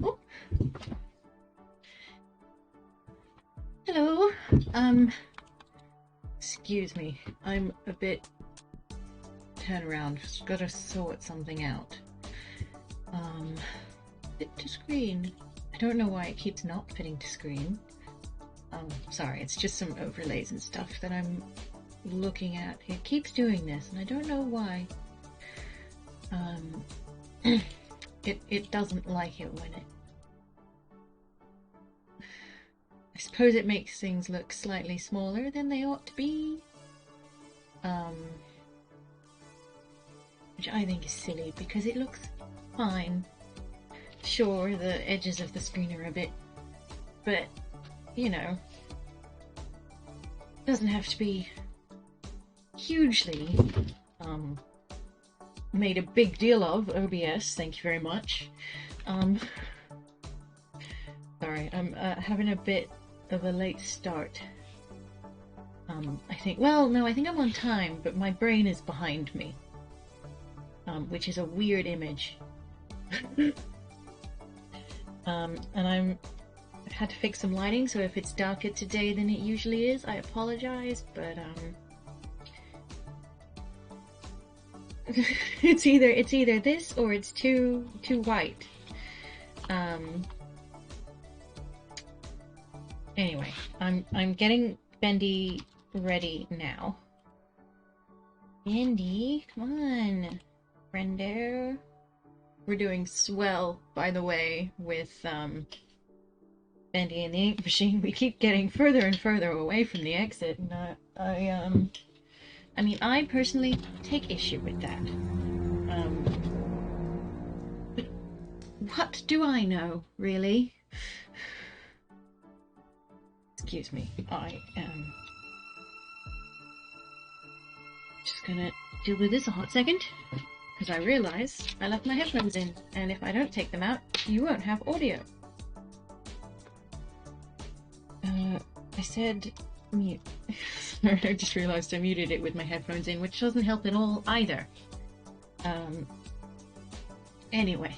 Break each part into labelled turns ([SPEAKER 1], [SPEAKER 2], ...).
[SPEAKER 1] Oh. Hello. Excuse me. I'm a bit... Turn around. Just gotta sort something out. Fit to screen. I don't know why it keeps not fitting to screen. Sorry, it's just some overlays and stuff that I'm looking at. It keeps doing this, and I don't know why. It doesn't like it when it... I suppose it makes things look slightly smaller than they ought to be. Which I think is silly because it looks fine. Sure, the edges of the screen are a bit... But, you know... It doesn't have to be hugely made a big deal of. OBS, thank you very much. Sorry, I'm having a bit of a late start. I think, well, no, I think I'm on time, but my brain is behind me. Which is a weird image. And I've had to fix some lighting, so if it's darker today than it usually is, I apologize, but it's either this or it's too white. Anyway, I'm getting Bendy ready now. Bendy, come on, friendo. We're doing swell, by the way, with Bendy and the ink machine. We keep getting further and further away from the exit, and I mean, I personally take issue with that. But what do I know, really? Excuse me, I am just gonna deal with this a hot second, because I realized I left my headphones in, and if I don't take them out, you won't have audio. I said mute. I just realized I muted it with my headphones in, which doesn't help at all either. Anyway.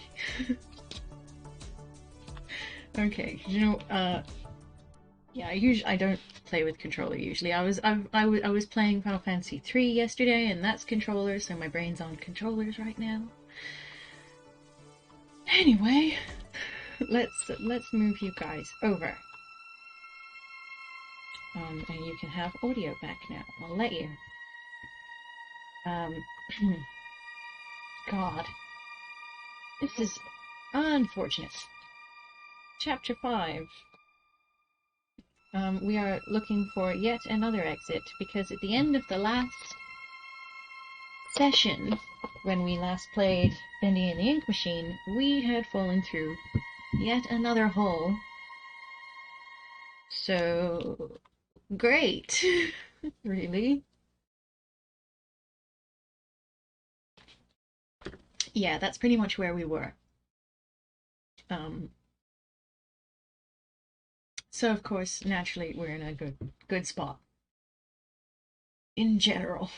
[SPEAKER 1] Okay, you know, yeah, I don't play with controller usually. I was playing Final Fantasy 3 yesterday, and that's controller, so my brain's on controllers right now. Anyway, let's move you guys over. And you can have audio back now. I'll let you. God. This is unfortunate. Chapter 5. We are looking for yet another exit, because at the end of the last session, when we last played Bendy and the Ink Machine, we had fallen through yet another hole. So... great. Really? Yeah, that's pretty much where we were. So of course, naturally, we're in a good spot. In general.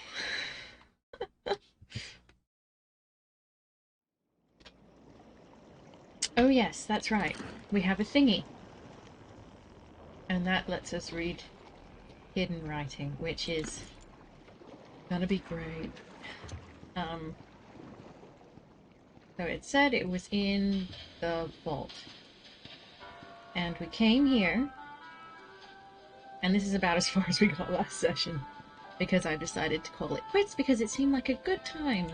[SPEAKER 1] Oh yes, that's right. We have a thingy. And that lets us read hidden writing, which is gonna be great. So it said it was in the vault. And we came here, and this is about as far as we got last session, because I decided to call it quits because it seemed like a good time.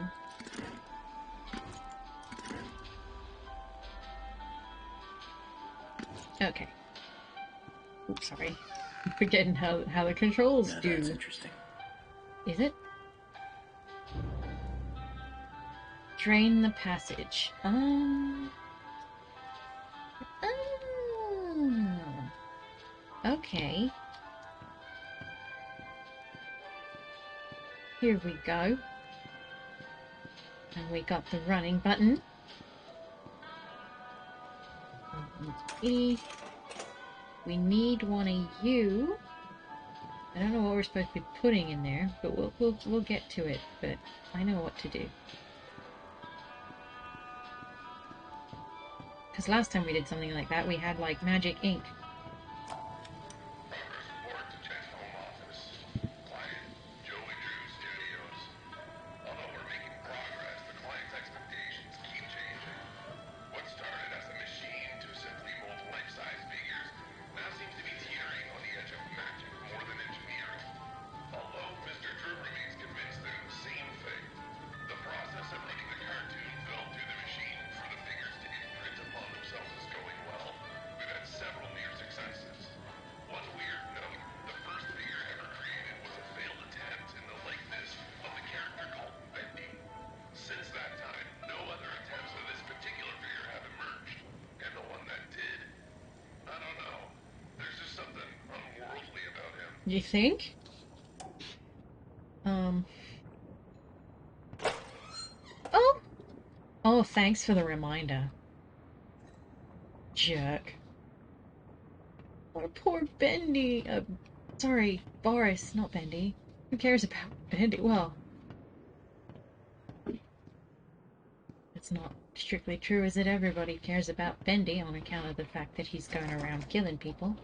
[SPEAKER 1] Okay. Oops, sorry. I'm forgetting how the controls do.
[SPEAKER 2] That's interesting.
[SPEAKER 1] Is it? Drain the passage. Okay. Here we go. And we got the running button. E. We need one of you. I don't know what we're supposed to be putting in there, but we'll get to it. But I know what to do. Because last time we did something like that, we had, like, magic ink.
[SPEAKER 2] Progress report to Jet's home office. Client, Joey Drew Studios. Although we're making progress, the client's expectations keep changing. What started as a machine to simply mold life-size figures now seems to be teetering on the edge of magic more than engineering. Although Mr. Drew remains convinced they're the same thing, the process of running the cartoon film through the machine for the figures to imprint upon themselves is going well. We've had several near successes. One weird note, the first figure ever created was a failed attempt in the likeness of the character called Bendy. Since that time, no other attempts of this particular figure have emerged. And the one that did, I don't know. There's just something unworldly about him.
[SPEAKER 1] You think? Oh! Oh, thanks for the reminder. Jerk. Oh, poor Bendy. Sorry, Boris, not Bendy. Who cares about Bendy? Well, it's not strictly true, is it? Everybody cares about Bendy on account of the fact that he's going around killing people.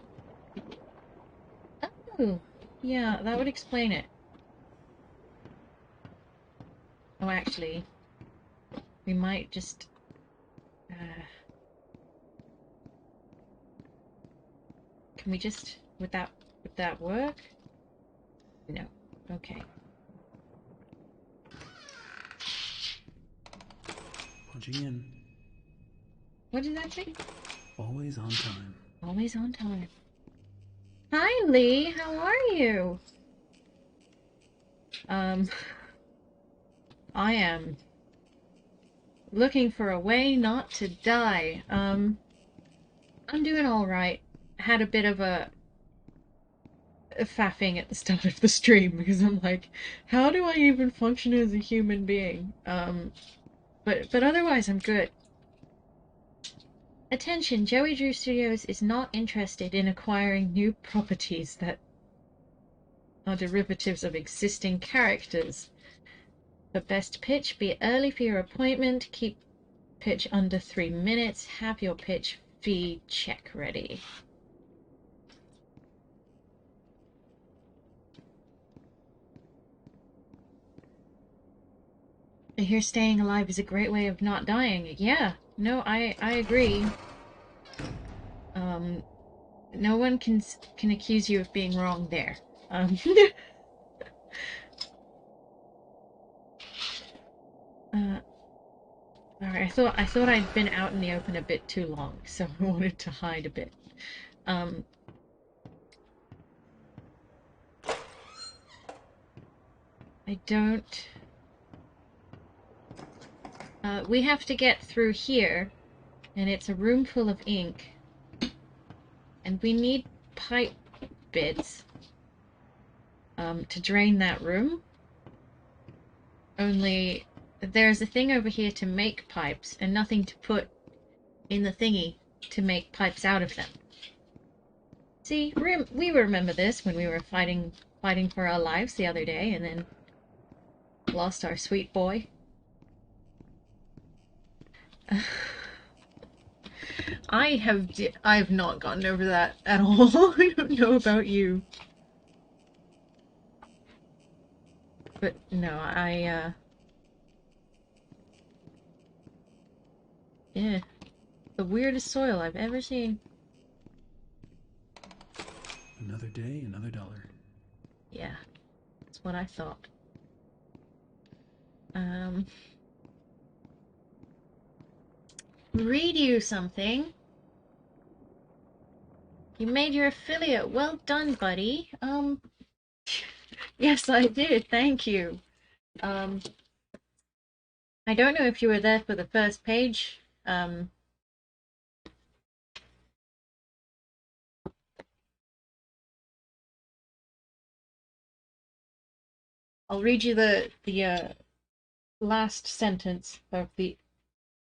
[SPEAKER 1] Oh, yeah, that would explain it. Oh, actually, we might just... can we just... would that work? No. Okay.
[SPEAKER 3] Punching in.
[SPEAKER 1] What did that say?
[SPEAKER 3] Always on time.
[SPEAKER 1] Always on time. Hi, Lee. How are you? I am looking for a way not to die. I'm doing all right. Had a bit of a faffing at the start of the stream because I'm like, how do I even function as a human being? But otherwise I'm good. Attention, Joey Drew Studios is not interested in acquiring new properties that are derivatives of existing characters. For best pitch, be early for your appointment, keep pitch under 3 minutes, have your pitch fee check ready. I hear staying alive is a great way of not dying. Yeah, no, I agree. No one can accuse you of being wrong there. Alright, I thought I'd been out in the open a bit too long, so I wanted to hide a bit. I don't... we have to get through here, and it's a room full of ink. And we need pipe bits to drain that room. Only there's a thing over here to make pipes and nothing to put in the thingy to make pipes out of them. See, we remember this when we were fighting for our lives the other day and then lost our sweet boy. I've not gotten over that at all. I don't know about you. But no, yeah. The weirdest soil I've ever seen.
[SPEAKER 3] Another day, another dollar.
[SPEAKER 1] Yeah, that's what I thought. Read you something. You made your affiliate. Well done, buddy. Yes, I did. Thank you. I don't know if you were there for the first page. I'll read you the last sentence of the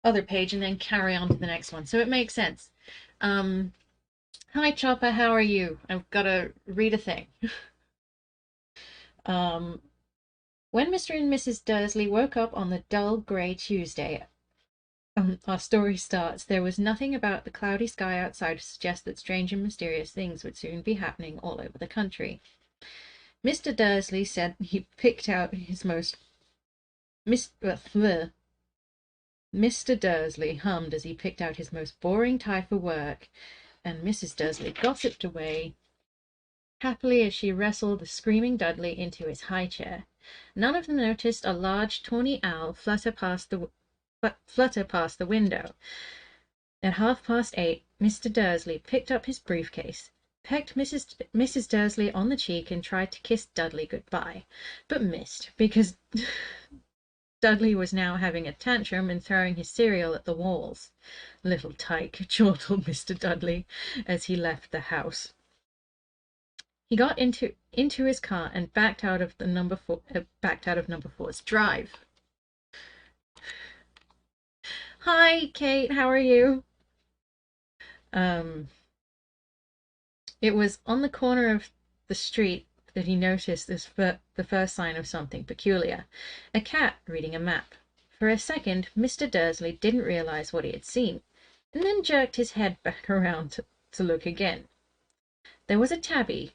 [SPEAKER 1] other page and then carry on to the next one, so it makes sense. Hi, Chopper. How are you? I've got to read a thing. When Mr. and Mrs. Dursley woke up on the dull grey Tuesday Our story starts. There was nothing about the cloudy sky outside to suggest that strange and mysterious things would soon be happening all over the country. Mr. Dursley said he picked out his most Mr. Dursley hummed as he picked out his most boring tie for work, and Mrs. Dursley gossiped away happily as she wrestled the screaming Dudley into his high chair. None of them noticed a large tawny owl flutter past the window. At 8:30, Mr. Dursley picked up his briefcase, pecked Mrs. Dursley on the cheek, and tried to kiss Dudley good-bye, but missed, because Dudley was now having a tantrum and throwing his cereal at the walls. "Little tyke," chortled Mr. Dudley as he left the house. He got into his car and backed out of number 4's drive. Hi, Kate. How are you? It was on the corner of the street that he noticed the first sign of something peculiar: a cat reading a map. For a second, Mr. Dursley didn't realize what he had seen, and then jerked his head back around to look again. There was a tabby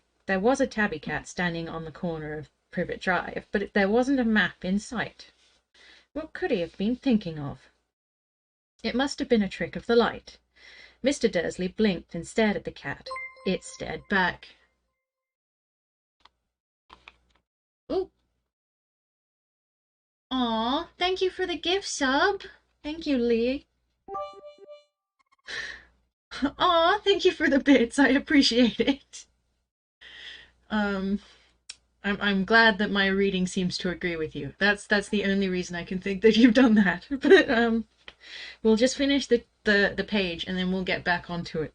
[SPEAKER 1] cat standing on the corner of Privet Drive, but there wasn't a map in sight. What could he have been thinking of? It must have been a trick of the light. Mr. Dursley blinked and stared at the cat. It stared back. "Ooh. Aw, thank you for the gift sub." "Thank you, Lee." "Aw, thank you for the bits. I appreciate it." I'm glad that my reading seems to agree with you. That's the only reason I can think that you've done that. But we'll just finish the page and then we'll get back onto it.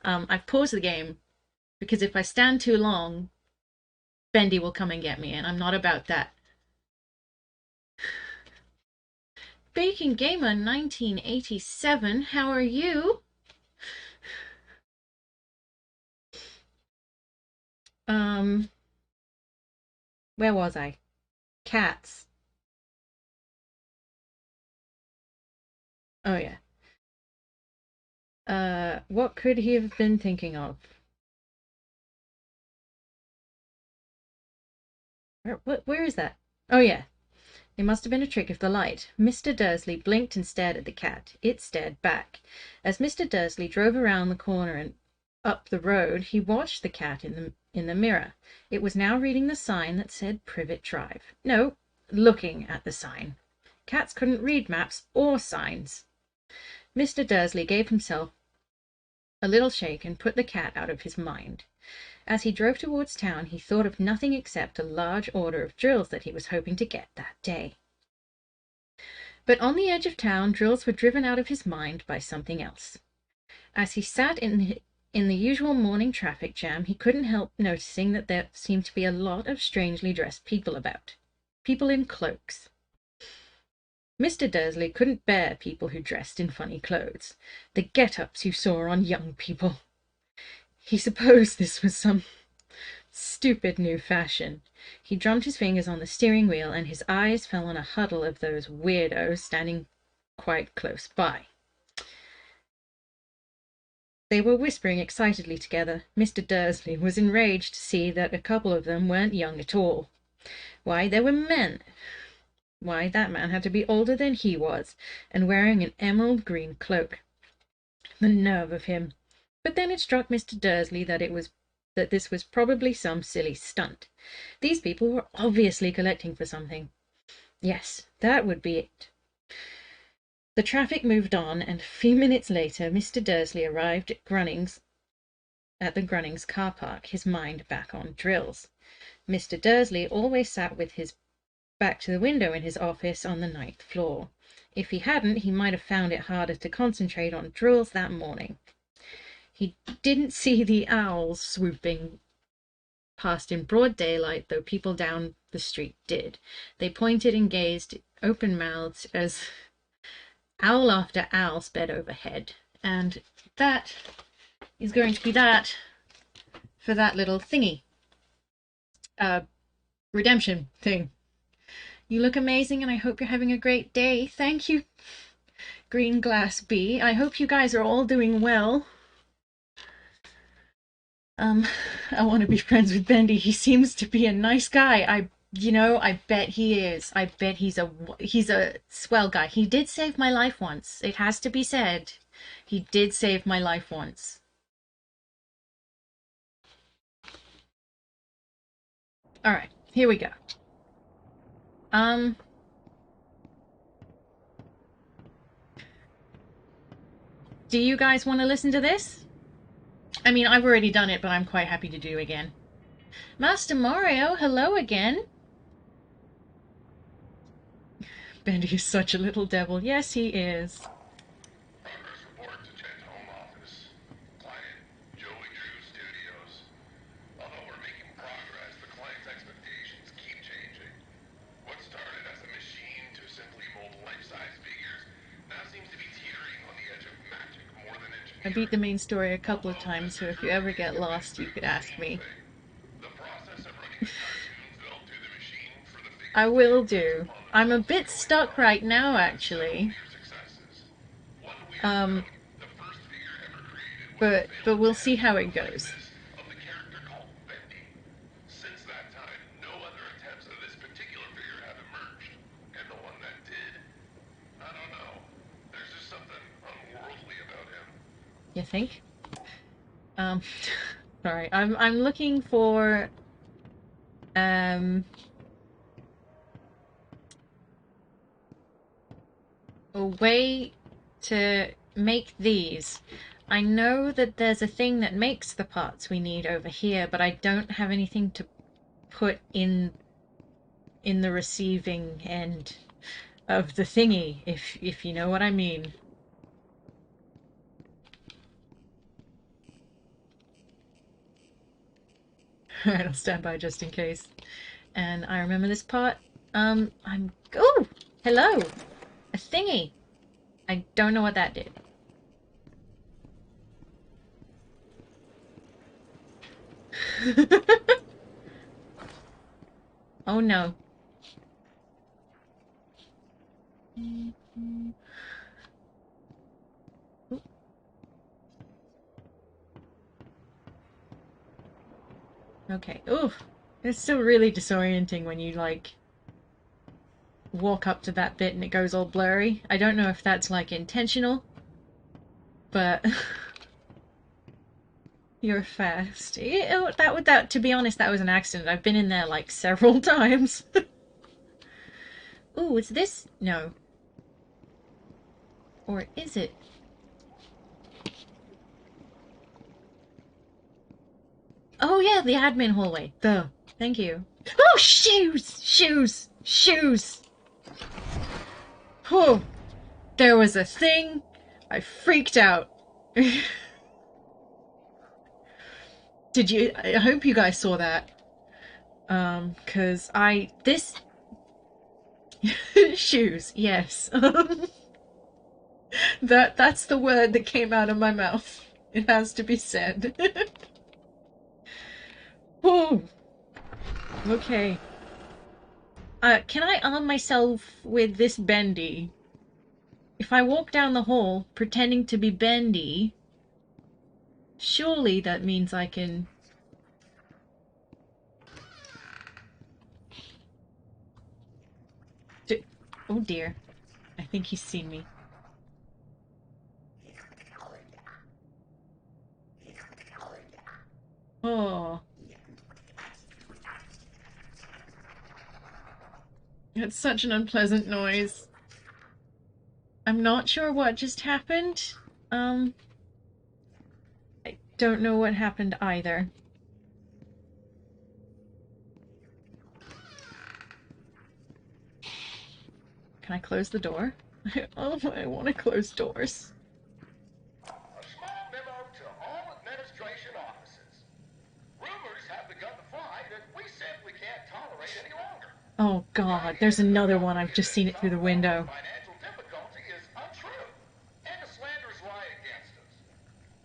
[SPEAKER 1] I've paused the game because if I stand too long, Bendy will come and get me, and I'm not about that. Bacon Gamer 1987, how are you? Where was I? Cats. Oh yeah. What could he have been thinking of? Where is that? Oh yeah. It must have been a trick of the light. Mr. Dursley blinked and stared at the cat. It stared back. As Mr. Dursley drove around the corner and up the road, he watched the cat in the mirror. It was now reading the sign that said Privet Drive. No, looking at the sign. Cats couldn't read maps or signs. Mr. Dursley gave himself a little shake and put the cat out of his mind. As he drove towards town, he thought of nothing except a large order of drills that he was hoping to get that day. But on the edge of town, drills were driven out of his mind by something else. As he sat in the usual morning traffic jam, he couldn't help noticing that there seemed to be a lot of strangely dressed people about. People in cloaks. Mr. Dursley couldn't bear people who dressed in funny clothes. The get-ups you saw on young people. He supposed this was some stupid new fashion. He drummed his fingers on the steering wheel, and his eyes fell on a huddle of those weirdos standing quite close by. They were whispering excitedly together. Mr. Dursley was enraged to see that a couple of them weren't young at all. Why, they were men. Why, that man had to be older than he was, and wearing an emerald green cloak. The nerve of him! But then it struck Mr. Dursley that this was probably some silly stunt. These people were obviously collecting for something. Yes, that would be it. The traffic moved on, and a few minutes later Mr. Dursley arrived at the Grunnings car park, his mind back on drills. Mr. Dursley always sat with his back to the window in his office on the 9th floor. If he hadn't, he might have found it harder to concentrate on drills that morning. He didn't see the owls swooping past in broad daylight, though people down the street did. They pointed and gazed open-mouthed as owl after owl sped overhead. And that is going to be that for that little thingy. Redemption thing. You look amazing, and I hope you're having a great day. Thank you Green Glass B. I hope you guys are all doing well. I want to be friends with Bendy. He seems to be a nice guy. I bet he is. I bet he's a swell guy. He did save my life once. It has to be said. He did save my life once. All right, here we go. Do you guys want to listen to this? I mean, I've already done it, but I'm quite happy to do again. Master Mario, hello again. Bendy is such a little devil. Yes, he is.
[SPEAKER 2] Progress report to Chet Home Office. Client, Joey Drew Studios. Although we're making progress, the client's expectations keep changing. What started as a machine to simply mold life-size figures now seems to be teetering on the edge of magic more than
[SPEAKER 1] I
[SPEAKER 2] engineering.
[SPEAKER 1] beat the main story a couple of times, so if you ever get lost, you could ask me.
[SPEAKER 2] The process of running the cartoons built through the machine for the figures
[SPEAKER 1] I will do. I'm a bit stuck right now, actually. But we'll see how it goes.
[SPEAKER 2] Of the character called Bendy. Since that time, no other attempts of this particular figure have emerged. And the one that did, I don't know. There's just something unworldly about him.
[SPEAKER 1] You think? Sorry. I'm looking for a way to make these. I know that there's a thing that makes the parts we need over here, but I don't have anything to put in the receiving end of the thingy, if you know what I mean. Alright, I'll stand by just in case. And I remember this part. Oh! Hello! A thingy! I don't know what that did. Oh no. Okay. Ooh. It's still really disorienting when you, like, walk up to that bit and it goes all blurry. I don't know if that's, like, intentional, but you're fast. That to be honest, that was an accident. I've been in there, like, several times. Ooh, is this? No. Or is it? Oh yeah, the admin hallway. Duh. Thank you. Oh, shoes! Shoes! Shoes! Oh, there was a thing. I freaked out. Did you? I hope you guys saw that. Cause this shoes, yes. That's the word that came out of my mouth. It has to be said. Oh, okay. Can I arm myself with this Bendy? If I walk down the hall pretending to be Bendy, surely that means I can... Oh dear. I think he's seen me. Oh. It's such an unpleasant noise. I'm not sure what just happened. I don't know what happened either. Can I close the door? Oh, I want to close doors.
[SPEAKER 2] A small memo to all administration offices. Rumors have begun to fly that we simply can't tolerate any longer.
[SPEAKER 1] Oh god, there's another one. I've just seen it through the window.
[SPEAKER 2] Financial difficulty is untrue, and a slanderous lie against us.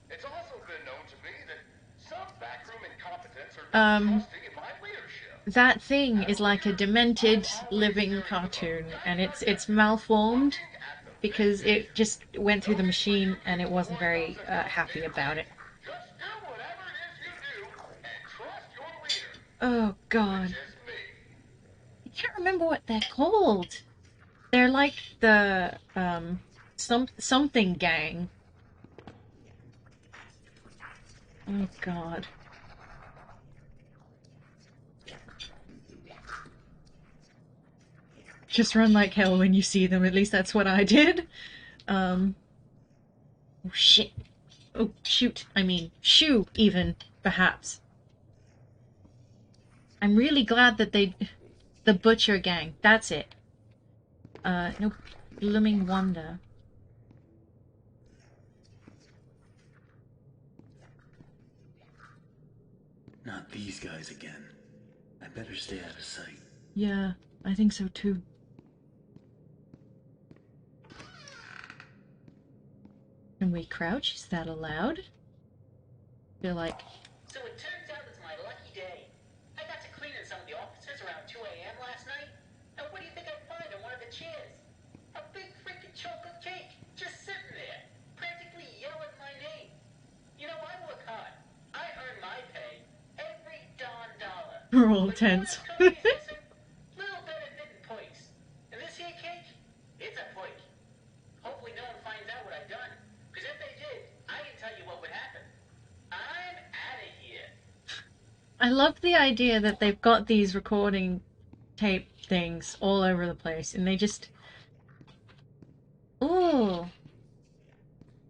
[SPEAKER 2] It's also been known to me that some backroom incompetents are not trusting in my leadership.
[SPEAKER 1] That thing is like a demented living cartoon, and it's malformed, because it just went through the machine and it wasn't very happy about it.
[SPEAKER 2] Just do whatever it is you do and trust your leader,
[SPEAKER 1] Oh God,
[SPEAKER 2] which is me.
[SPEAKER 1] I can't remember what they're called. They're like the something gang. Oh God. Just run like hell when you see them. At least that's what I did. Oh shit. Oh shoot. I mean, shoo even, perhaps. I'm really glad that the Butcher Gang. That's it. No blooming wonder.
[SPEAKER 3] Not these guys again. I better stay out of sight.
[SPEAKER 1] Yeah, I think so too. Can we crouch? Is that allowed? Feel like.
[SPEAKER 4] So it turns out it's my lucky day. I got to clean in some of the offices around 2 a.m. last night. And what do you think I find on one of the chairs? A big freaking chocolate cake just sitting there, practically yelling my name. You know, I work hard. I earn my pay every darn dollar.
[SPEAKER 1] We're all
[SPEAKER 4] But you know what
[SPEAKER 1] tense.
[SPEAKER 4] a company's missing? Little bit of knitting points. And this here cake, it's a poik. Hopefully no one finds out what I've done. Because if they did, I can tell you what would happen. I'm out of here.
[SPEAKER 1] I love the idea that they've got these recording tape things all over the place and they just. Oh.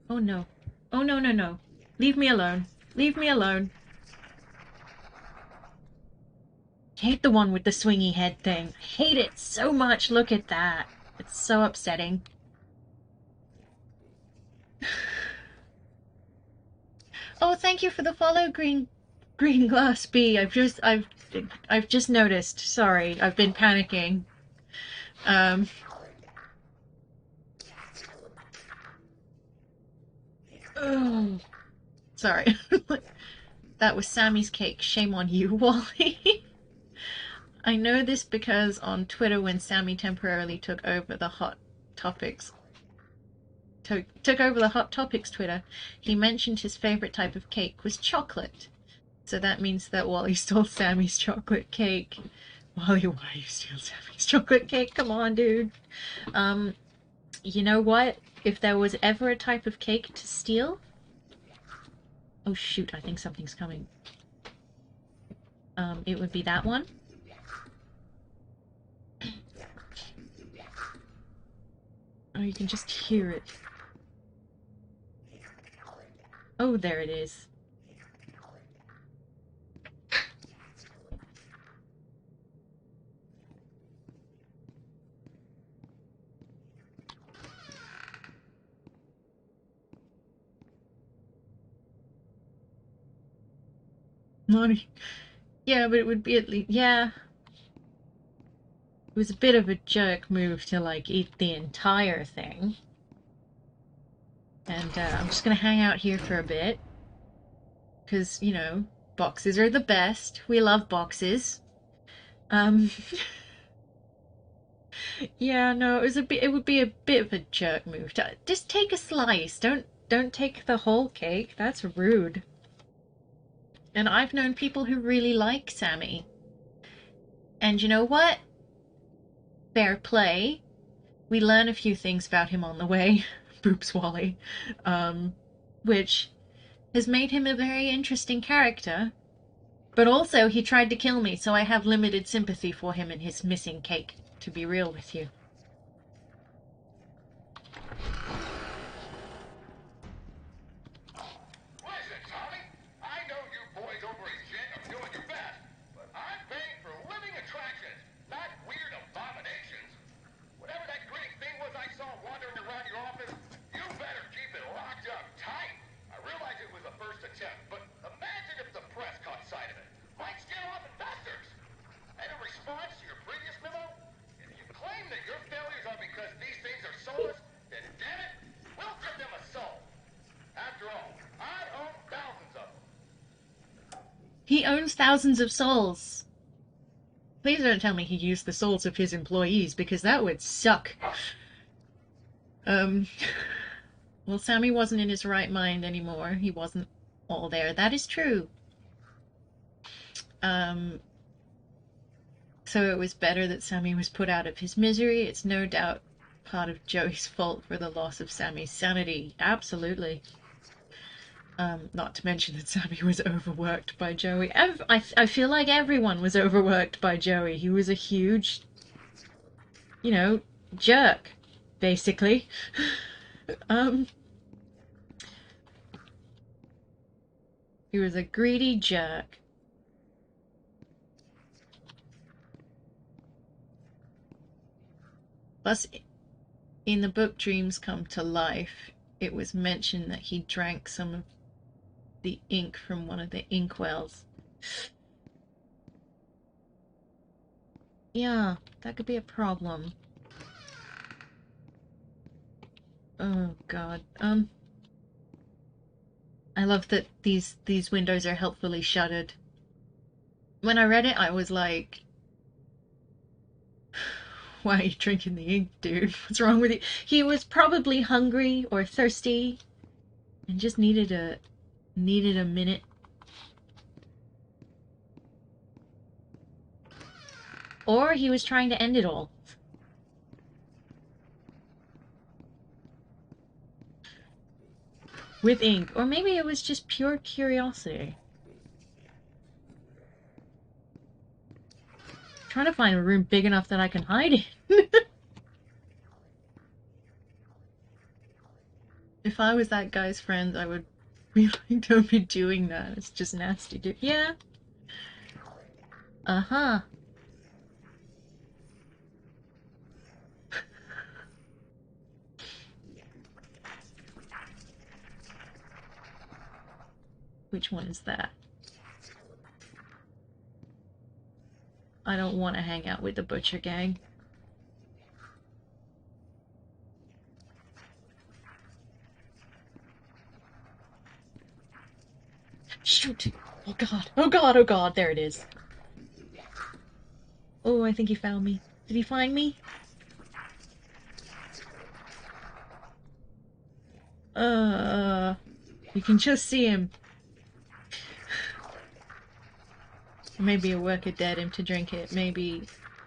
[SPEAKER 1] Oh no. Oh no, no, no. Leave me alone. Leave me alone. Hate the one with the swingy head thing. I hate it so much. Look at that. It's so upsetting. Oh, thank you for the follow, Green Glass Bee. I've just noticed. Sorry, I've been panicking. Oh, sorry. That was Sammy's cake. Shame on you, Wally. I know this because on Twitter, when Sammy temporarily took over the Hot Topics Twitter, he mentioned his favorite type of cake was chocolate. So that means that Wally stole Sammy's chocolate cake. Why you steal Sammy's chocolate cake? Come on, dude. You know what? If there was ever a type of cake to steal... Oh shoot, I think something's coming. It would be that one. Oh, you can just hear it. Oh, there it is. Naughty. Yeah, but it would be at least... Yeah. It was a bit of a jerk move to, like, eat the entire thing. And I'm just gonna hang out here for a bit. Because, you know, boxes are the best. We love boxes. Yeah, no, it would be a bit of a jerk move to just take a slice. Don't take the whole cake. That's rude. And I've known people who really like Sammy. And you know what? Fair play. We learn a few things about him on the way. Boops Wally. Which has made him a very interesting character. But also, he tried to kill me, so I have limited sympathy for him and his missing cake, to be real with you.
[SPEAKER 2] Listen, Tommy, I know you boys over at Jet are doing your best, but I'm paying for living attractions, not weird abominations. Whatever that grinning thing was I saw wandering around your office, you better keep it locked up tight. I realize it was a first attempt, but imagine if the press caught sight of it. Might scare off investors. And in response to your previous memo, if you claim that your failures are because these things are soulless, then damn it, we'll give them a soul. After all, I own thousands of them.
[SPEAKER 1] He owns thousands of souls. Please don't tell me he used the souls of his employees, because that would suck. Um, well, Sammy wasn't in his right mind anymore. He wasn't all there. That is true. Um, so it was better that Sammy was put out of his misery. It's no doubt part of Joey's fault for the loss of Sammy's sanity. Absolutely. Not to mention that Sammy was overworked by Joey. I feel like everyone was overworked by Joey. He was a huge, you know, jerk, basically. um, he was a greedy jerk. Plus, in the book Dreams Come to Life, it was mentioned that he drank some of the ink from one of the inkwells. Yeah, that could be a problem. Oh god. I love that these windows are helpfully shuttered. When I read it, I was like, why are you drinking the ink, dude? What's wrong with you? He was probably hungry or thirsty and just needed a minute. Or he was trying to end it all. With ink. Or maybe it was just pure curiosity. I'm trying to find a room big enough that I can hide in. If I was that guy's friend, I would be like, don't be doing that. It's just nasty, dude. Yeah. Uh-huh. Which one is that? I don't want to hang out with the butcher gang. Shoot! Oh god, oh god, oh god, there it is. Oh, I think he found me. Did he find me? You can just see him. Maybe a worker dared him to drink it. Maybe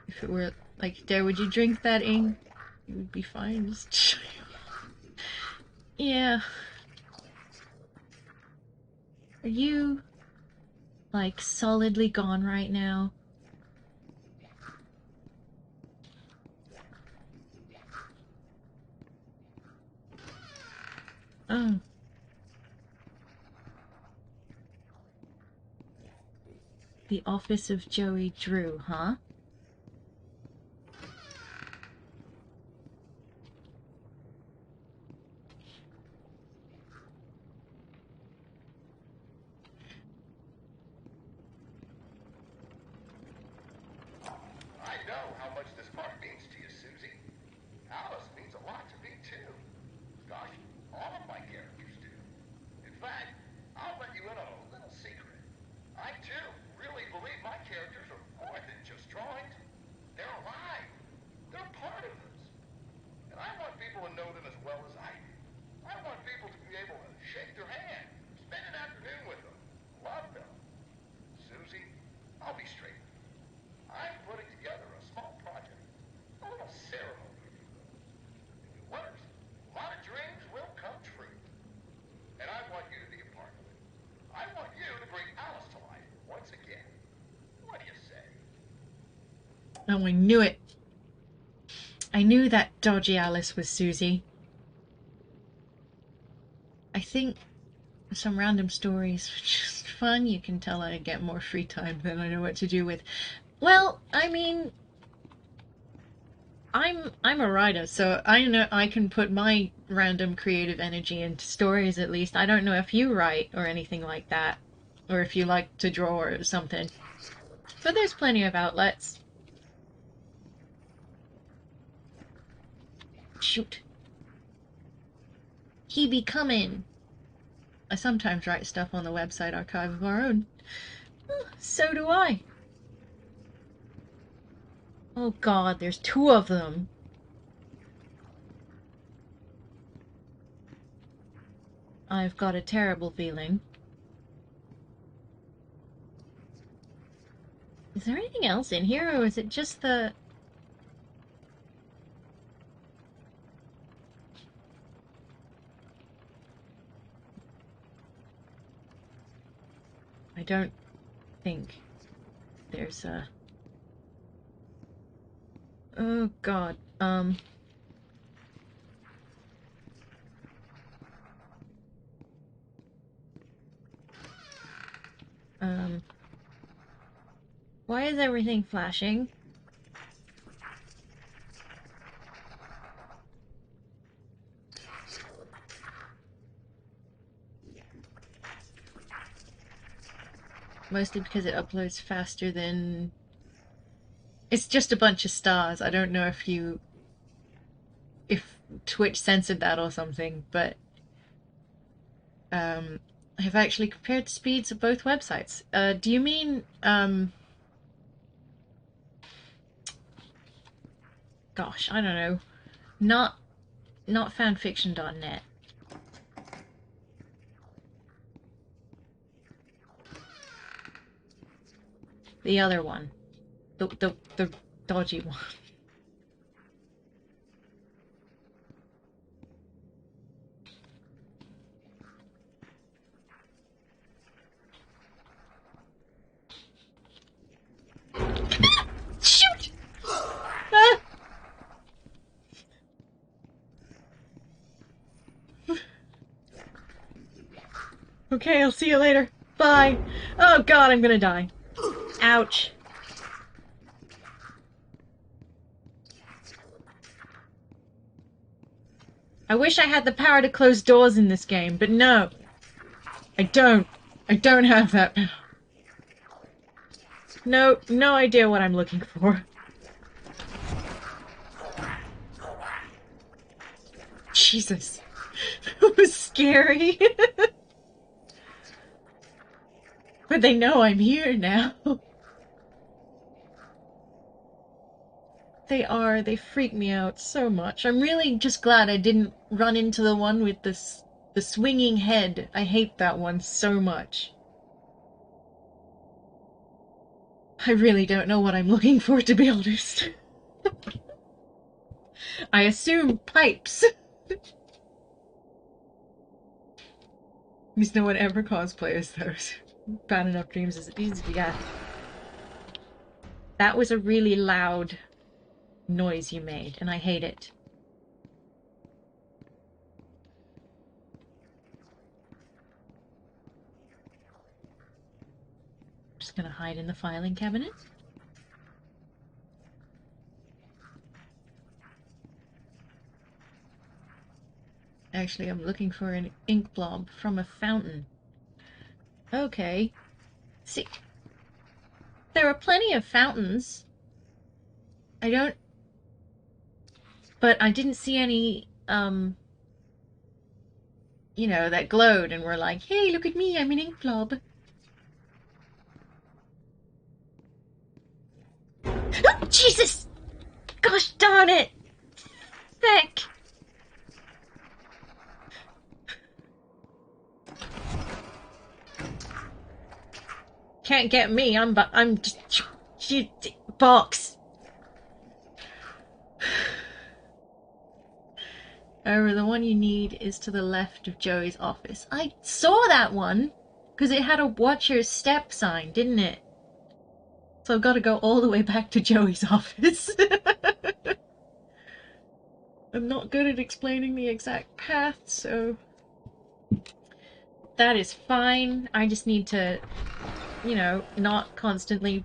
[SPEAKER 1] if it were like, Dare, would you drink that ink? You would be fine. Just... yeah. Are you, like, solidly gone right now? Oh. The office of Joey Drew, huh?
[SPEAKER 2] I know how much this part means to you, Susie. Alice means a lot to me, too. Gosh, all of my characters do. In fact, I'll let you in on a little secret. I, too, really believe my characters are more than just drawings. They're alive. They're part of us. And I want people to know them as well as I do. I want people to be able to shake their hand, spend an afternoon with them, love them. Susie, I'll be straight with you. I'm putting together a small project, a little ceremony, if you will. If it works, a lot of dreams will come true. And I want you to be a part of it. I want you to bring Alice to life once again. What do you say?
[SPEAKER 1] Oh, I knew it. I knew that dodgy Alice was Susie. I think some random stories are just fun. You can tell I get more free time than I know what to do with. Well, I mean, I'm a writer, so I know I can put my random creative energy into stories at least. I don't know if you write or anything like that, or if you like to draw or something. But there's plenty of outlets. Shoot. He be comin'. I sometimes write stuff on the website Archive of Our Own. So do I. Oh god, there's two of them. I've got a terrible feeling. Is there anything else in here, or is it just the... I don't think there's a... Oh god, why is everything flashing? Mostly because it uploads faster than... It's just a bunch of stars. I don't know if Twitch censored that or something, but I've actually compared the speeds of both websites. Do you mean gosh, I don't know. Not fanfiction.net. The other one. The dodgy one. Shoot! Ah! Okay, I'll see you later. Bye. Oh god, I'm gonna die. Ouch. I wish I had the power to close doors in this game, but no. I don't. I don't have that power. No idea what I'm looking for. Jesus. That was scary. But they know I'm here now. They freak me out so much. I'm really just glad I didn't run into the one with the swinging head. I hate that one so much. I really don't know what I'm looking for, to be honest. I assume pipes. Because no one ever cosplays those. Bad enough dreams as it is, yeah. That was a really loud noise you made, and I hate it. Just gonna hide in the filing cabinet. Actually, I'm looking for an ink blob from a fountain. Okay. See, there are plenty of fountains. I don't... But I didn't see any, you know, that glowed and were like, hey, look at me, I'm an ink blob. Oh, Jesus! Gosh darn it! Heck! Can't get me, I'm just... Box! However, the one you need is to the left of Joey's office. I saw that one! Because it had a watch your step sign, didn't it? So I've got to go all the way back to Joey's office. I'm not good at explaining the exact path, so... That is fine. I just need to, you know, not constantly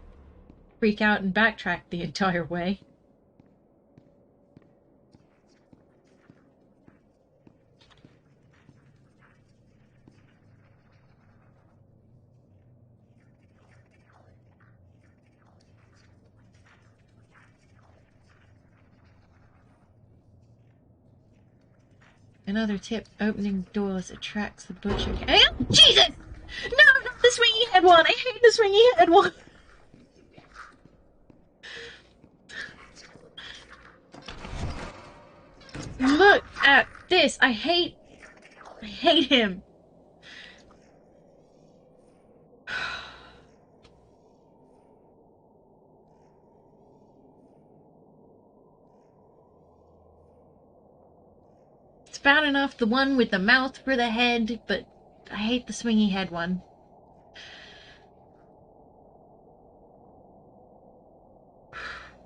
[SPEAKER 1] freak out and backtrack the entire way. Another tip, opening doors attracts the butcher. Oh, Jesus! No, not the swingy head one! I hate the swingy head one! Look at this! I hate him! bad enough the one with the mouth for the head, but I hate the swingy head one.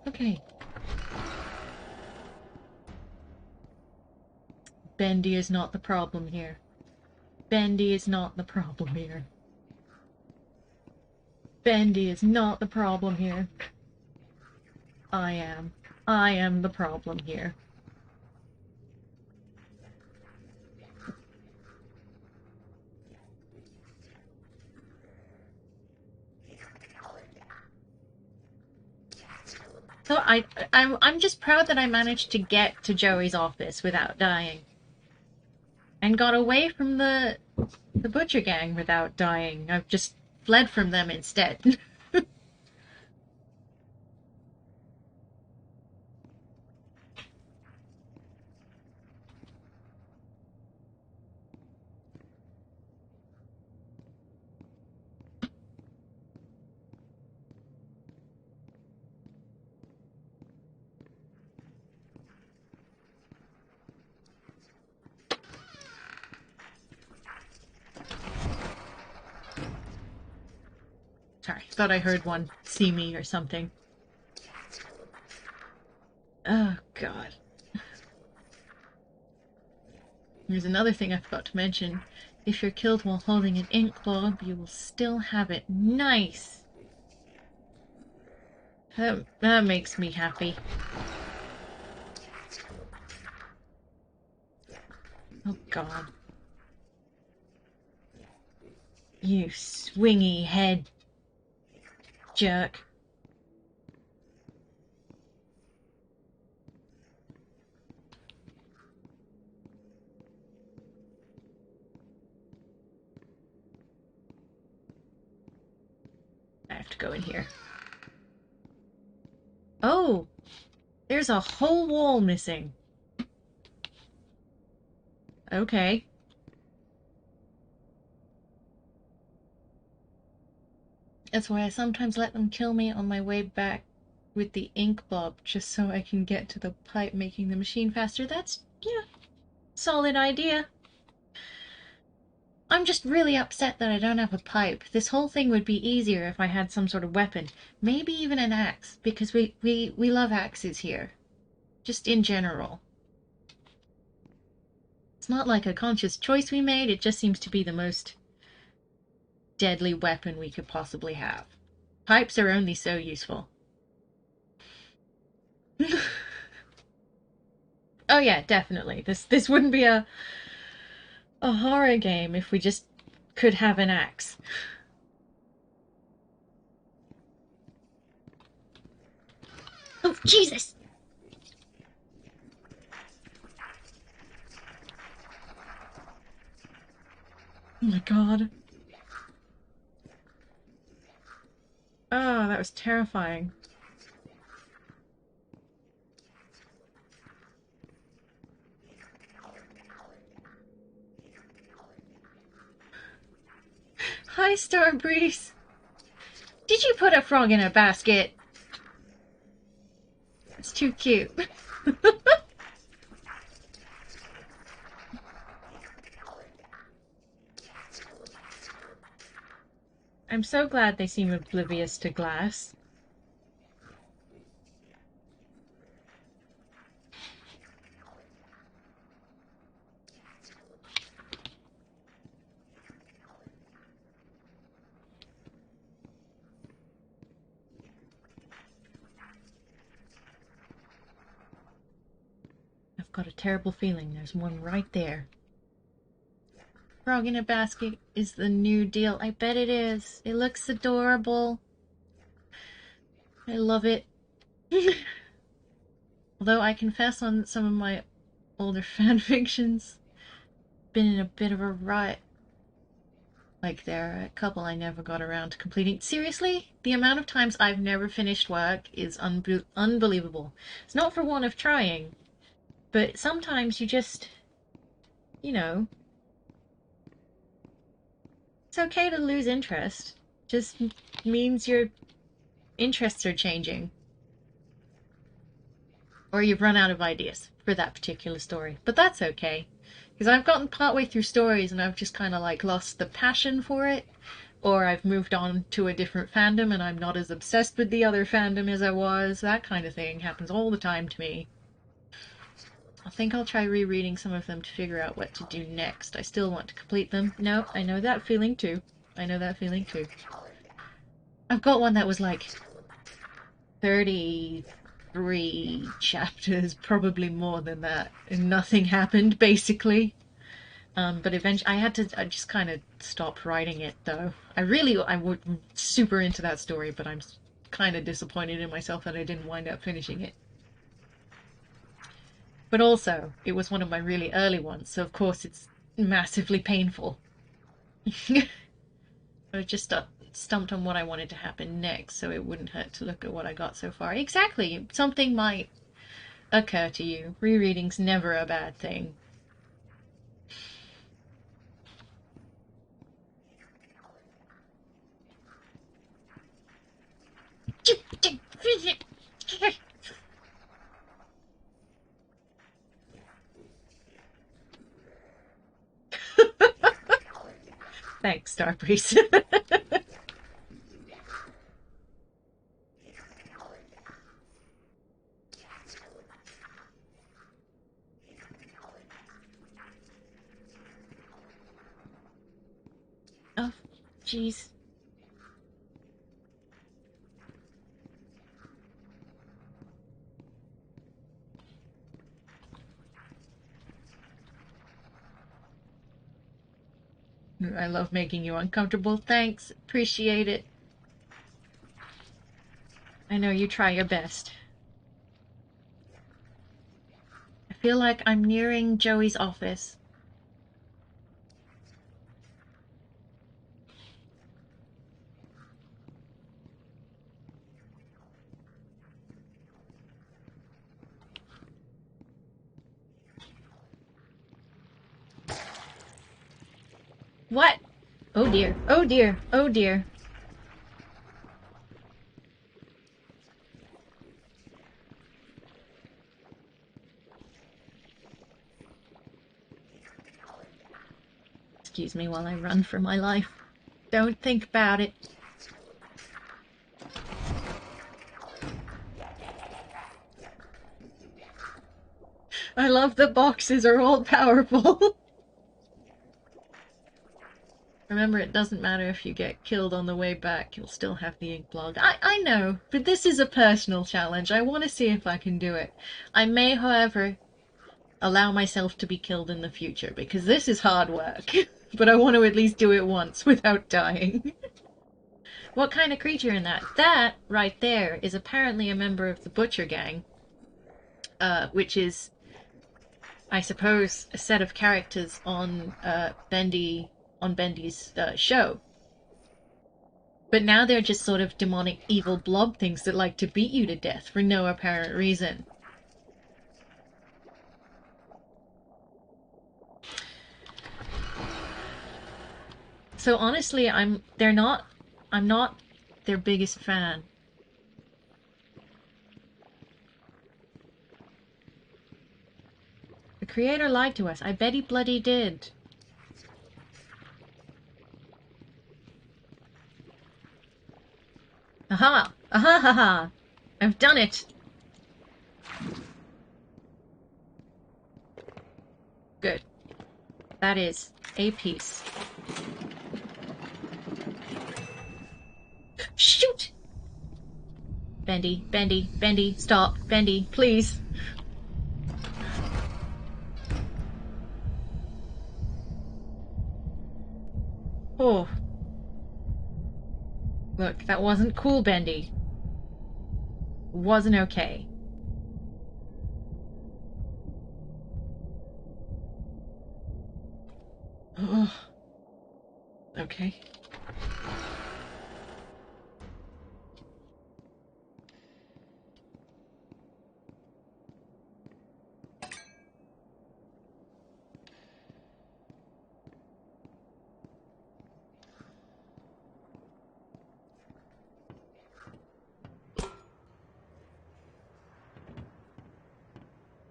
[SPEAKER 1] Okay. Bendy is not the problem here. Bendy is not the problem here. Bendy is not the problem here. I am. I am the problem here. So I'm just proud that I managed to get to Joey's office without dying. And got away from the butcher gang without dying. I've just fled from them instead. Sorry, thought I heard one see me or something. Oh, God. There's another thing I forgot to mention. If you're killed while holding an ink blob, you will still have it. Nice! That makes me happy. Oh, God. You swingy head jerk. I have to go in here. Oh! There's a whole wall missing. Okay. That's why I sometimes let them kill me on my way back with the ink blob, just so I can get to the pipe making the machine faster. That's, yeah, solid idea. I'm just really upset that I don't have a pipe. This whole thing would be easier if I had some sort of weapon. Maybe even an axe, because we love axes here. Just in general. It's not like a conscious choice we made, it just seems to be the most deadly weapon we could possibly have. Pipes are only so useful. Oh yeah, definitely. This wouldn't be a horror game if we just could have an axe. Oh, Jesus! Oh my God. Oh, that was terrifying. Hi, Starbreeze. Did you put a frog in a basket? It's too cute. I'm so glad they seem oblivious to glass. I've got a terrible feeling there's one right there. Frog in a basket is the new deal. I bet it is. It looks adorable. I love it. Although I confess on some of my older fan fictions, been in a bit of a rut. Like there are a couple I never got around to completing. Seriously, the amount of times I've never finished work is unbelievable. It's not for want of trying, but sometimes you just, you know, it's okay to lose interest. Just means your interests are changing. Or you've run out of ideas for that particular story. But that's okay. Because I've gotten partway through stories and I've just kind of like lost the passion for it, or I've moved on to a different fandom and I'm not as obsessed with the other fandom as I was. That kind of thing happens all the time to me. I think I'll try rereading some of them to figure out what to do next. I still want to complete them. No, I know that feeling too. I know that feeling too. I've got one that was like 33 chapters, probably more than that, and nothing happened basically. But eventually I just kind of stopped writing it though. I was super into that story, but I'm kind of disappointed in myself that I didn't wind up finishing it. But also, it was one of my really early ones, so of course it's massively painful. I just stumped on what I wanted to happen next, so it wouldn't hurt to look at what I got so far. Exactly, something might occur to you. Rereading's never a bad thing. Thanks, Starbreeze. Oh, jeez. I love making you uncomfortable. Thanks. Appreciate it. I know you try your best. I feel like I'm nearing Joey's office. What? Oh dear. Oh dear. Oh dear. Excuse me while I run for my life. Don't think about it. I love the boxes are all powerful. Remember, it doesn't matter if you get killed on the way back, you'll still have the ink blog. I know, but this is a personal challenge. I want to see if I can do it. I may, however, allow myself to be killed in the future, because this is hard work. But I want to at least do it once without dying. What kind of creature in that? That, right there, is apparently a member of the Butcher Gang. Which is, I suppose, a set of characters on Bendy's show. But now they're just sort of demonic evil blob things that like to beat you to death for no apparent reason. So honestly, I'm not their biggest fan. The creator lied to us. I bet he bloody did. Aha! Aha ha ha! I've done it! Good. That is a piece. Shoot! Bendy, Bendy, Bendy, stop. Bendy, please. Oh. Look, that wasn't cool, Bendy. Wasn't okay. Oh. Okay.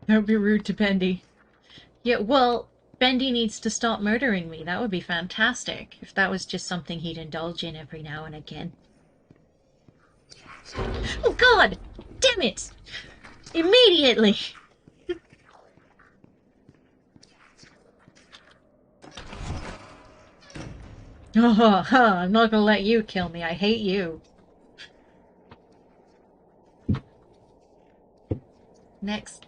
[SPEAKER 1] Don't be rude to Bendy. Yeah, well, Bendy needs to stop murdering me. That would be fantastic if that was just something he'd indulge in every now and again. Oh God! Damn it! Immediately! Oh, I'm not gonna let you kill me. I hate you. Next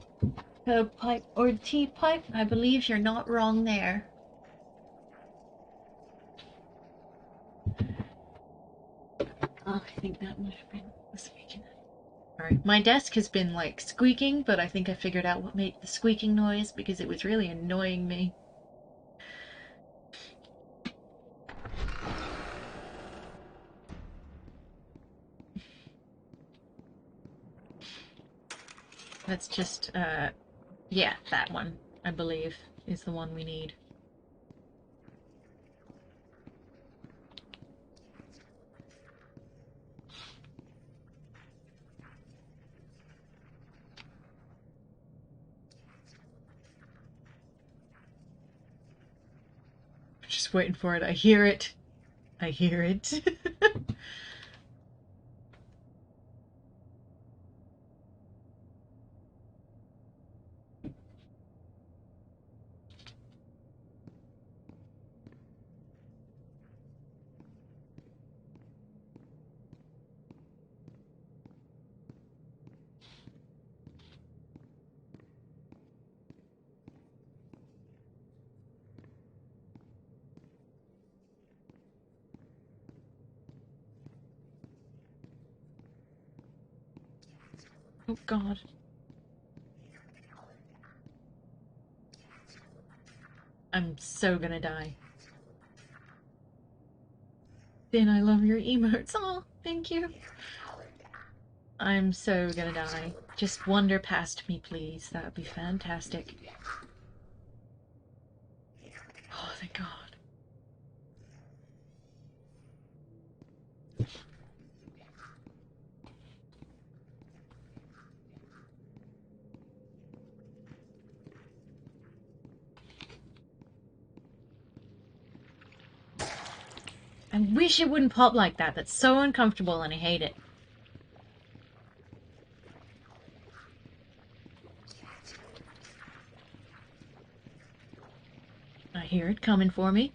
[SPEAKER 1] herb pipe or tea pipe. I believe you're not wrong there. Oh, I think that might have been the squeaking. Alright, my desk has been like squeaking, but I think I figured out what made the squeaking noise because it was really annoying me. Let's just, yeah, that one, I believe, is the one we need. Just waiting for it. I hear it. I hear it. Oh God. I'm so gonna die. Then I love your emotes. Oh, thank you. I'm so gonna die. Just wander past me, please. That would be fantastic. Oh, thank God. I wish it wouldn't pop like that. That's so uncomfortable and I hate it. I hear it coming for me.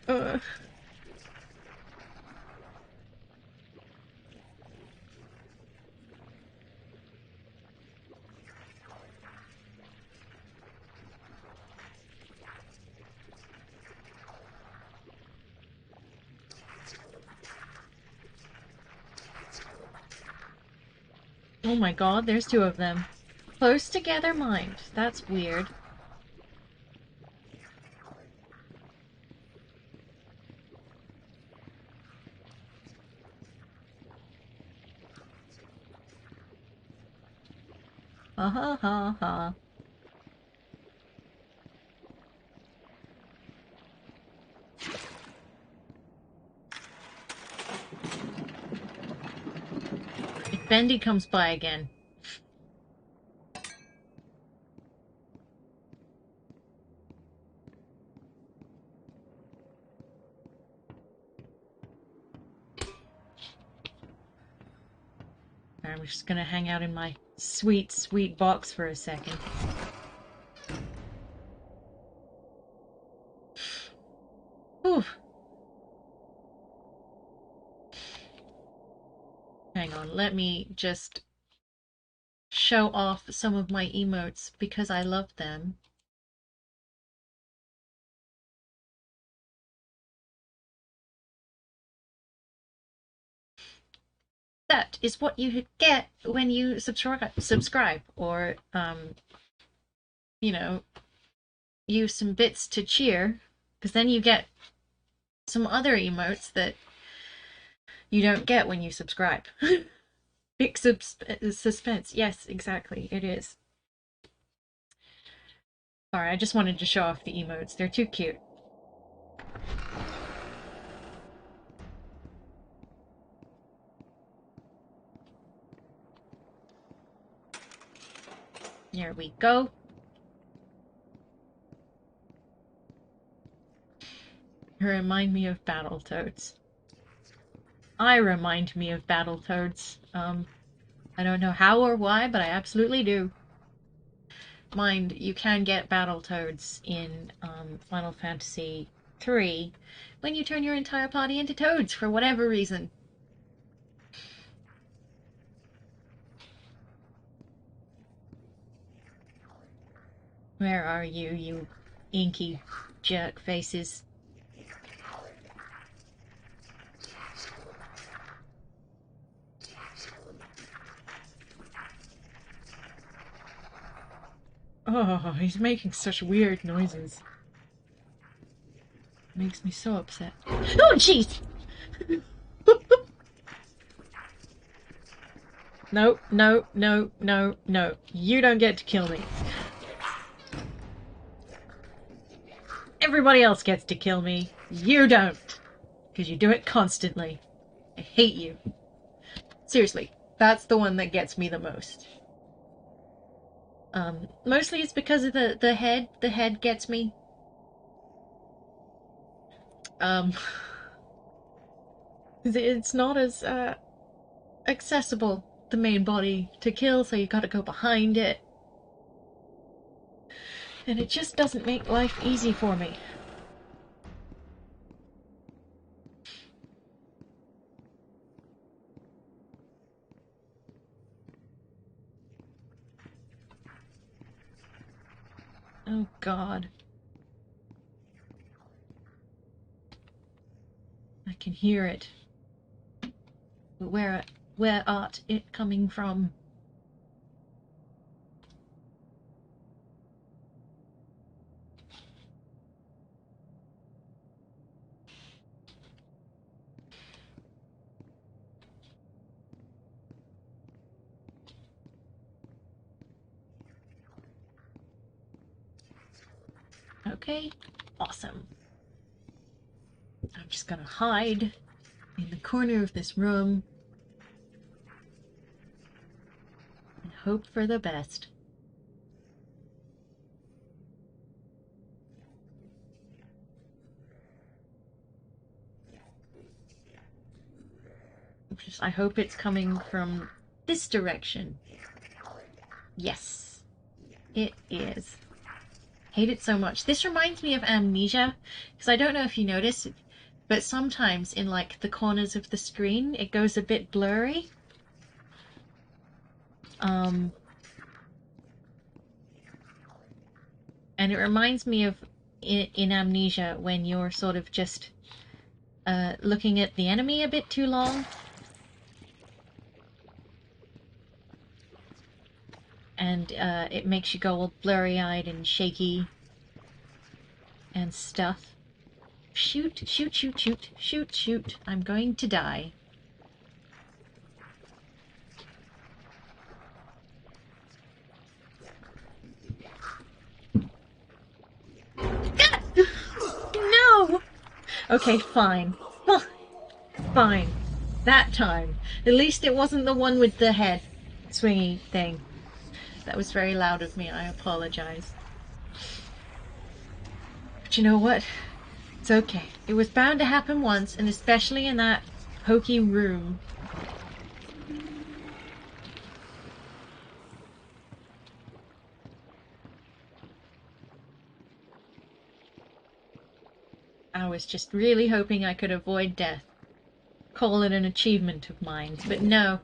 [SPEAKER 1] Uh. Oh my God, there's two of them. Close together mind. That's weird. Ha ha ha ha. If Bendy comes by again. I'm just gonna hang out in my sweet, sweet box for a second. Whew. Hang on, let me just show off some of my emotes because I love them. That is what you get when you subscribe or, you know, use some bits to cheer, because then you get some other emotes that you don't get when you subscribe. Big suspense. Yes, exactly. It is. Sorry, I just wanted to show off the emotes. They're too cute. There we go. You remind me of Battletoads. I remind me of Battletoads. I don't know how or why, but I absolutely do. Mind, you can get Battletoads in Final Fantasy III when you turn your entire party into toads for whatever reason. Where are you, you inky jerk faces? Oh, he's making such weird noises. Makes me so upset. Oh, jeez! No, no, no, no, no. You don't get to kill me. Everybody else gets to kill me. You don't. Because you do it constantly. I hate you. Seriously, that's the one that gets me the most. Mostly it's because of the head. The head gets me. It's not as, accessible, the main body, to kill, so you gotta go behind it. And it just doesn't make life easy for me. Oh god. I can hear it. But where art it coming from? Okay, awesome. I'm just gonna hide in the corner of this room and hope for the best. I hope it's coming from this direction. Yes, it is. Hate it so much. This reminds me of Amnesia, because I don't know if you notice, but sometimes in like the corners of the screen it goes a bit blurry. And it reminds me of in Amnesia when you're sort of just looking at the enemy a bit too long. And it makes you go all blurry-eyed and shaky and stuff. Shoot, shoot, shoot, shoot, shoot, shoot. I'm going to die. No! Okay, fine. Fine. That time. At least it wasn't the one with the head swingy thing. That was very loud of me. I apologize. But you know what? It's okay. It was bound to happen once, and especially in that hokey room. I was just really hoping I could avoid death. Call it an achievement of mine, but no.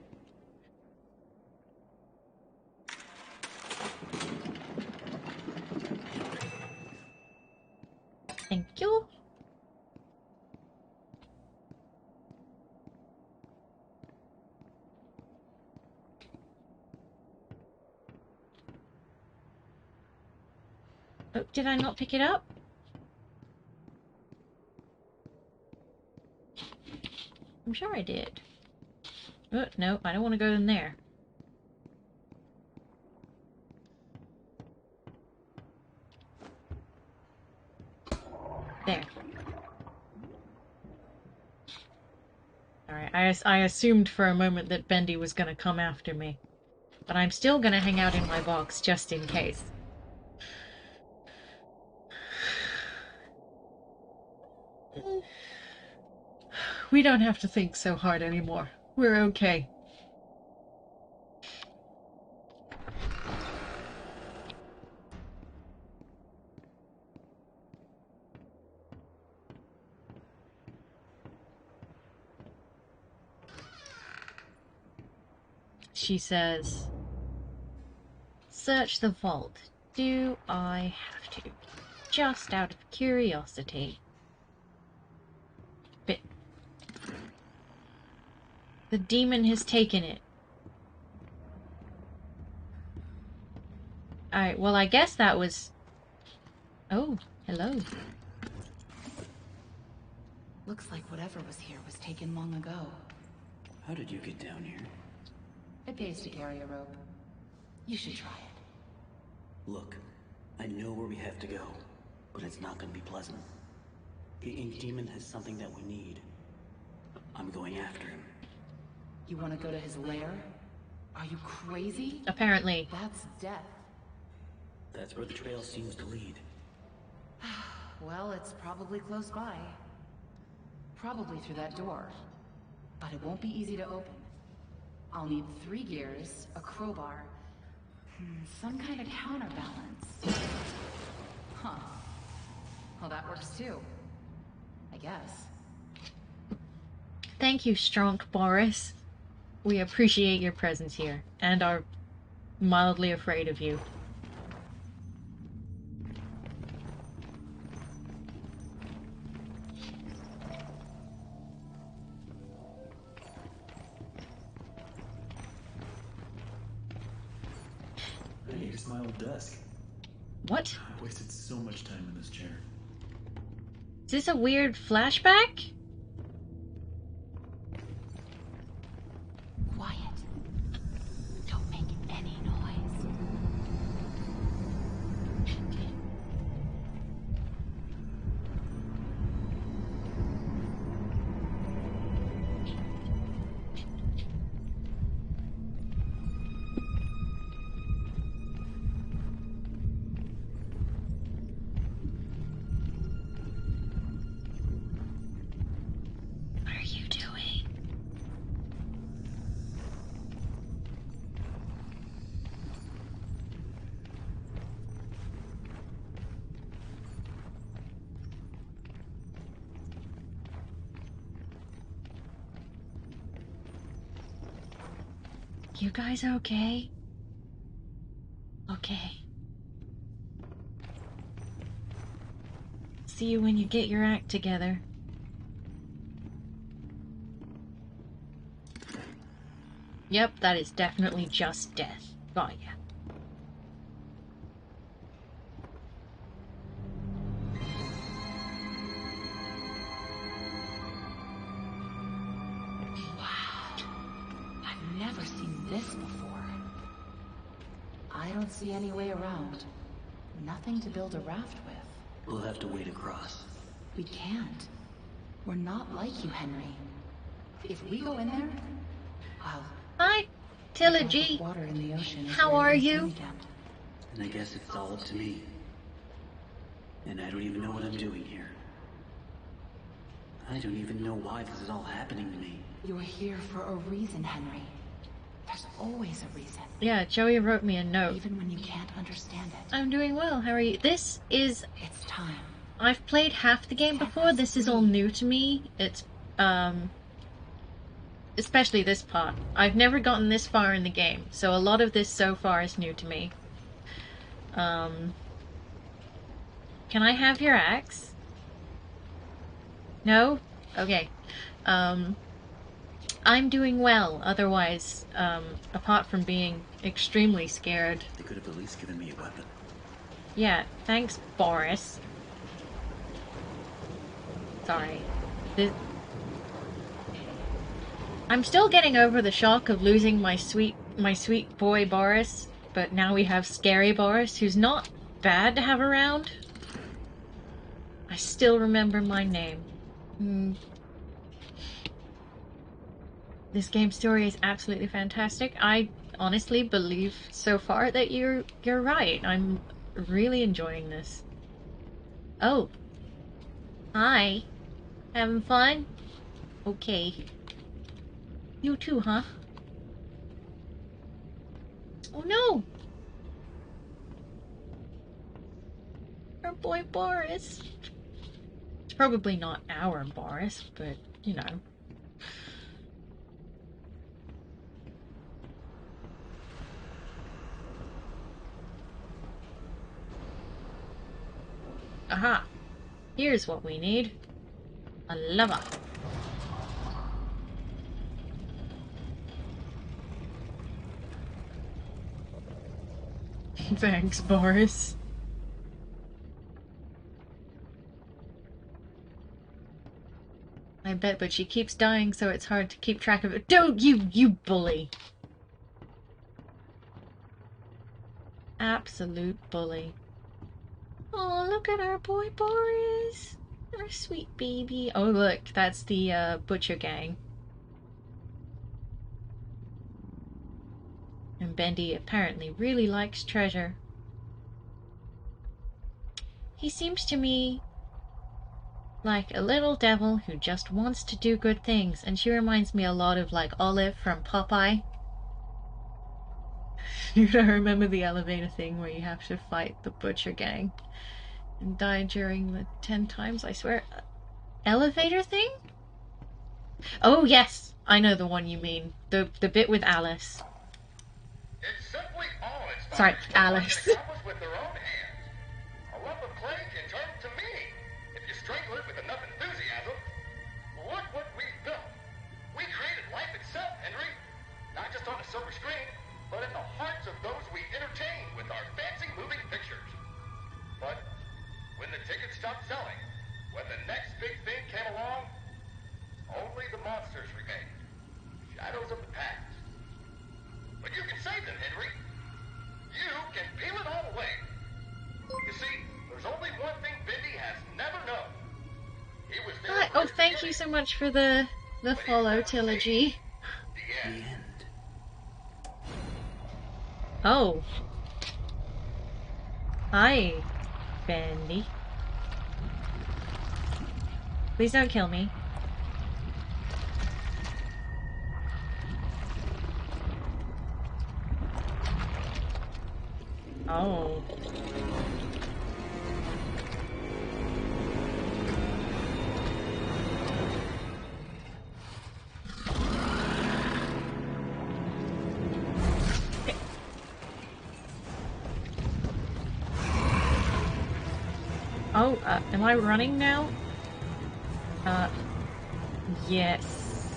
[SPEAKER 1] Thank you. Oh, did I not pick it up? I'm sure I did. Oh, no, I don't want to go in there. There. Alright, I assumed for a moment that Bendy was gonna come after me. But I'm still gonna hang out in my box just in case. We don't have to think so hard anymore. We're okay. She says, search the vault. Do I have to? Just out of curiosity. But the demon has taken it. Alright, well I guess that was... Oh, hello.
[SPEAKER 5] Looks like whatever was here was taken long ago.
[SPEAKER 3] How did you get down here?
[SPEAKER 5] It pays to carry a rope. You should try it.
[SPEAKER 3] Look, I know where we have to go, but it's not gonna be pleasant. The Ink Demon has something that we need. I'm going after him.
[SPEAKER 5] You want to go to his lair? Are you crazy?
[SPEAKER 1] Apparently.
[SPEAKER 5] That's death.
[SPEAKER 3] That's where the trail seems to lead.
[SPEAKER 5] Well, it's probably close by. Probably through that door. But it won't be easy to open. I'll need 3 gears, a crowbar, some kind of counterbalance. Huh. Well, that works too. I guess.
[SPEAKER 1] Thank you, Strong Boris. We appreciate your presence here, and are mildly afraid of you.
[SPEAKER 3] Hey, it's my old desk.
[SPEAKER 1] What?
[SPEAKER 3] I wasted so much time in this chair.
[SPEAKER 1] Is this a weird flashback?
[SPEAKER 5] Quiet. Don't make any noise.
[SPEAKER 1] What are you doing? You guys okay? Okay. See you when you get your act together. Yep, that is definitely just death. Got ya.
[SPEAKER 5] Wow. I've never seen this before. I don't see any way around. Nothing to build a raft with.
[SPEAKER 3] We'll have to wade across.
[SPEAKER 5] We can't. We're not like you, Henry. If we go in there, well,
[SPEAKER 1] Hi,
[SPEAKER 5] the drop
[SPEAKER 1] Trilogy.
[SPEAKER 5] of water in the ocean is
[SPEAKER 1] How
[SPEAKER 5] where
[SPEAKER 1] are
[SPEAKER 5] we
[SPEAKER 1] you?
[SPEAKER 5] swim again.
[SPEAKER 3] And I guess it's all up to me. And I don't even know what I'm doing here. I don't even know why this is all happening to me.
[SPEAKER 5] You're here for a reason, Henry. There's always a reason,
[SPEAKER 1] Yeah, Joey wrote me a note.
[SPEAKER 5] even when you can't understand it.
[SPEAKER 1] I'm doing well. How are you? This is...
[SPEAKER 5] It's time.
[SPEAKER 1] I've played half the game before. This is all new to me. It's, especially this part. I've never gotten this far in the game, so a lot of this so far is new to me. Can I have your axe? No? Okay. I'm doing well, otherwise, apart from being extremely scared.
[SPEAKER 3] They could have at least given me a weapon.
[SPEAKER 1] Yeah, thanks, Boris. Sorry. I'm still getting over the shock of losing my sweet boy Boris, but now we have Scary Boris, who's not bad to have around. I still remember my name. This game's story is absolutely fantastic. honestly believe so far that you're right. I'm really enjoying this. Oh, hi. Having fun? Okay. You too, huh? Oh no! Our boy Boris. It's probably not our Boris, but you know. Aha! Here's what we need. A lever. Thanks, Boris. I bet, but she keeps dying, so it's hard to keep track of it. Don't you bully! Absolute bully. Oh, look at our boy Boris! Our sweet baby. Oh, look, that's the butcher gang. And Bendy apparently really likes treasure. He seems to me like a little devil who just wants to do good things, and she reminds me a lot of like Olive from Popeye. You don't remember the elevator thing where you have to fight the butcher gang and die during the 10 times, I swear. Elevator thing? Oh yes, I know the one you mean. The bit with Alice.
[SPEAKER 2] It's simply all
[SPEAKER 1] Sorry,
[SPEAKER 2] inspires
[SPEAKER 1] Alice.
[SPEAKER 2] can accomplish with their own hands. A lump of clay can turn to meaning if you strangle it with enough enthusiasm. Look what we've built. We created life itself, Henry. Not just on a silver screen, but in the hearts of those we entertain with our fancy moving pictures. But when the tickets stopped selling, when the next big thing came along, only the monsters remained. Shadows of the past. But you can save them, Henry. You can peel it all away. You see, there's only one thing Bendy has never known. He was there
[SPEAKER 1] Oh, thank you so much for the follow, Trilogy.
[SPEAKER 3] The end.
[SPEAKER 1] Oh. Hi, Bendy. Please don't kill me. Oh. Oh, am I running now? Yes.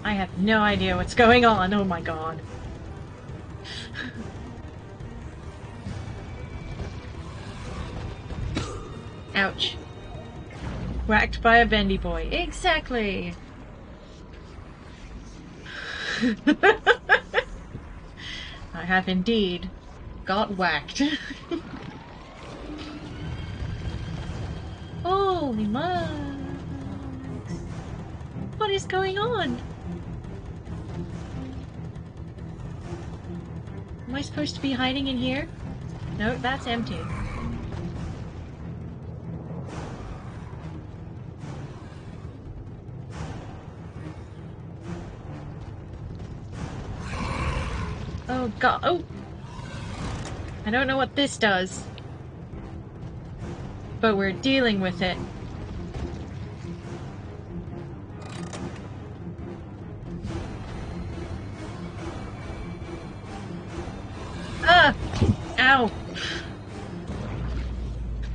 [SPEAKER 1] I have no idea what's going on, oh my god. Ouch. Whacked by a bendy boy. Exactly! I have indeed got whacked. Holy smokes! What is going on? Am I supposed to be hiding in here? No, that's empty. Oh god. Oh! I don't know what this does. But we're dealing with it. Ah! Ow!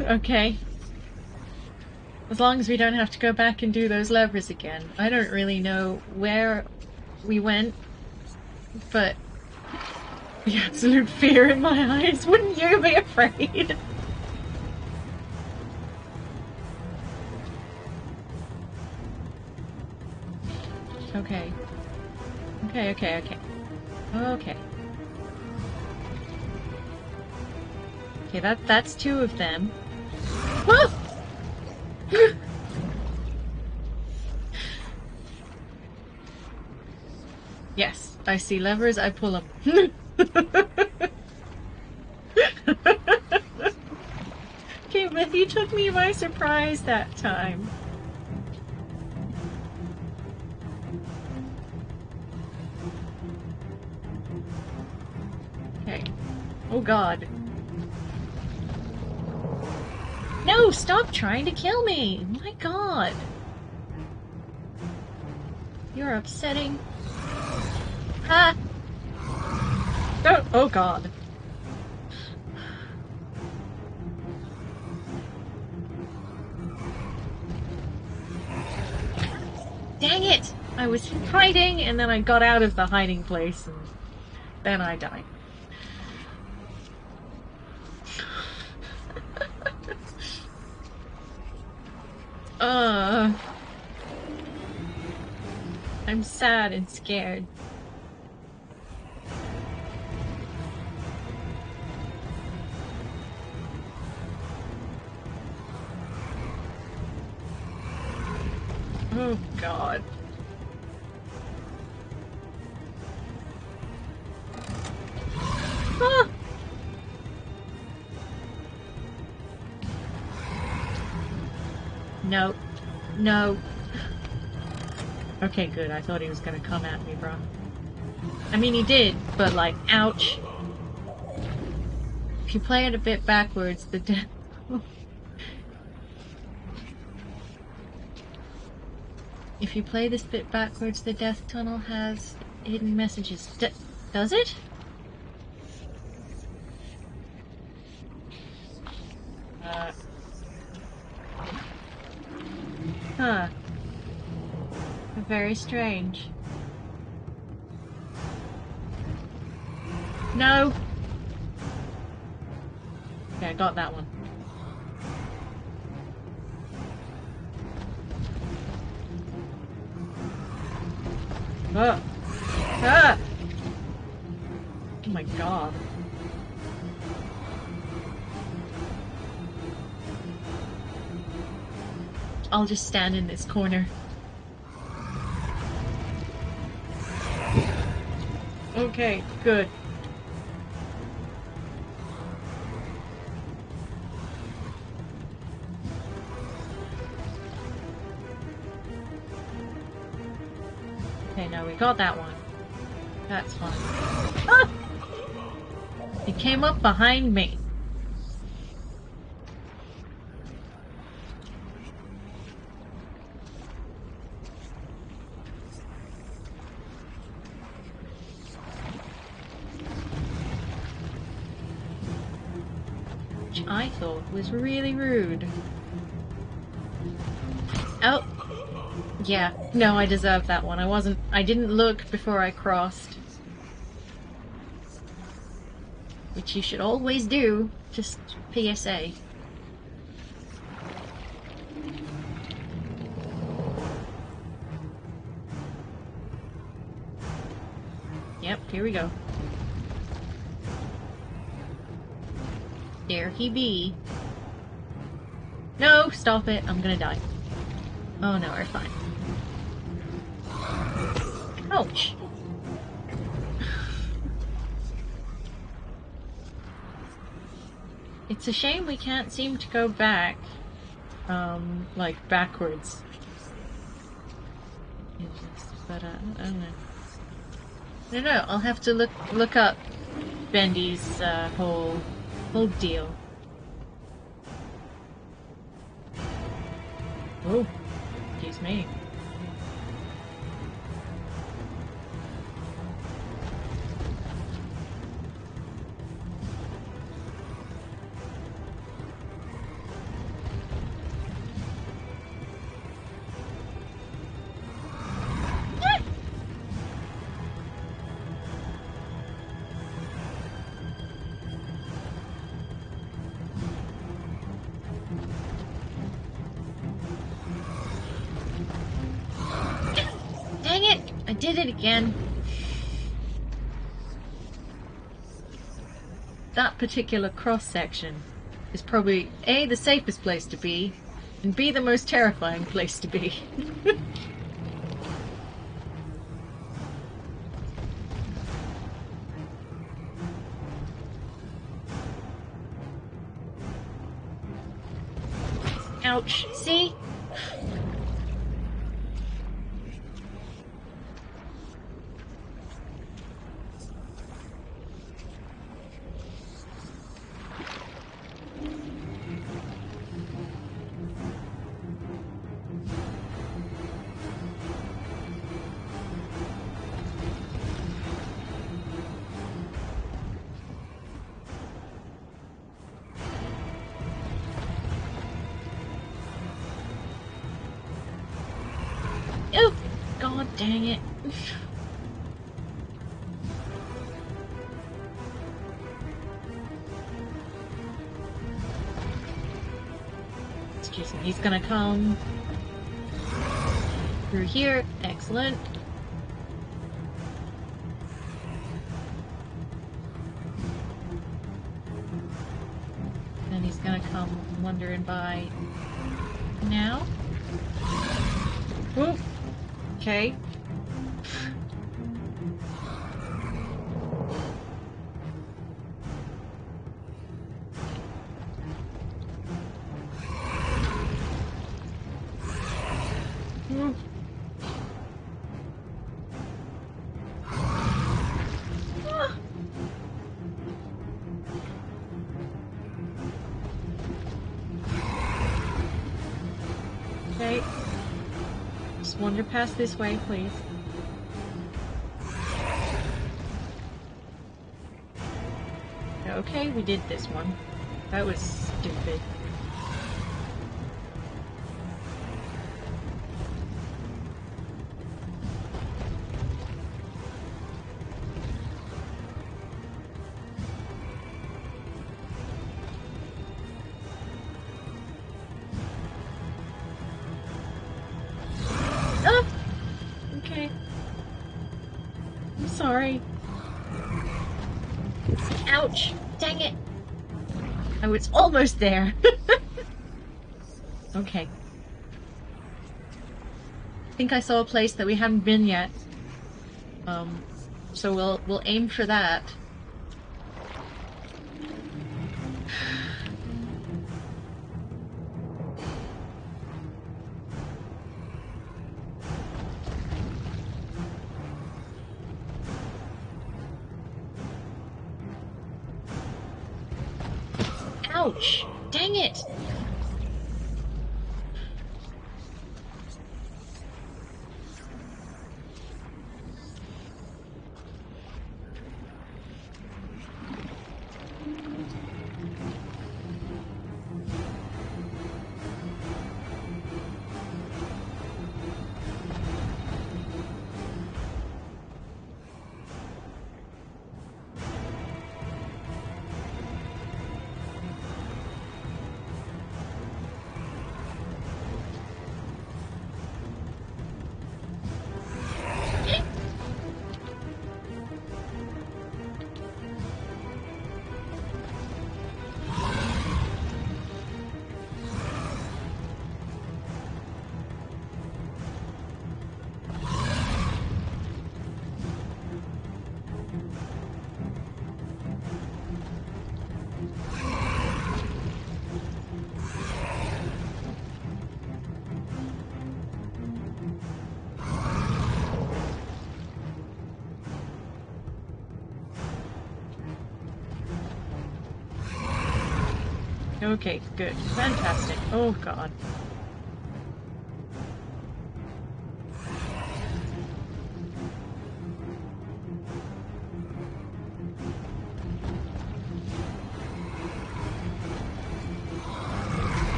[SPEAKER 1] Okay. As long as we don't have to go back and do those levers again. I don't really know where we went, but the absolute fear in my eyes. Wouldn't you be afraid? Okay. Okay, okay, okay. Okay. Okay, that's two of them. Ah! Yes. I see levers, I pull them. Okay, but you took me by surprise that time. Okay. Oh god. No, stop trying to kill me! My god. You're upsetting. Ah! Oh god. Dang it! I was hiding and then I got out of the hiding place and then I died. I'm sad and scared. Oh god. Ah! No. No. Okay, good. I thought he was gonna come at me, bro. I mean, he did, but like, ouch. If you play it a bit backwards, the death... If you play this bit backwards, the death tunnel has hidden messages. Does it? Huh. Very strange. No! Okay, I got that one. Ah! Ah! Oh my god. I'll just stand in this corner. Okay, good. Okay, now we got that one. That's fine. Ah! It came up behind me. Which I thought was really rude. Oh! Yeah, no, I deserved that one. I didn't look before I crossed. Which you should always do, just PSA. Yep, here we go. There he be. No, stop it, I'm gonna die. Oh no, we're fine. Ouch! It's a shame we can't seem to go back, like backwards. But I don't know. I don't know. I'll have to look up Bendy's whole deal. Oh, excuse me. Dang it! I did it again. That particular cross-section is probably A, the safest place to be, and B, the most terrifying place to be. Ouch. See? Oh, God dang it. Excuse me, he's gonna come through here. Excellent. And he's gonna come wandering by now. Whoop. Okay. Whoop. Ah. Okay. Just wander past this way, please. Okay, we did this one. That was stupid. Ah! Okay. I'm sorry. Ouch! Dang it! I was almost there. Okay. I think I saw a place that we haven't been yet. So we'll aim for that. Ouch! Dang it! Okay, good. Fantastic. Oh, God.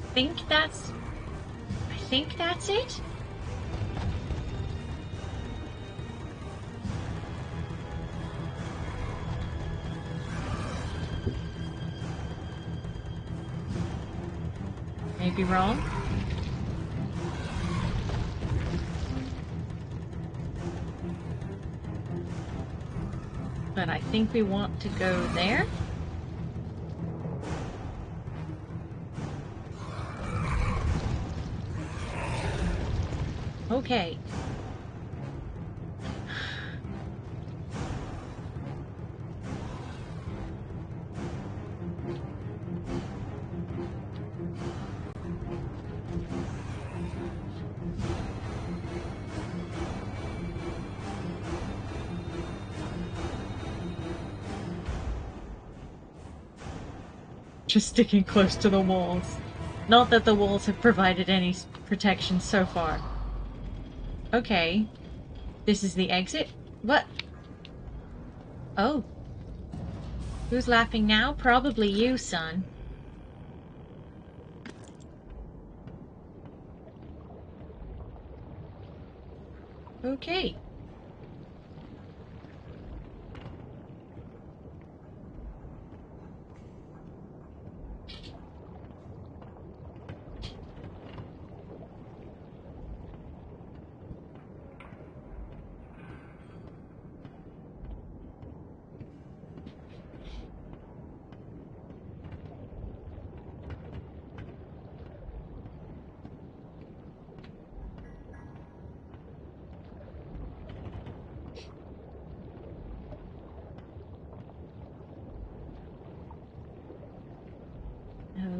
[SPEAKER 1] I think that's it? Maybe wrong? But I think we want to go there. Okay. Just sticking close to the walls. Not that the walls have provided any protection so far. Okay. This is the exit? What? Oh. Who's laughing now? Probably you, son. Okay.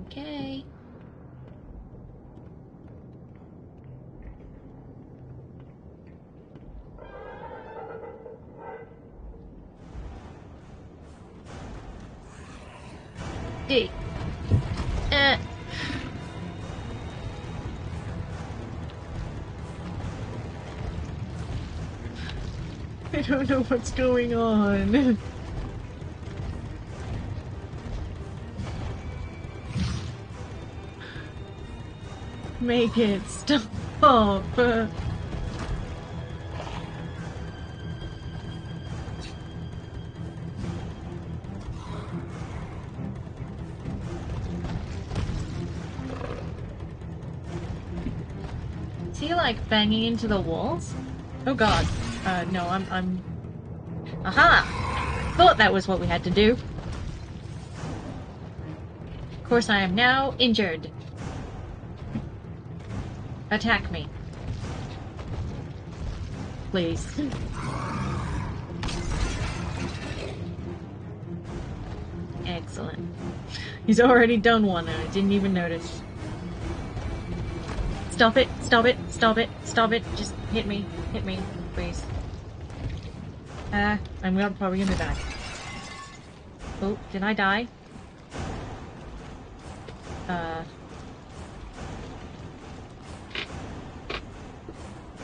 [SPEAKER 1] Okay. D. I don't know what's going on. Make it stop. Is he like banging into the walls? Oh god. No, I'm... Aha! Thought that was what we had to do. Of course I am now injured. Attack me. Please. Excellent. He's already done one and I didn't even notice. Stop it, stop it, stop it, stop it. Just hit me, please. I'm probably gonna die. Oh, did I die?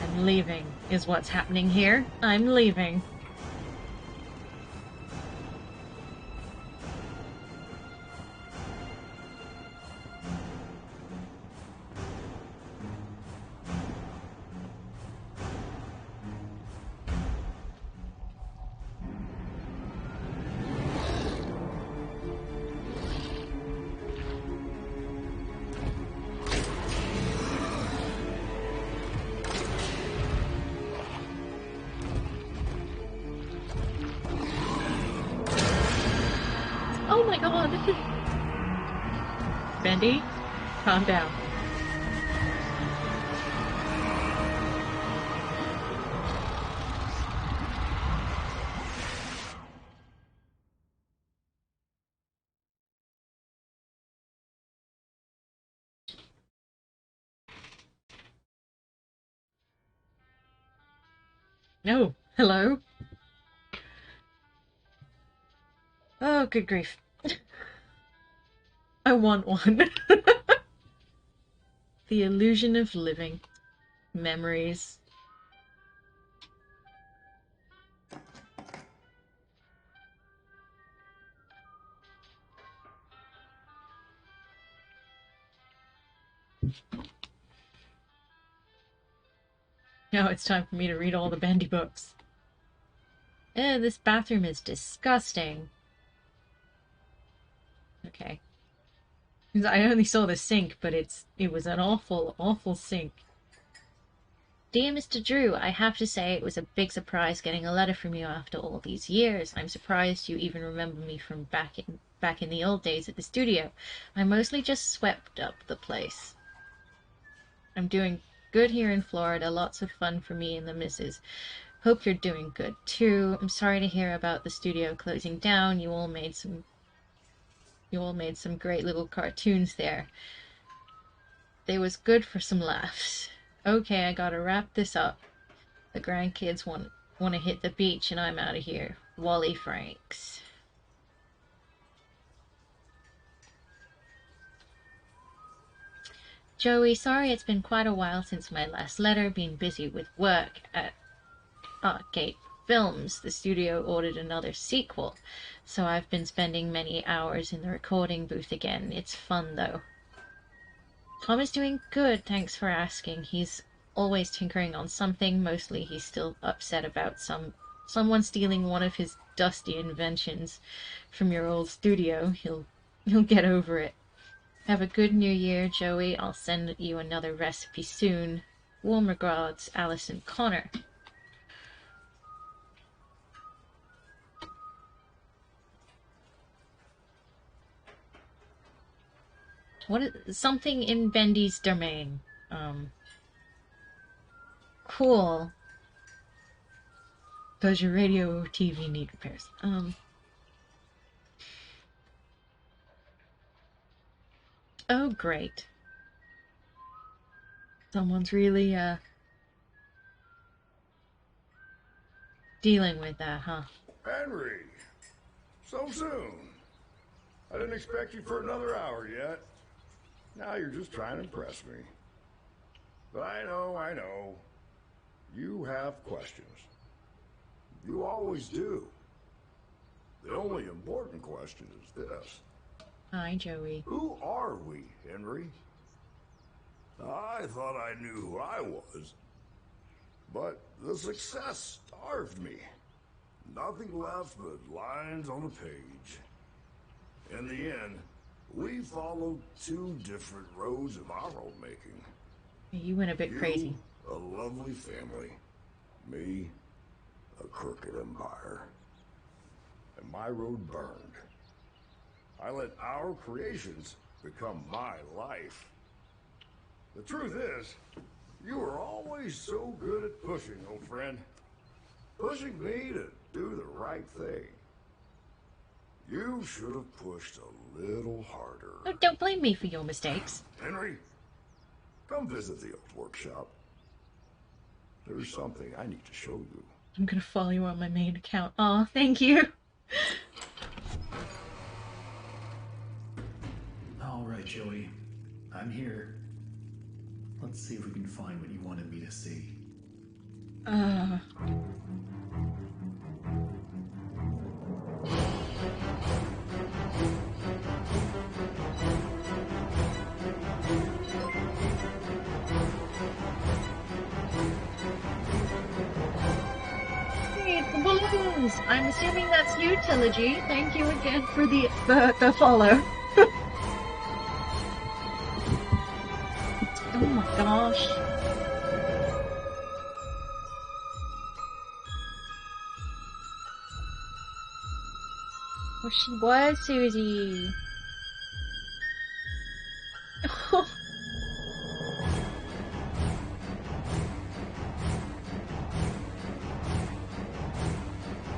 [SPEAKER 1] I'm leaving, is what's happening here. I'm leaving. Oh my god! Bendy, calm down. No, hello? Oh, good grief. I want one. The illusion of living. Memories. Now it's time for me to read all the Bendy books. This bathroom is disgusting. Okay. I only saw the sink, but it was an awful, awful sink. Dear Mr. Drew, I have to say it was a big surprise getting a letter from you after all these years. I'm surprised you even remember me from back in the old days at the studio. I mostly just swept up the place. I'm doing good here in Florida, lots of fun for me and the missus. Hope you're doing good too. I'm sorry to hear about the studio closing down. You all made some great little cartoons there. They was good for some laughs. Okay, I gotta wrap this up. The grandkids want to hit the beach and I'm out of here. Wally Franks. Joey, sorry it's been quite a while since my last letter. Been busy with work at Artgate Films. The studio ordered another sequel, so I've been spending many hours in the recording booth again. It's fun though. Tom is doing good, thanks for asking. He's always tinkering on something. Mostly he's still upset about someone stealing one of his dusty inventions from your old studio. He'll get over it. Have a good new year, Joey. I'll send you another recipe soon. Warm regards, Allison Connor. What is something in Bendy's domain? Cool. Does your radio or TV need repairs? Oh, great. Someone's really, dealing with that, huh?
[SPEAKER 2] Henry, so soon. I didn't expect you for another hour yet. Now you're just trying to impress me. But I know. You have questions. You always do. The only important question is this.
[SPEAKER 1] Hi, Joey.
[SPEAKER 2] Who are we, Henry? I thought I knew who I was. But the success starved me. Nothing left but lines on a page. In the end, we followed two different roads of our own making.
[SPEAKER 1] You went a bit crazy.
[SPEAKER 2] A lovely family. Me, a crooked empire. And my road burned. I let our creations become my life. The truth is, you were always so good at pushing, old friend. Pushing me to do the right thing. You should have pushed a little harder.
[SPEAKER 1] Oh, don't blame me for your mistakes.
[SPEAKER 2] Henry, come visit the old workshop. There's something I need to show you.
[SPEAKER 1] I'm gonna follow you on my main account. Aw, thank you.
[SPEAKER 3] All right, Joey. I'm here. Let's see if we can find what you wanted me to see.
[SPEAKER 1] Hey, the balloons! I'm assuming that's you, Trilogy. Thank you again for the follow. Oh my gosh. Well, she was, Susie.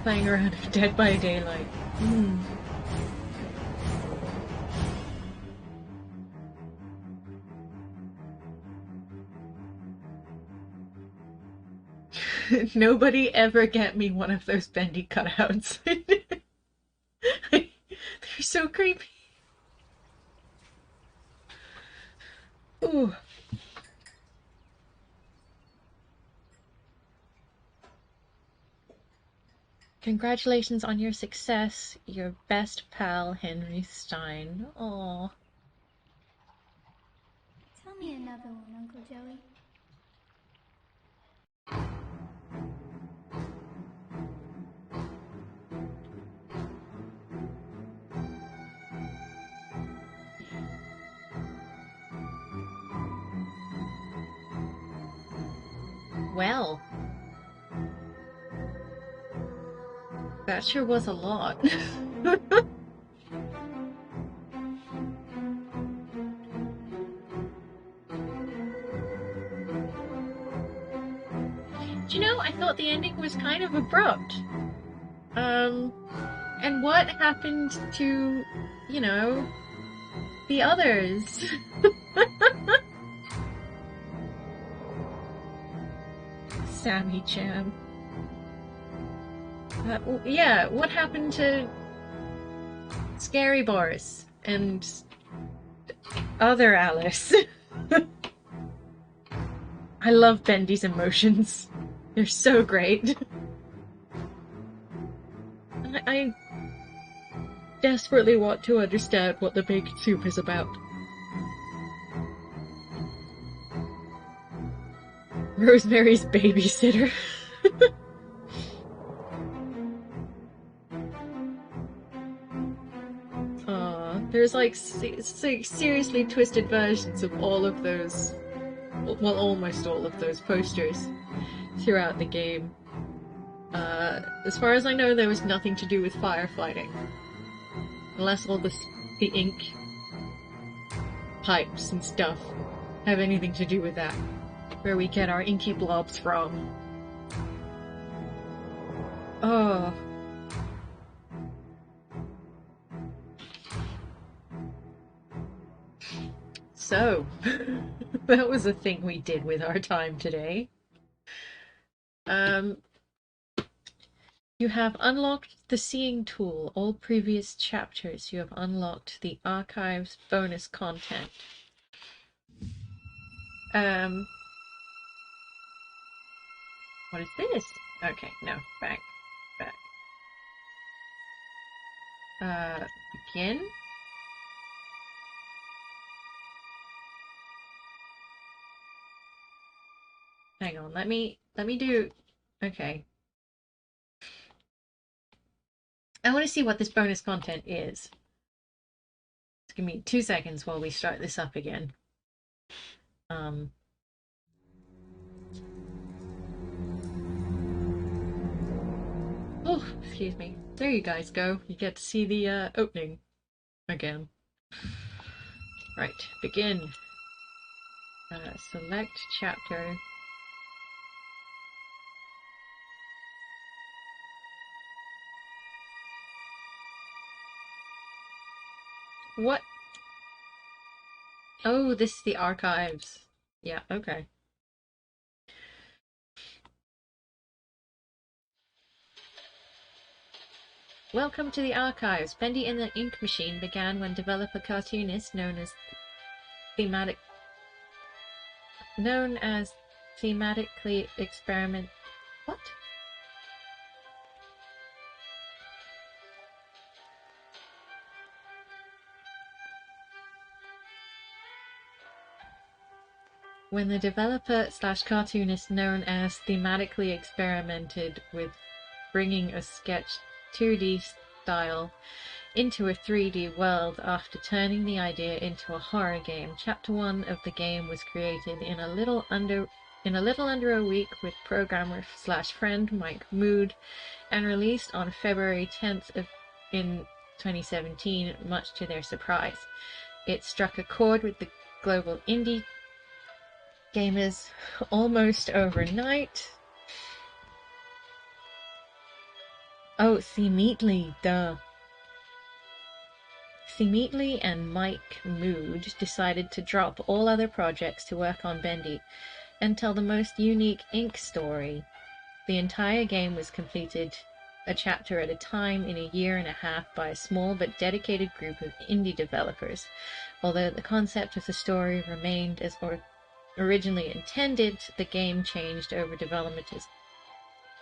[SPEAKER 1] Playing around with Dead by Daylight. Nobody ever get me one of those Bendy cutouts. They're so creepy. Ooh. Congratulations on your success. Your best pal, Henry Stein. Aww.
[SPEAKER 6] Tell me another one, Uncle Joey.
[SPEAKER 1] Well, that sure was a lot. Do you know, I thought the ending was kind of abrupt. And what happened to, you know, the others? Sammy Chan. Yeah, what happened to Scary Boris and other Alice? I love Bendy's emotions. They're so great. I desperately want to understand what the big soup is about. Rosemary's babysitter. There's like seriously twisted versions of all of those, well, almost all of those posters throughout the game. As far as I know, there was nothing to do with firefighting. Unless all the ink pipes and stuff have anything to do with that. Where we get our inky blobs from. Oh. So, that was a thing we did with our time today. You have unlocked the Seeing tool. All previous chapters, you have unlocked the archives bonus content. What is this? Okay, no, back. Begin? Hang on, let me do, okay. I want to see what this bonus content is. Just give me 2 seconds while we start this up again. Oh, excuse me. There you guys go. You get to see the opening again. Right, begin. Select chapter. What? Oh, this is the archives. Yeah, okay. Welcome to the archives. Bendy and the Ink Machine began when developer cartoonist known as thematically experiment. What? When the developer / cartoonist known as thematically experimented with bringing a sketch 2D style into a 3D world after turning the idea into a horror game. Chapter 1 of the game was created in a little under a week with programmer / friend Mike Mood and released on February 10th in 2017, much to their surprise. It struck a chord with the global indie gamers almost overnight. Oh, Themeatly, duh. Themeatly and Mike Mood decided to drop all other projects to work on Bendy and tell the most unique Ink story. The entire game was completed a chapter at a time in a year and a half by a small but dedicated group of indie developers. Although the concept of the story remained as originally intended, the game changed over development as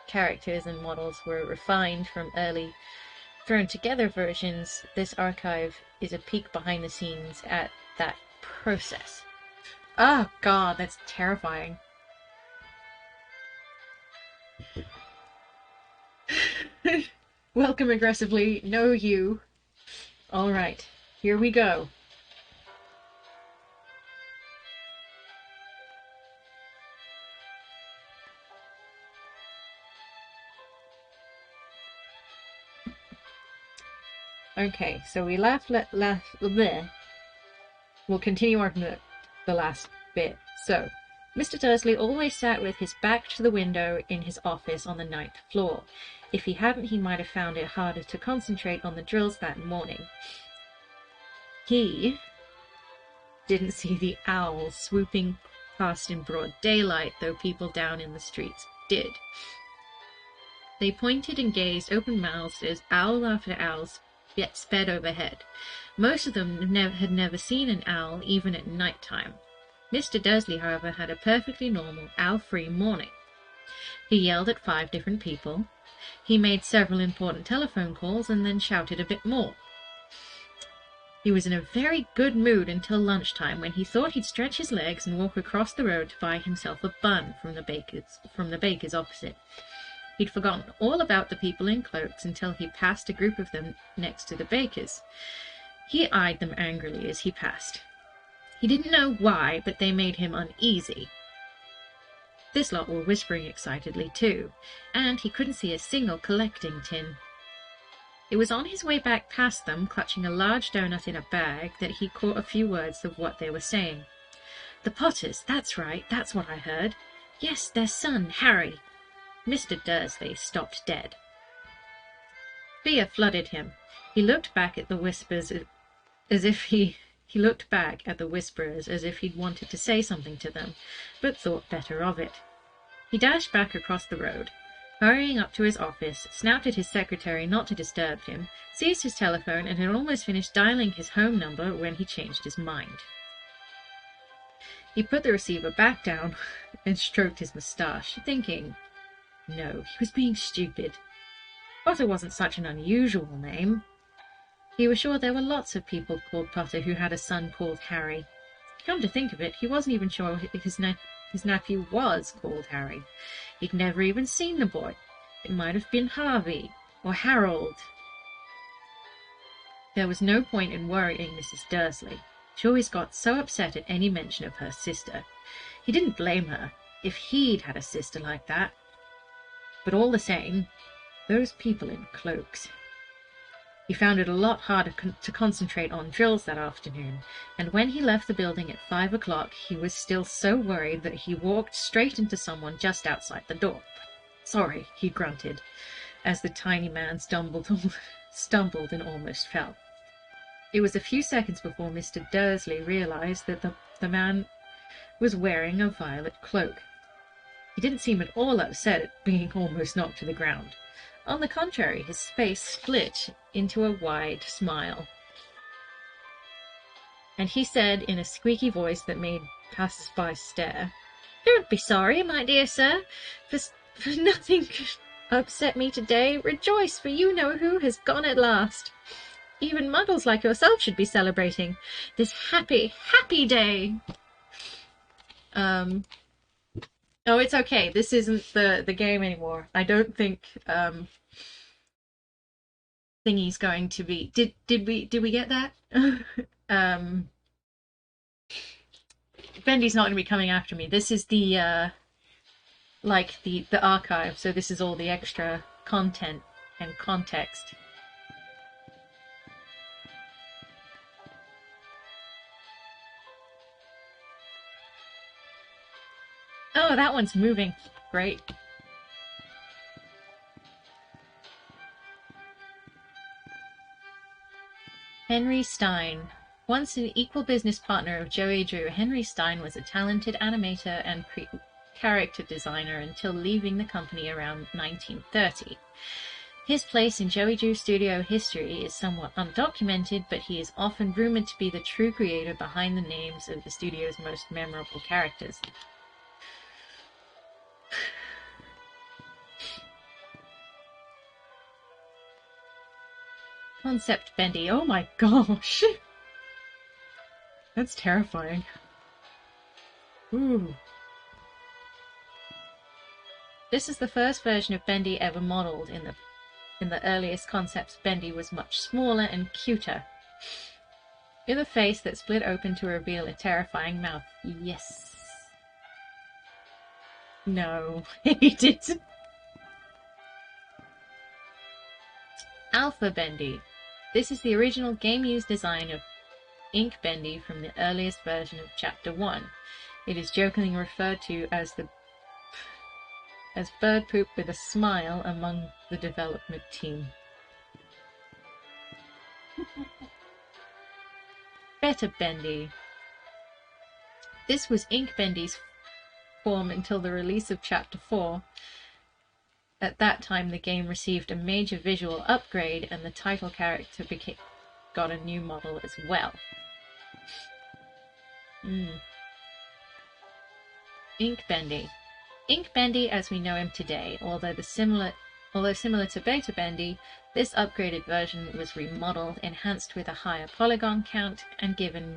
[SPEAKER 1] characters and models were refined from early thrown together versions. This archive is a peek behind the scenes at that process. Oh god, that's terrifying. Welcome aggressively, no you. Alright, here we go. Okay, so we left there. We'll continue on from the last bit. So, Mr. Dursley always sat with his back to the window in his office on the 9th floor. If he hadn't, he might have found it harder to concentrate on the drills that morning. He didn't see the owl swooping past in broad daylight, though people down in the streets did. They pointed and gazed open-mouthed as owl after owl sped overhead. Most of them had never seen an owl, even at night time. Mr. Dursley, however, had a perfectly normal, owl-free morning. He yelled at 5 different people. He made several important telephone calls and then shouted a bit more. He was in a very good mood until lunchtime, when he thought he'd stretch his legs and walk across the road to buy himself a bun from the baker's opposite. He'd forgotten all about the people in cloaks until he passed a group of them next to the baker's. He eyed them angrily as he passed. He didn't know why, but they made him uneasy. This lot were whispering excitedly too, and he couldn't see a single collecting tin. It was on his way back past them, clutching a large doughnut in a bag, that he caught a few words of what they were saying. "The Potters, that's right, that's what I heard. Yes, their son, Harry." Mr. Dursley stopped dead. Fear flooded him. He looked back at the whispers as if he looked back at the whisperers as if he'd wanted to say something to them, but thought better of it. He dashed back across the road. Hurrying up to his office, snapped at his secretary not to disturb him, seized his telephone, and had almost finished dialing his home number when he changed his mind. He put the receiver back down and stroked his moustache, thinking, no, he was being stupid. Potter wasn't such an unusual name. He was sure there were lots of people called Potter who had a son called Harry. Come to think of it, he wasn't even sure his nephew was called Harry. He'd never even seen the boy. It might have been Harvey or Harold. There was no point in worrying Mrs. Dursley. She always got so upset at any mention of her sister. He didn't blame her if he'd had a sister like that. But all the same, those people in cloaks. He found it a lot harder to concentrate on drills that afternoon, and when he left the building at 5 o'clock, he was still so worried that he walked straight into someone just outside the door. "Sorry," he grunted, as the tiny man stumbled and almost fell. It was a few seconds before Mr. Dursley realized that the man was wearing a violet cloak. He didn't seem at all upset at being almost knocked to the ground. On the contrary, his face split into a wide smile. And he said in a squeaky voice that made passers-by stare, "Don't be sorry, my dear sir, for nothing upset me today. Rejoice, for you know who has gone at last. Even muggles like yourself should be celebrating this happy, happy day." Oh, it's okay. This isn't the game anymore. I don't think thingy's going to be. Did we get that? Bendy's not going to be coming after me. This is the like the archive. So this is all the extra content and context. Oh, that one's moving. Great. Henry Stein. Once an equal business partner of Joey Drew, Henry Stein was a talented animator and character designer until leaving the company around 1930. His place in Joey Drew's studio history is somewhat undocumented, but he is often rumored to be the true creator behind the names of the studio's most memorable characters. Concept Bendy. Oh my gosh! That's terrifying. Ooh. This is the first version of Bendy ever modelled. In the earliest concepts, Bendy was much smaller and cuter, with a face that split open to reveal a terrifying mouth. Yes. No, he didn't. Alpha Bendy. This is the original game-used design of Ink Bendy from the earliest version of Chapter 1. It is jokingly referred to as bird poop with a smile among the development team. Better Bendy. This was Ink Bendy's form until the release of Chapter 4. At that time, the game received a major visual upgrade, and the title character got a new model as well. Ink Bendy. Ink Bendy as we know him today, although similar to Beta Bendy, this upgraded version was remodeled, enhanced with a higher polygon count, and given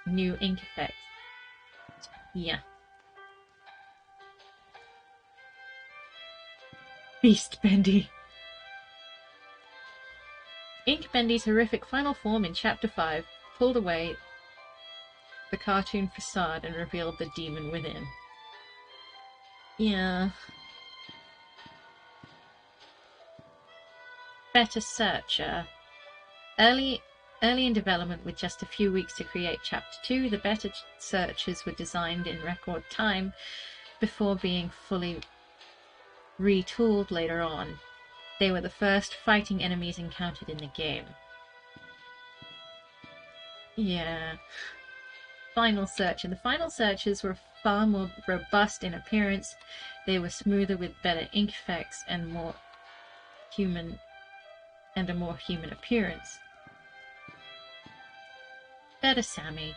[SPEAKER 1] new ink effects. Yeah. Beast Bendy. Ink Bendy's horrific final form in Chapter 5 pulled away the cartoon facade and revealed the demon within. Yeah. Better Searcher. Early in development, with just a few weeks to create Chapter 2, the Better Searchers were designed in record time before being fully retooled later on. They were the first fighting enemies encountered in the game. Yeah. Final Searcher. The Final Searchers were far more robust in appearance. They were smoother with better ink effects and a more human appearance. Better Sammy.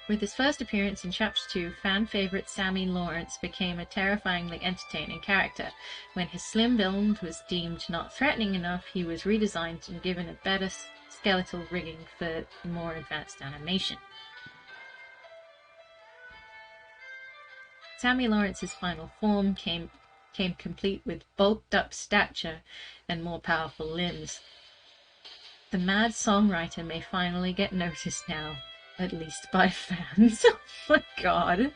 [SPEAKER 1] With his first appearance in Chapter 2, fan favorite Sammy Lawrence became a terrifyingly entertaining character. When his slim build was deemed not threatening enough, he was redesigned and given a better skeletal rigging for more advanced animation. Sammy Lawrence's final form came complete with bulked up stature and more powerful limbs. The mad songwriter may finally get noticed now. At least by fans. Oh my god.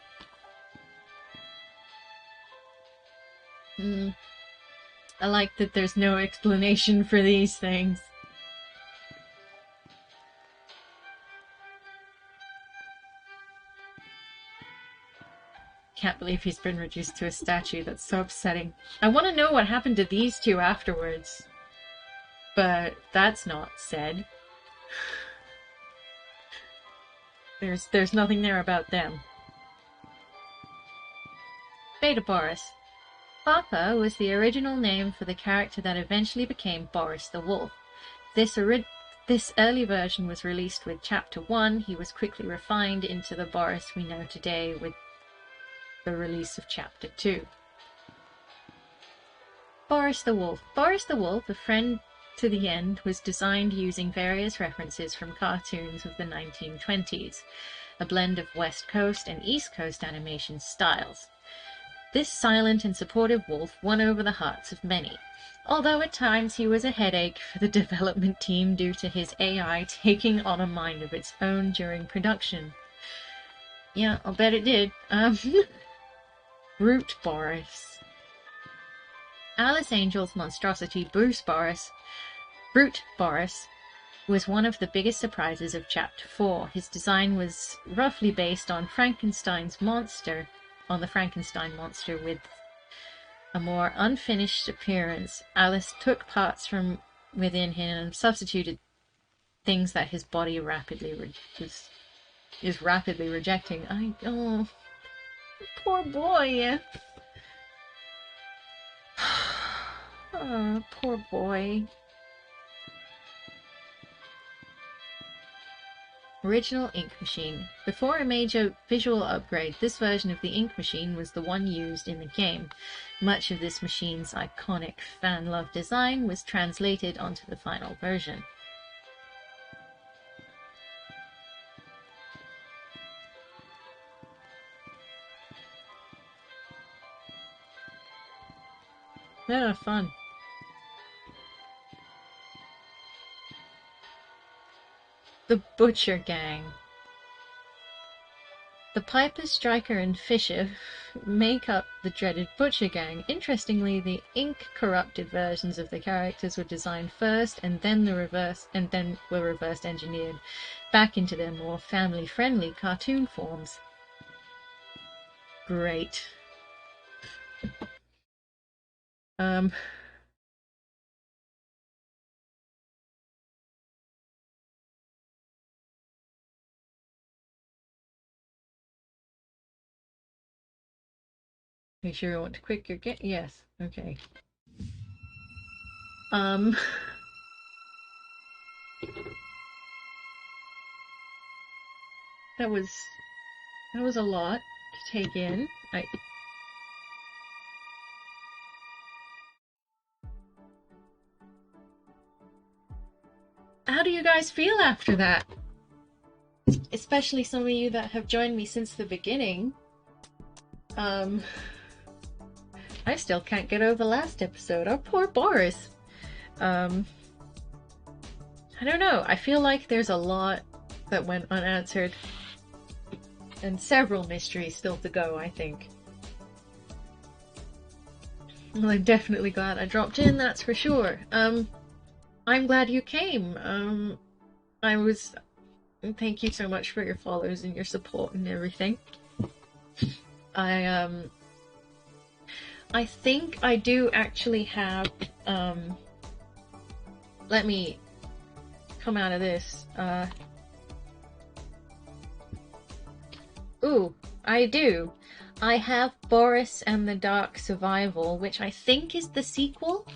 [SPEAKER 1] I like that there's no explanation for these things. Can't believe he's been reduced to a statue. That's so upsetting. I want to know what happened to these two afterwards. But that's not said. There's nothing there about them. Beta Boris. Papa was the original name for the character that eventually became Boris the Wolf. This early version was released with Chapter 1. He was quickly refined into the Boris we know today with the release of Chapter 2. Boris the Wolf. Boris the Wolf, a friend to the end, was designed using various references from cartoons of the 1920s, a blend of West Coast and East Coast animation styles. This silent and supportive wolf won over the hearts of many, although at times he was a headache for the development team due to his AI taking on a mind of its own during production. Yeah, I'll bet it did. Brute Boris. Alice Angel's monstrosity Brute Boris was one of the biggest surprises of Chapter 4. His design was roughly based on the Frankenstein monster with a more unfinished appearance. Alice took parts from within him and substituted things that his body is rapidly rejecting. Oh, poor boy. Oh, poor boy. Original Ink Machine. Before a major visual upgrade, this version of the Ink Machine was the one used in the game. Much of this machine's iconic fan-loved design was translated onto the final version. Yeah, fun. The Butcher Gang. The Piper, Striker, and Fisher make up the dreaded Butcher Gang. Interestingly, the ink-corrupted versions of the characters were designed first, and then were reverse engineered back into their more family-friendly cartoon forms. Great. Make sure you want to quick your get. Yes. Okay. That was a lot to take in. How do you guys feel after that? Especially some of you that have joined me since the beginning. I still can't get over last episode. Oh, poor Boris. I don't know. I feel like there's a lot that went unanswered. And several mysteries still to go, I think. Well, I'm definitely glad I dropped in, that's for sure. I'm glad you came. Thank you so much for your follows and your support and everything. I think I do actually have, let me come out of this. Ooh, I do. I have Boris and the Dark Survival, which I think is the sequel.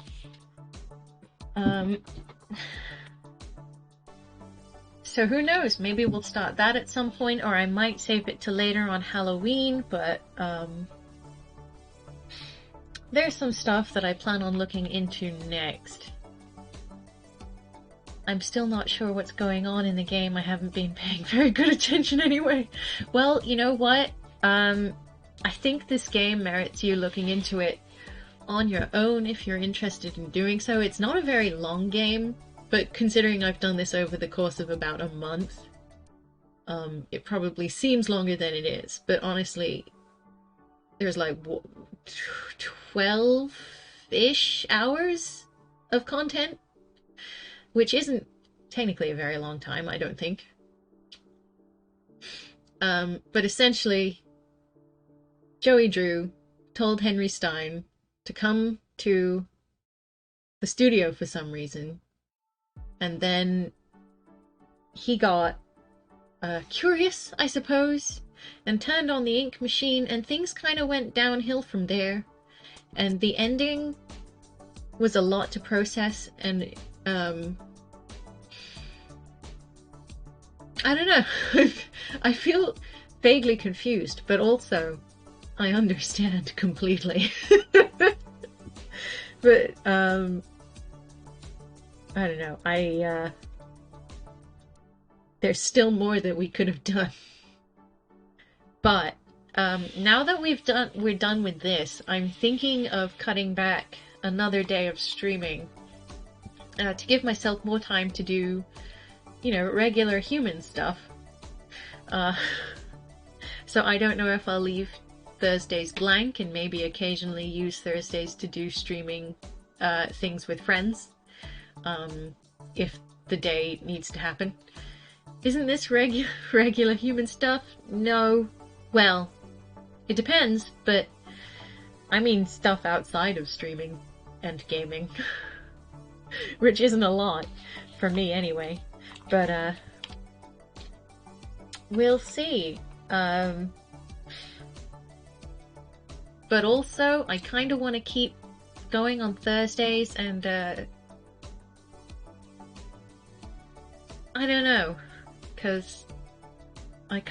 [SPEAKER 1] So who knows? Maybe we'll start that at some point, or I might save it to later on Halloween, but there's some stuff that I plan on looking into next. I'm still not sure what's going on in the game. I haven't been paying very good attention anyway. Well, you know what? I think this game merits you looking into it on your own if you're interested in doing so. It's not a very long game, but considering I've done this over the course of about a month, it probably seems longer than it is. But honestly, there's like 12-ish hours of content, which isn't technically a very long time, I don't think. But essentially, Joey Drew told Henry Stein to come to the studio for some reason, and then he got curious, I suppose, and turned on the ink machine, and things kind of went downhill from there. And the ending was a lot to process, and I don't know. I feel vaguely confused, but also I understand completely. But I don't know. There's still more that we could have done. But now that we're done with this, I'm thinking of cutting back another day of streaming to give myself more time to do, regular human stuff. So I don't know if I'll leave Thursdays blank and maybe occasionally use Thursdays to do streaming things with friends, if the day needs to happen. Isn't this regular human stuff? No. Well, it depends, but I mean stuff outside of streaming and gaming. Which isn't a lot, for me anyway. But, we'll see. But also, I kind of want to keep going on Thursdays, and, I don't know, because I'm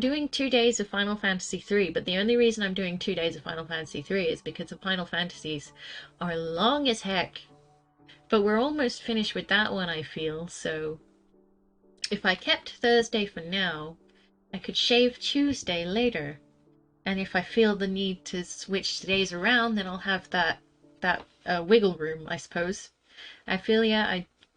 [SPEAKER 1] doing 2 days of Final Fantasy III, but the only reason I'm doing 2 days of Final Fantasy III is because the Final Fantasies are long as heck. But we're almost finished with that one, I feel, so if I kept Thursday for now, I could shave Tuesday later. And if I feel the need to switch days around, then I'll have that wiggle room, I suppose. I feel, yeah,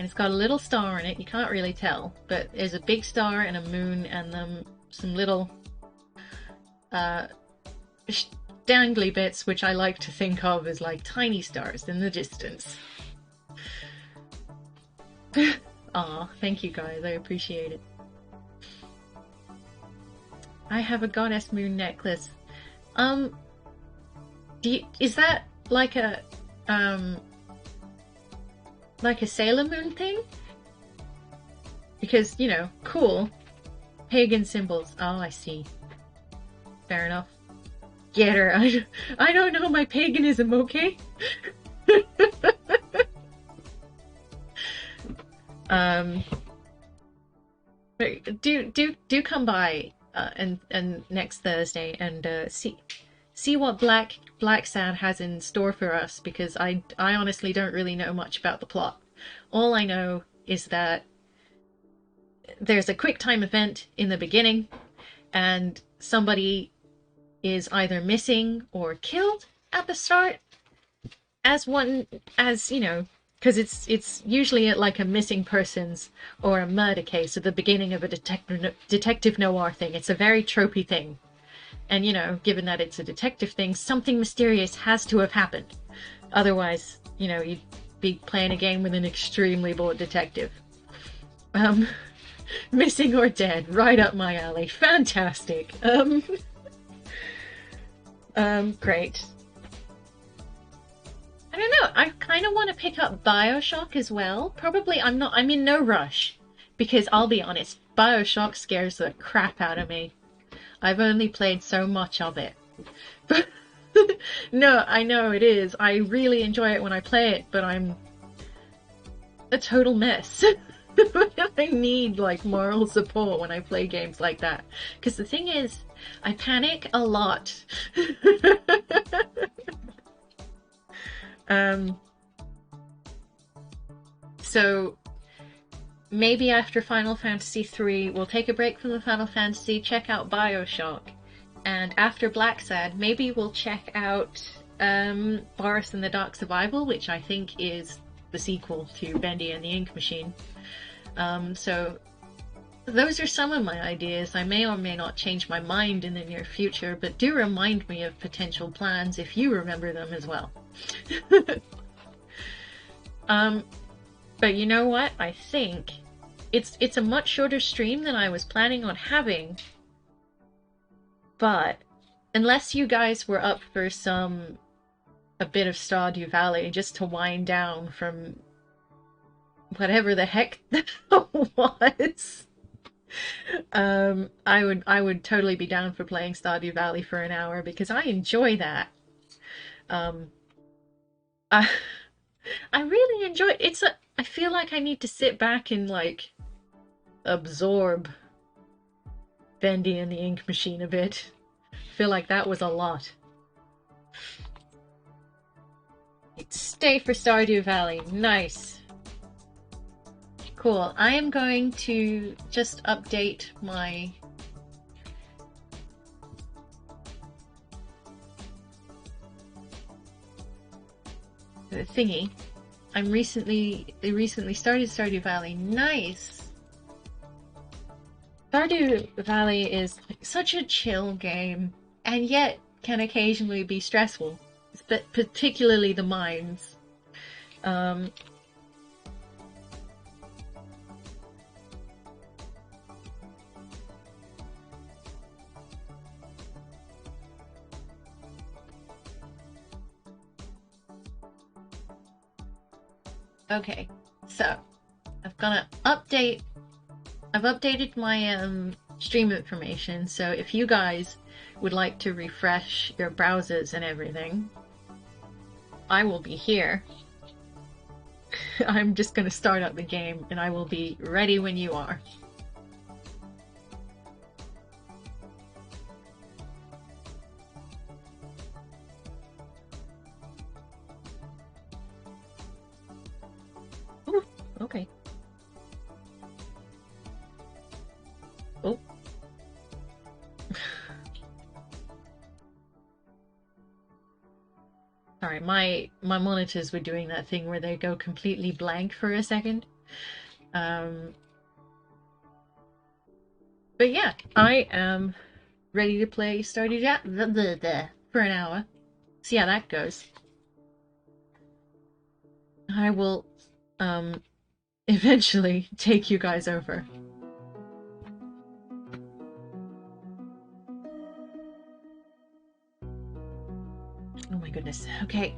[SPEAKER 1] and it's got a little star in it. You can't really tell, but there's a big star and a moon and some little dangly bits, which I like to think of as like tiny stars in the distance. Aw, thank you guys, I appreciate it. I have a goddess moon necklace. Is that like a Sailor Moon thing? Because, you know, cool. Pagan symbols. Oh, I see. Fair enough. Get her. I don't know my paganism, okay? But do come by and next Thursday and see what Black Sad has in store for us, because I honestly don't really know much about the plot. All I know is that there's a quick time event in the beginning, and somebody is either missing or killed at the start, as you know, because it's usually at like a missing persons or a murder case at the beginning of a detective noir thing. It's a very tropey thing. And, you know, given that it's a detective thing, something mysterious has to have happened. Otherwise, you know, you'd be playing a game with an extremely bored detective. Missing or dead, right up my alley. Fantastic. Great. I don't know, I kind of want to pick up BioShock as well. Probably I'm in no rush. Because I'll be honest, BioShock scares the crap out of me. I've only played so much of it. But no, I know it is. I really enjoy it when I play it, but I'm a total mess. I need like moral support when I play games like that. Because the thing is, I panic a lot. So maybe after Final Fantasy III, we'll take a break from the Final Fantasy, check out BioShock, and after Black Sad, maybe we'll check out Boris and the Dark Survival, which I think is the sequel to Bendy and the Ink Machine. So those are some of my ideas. I may or may not change my mind in the near future, but do remind me of potential plans if you remember them as well. But you know what? I think it's a much shorter stream than I was planning on having. But unless you guys were up for a bit of Stardew Valley just to wind down from whatever the heck that was, I would totally be down for playing Stardew Valley for an hour, because I enjoy that. I really enjoy it. I feel like I need to sit back and like absorb Bendy and the Ink Machine a bit. I feel like that was a lot. Stay for Stardew Valley. Nice. Cool. I am going to just update my thingy. They recently started Stardew Valley. Nice. Stardew Valley is such a chill game, and yet can occasionally be stressful, particularly the mines. Okay, so I've updated my stream information, so if you guys would like to refresh your browsers and everything, I will be here. I'm just gonna start up the game and I will be ready when you are. Ooh, okay. Oh. Sorry, my monitors were doing that thing where they go completely blank for a second. Um, but yeah, I am ready to play Stardew for an hour. See how that goes. I will eventually take you guys over. Oh my goodness. Okay.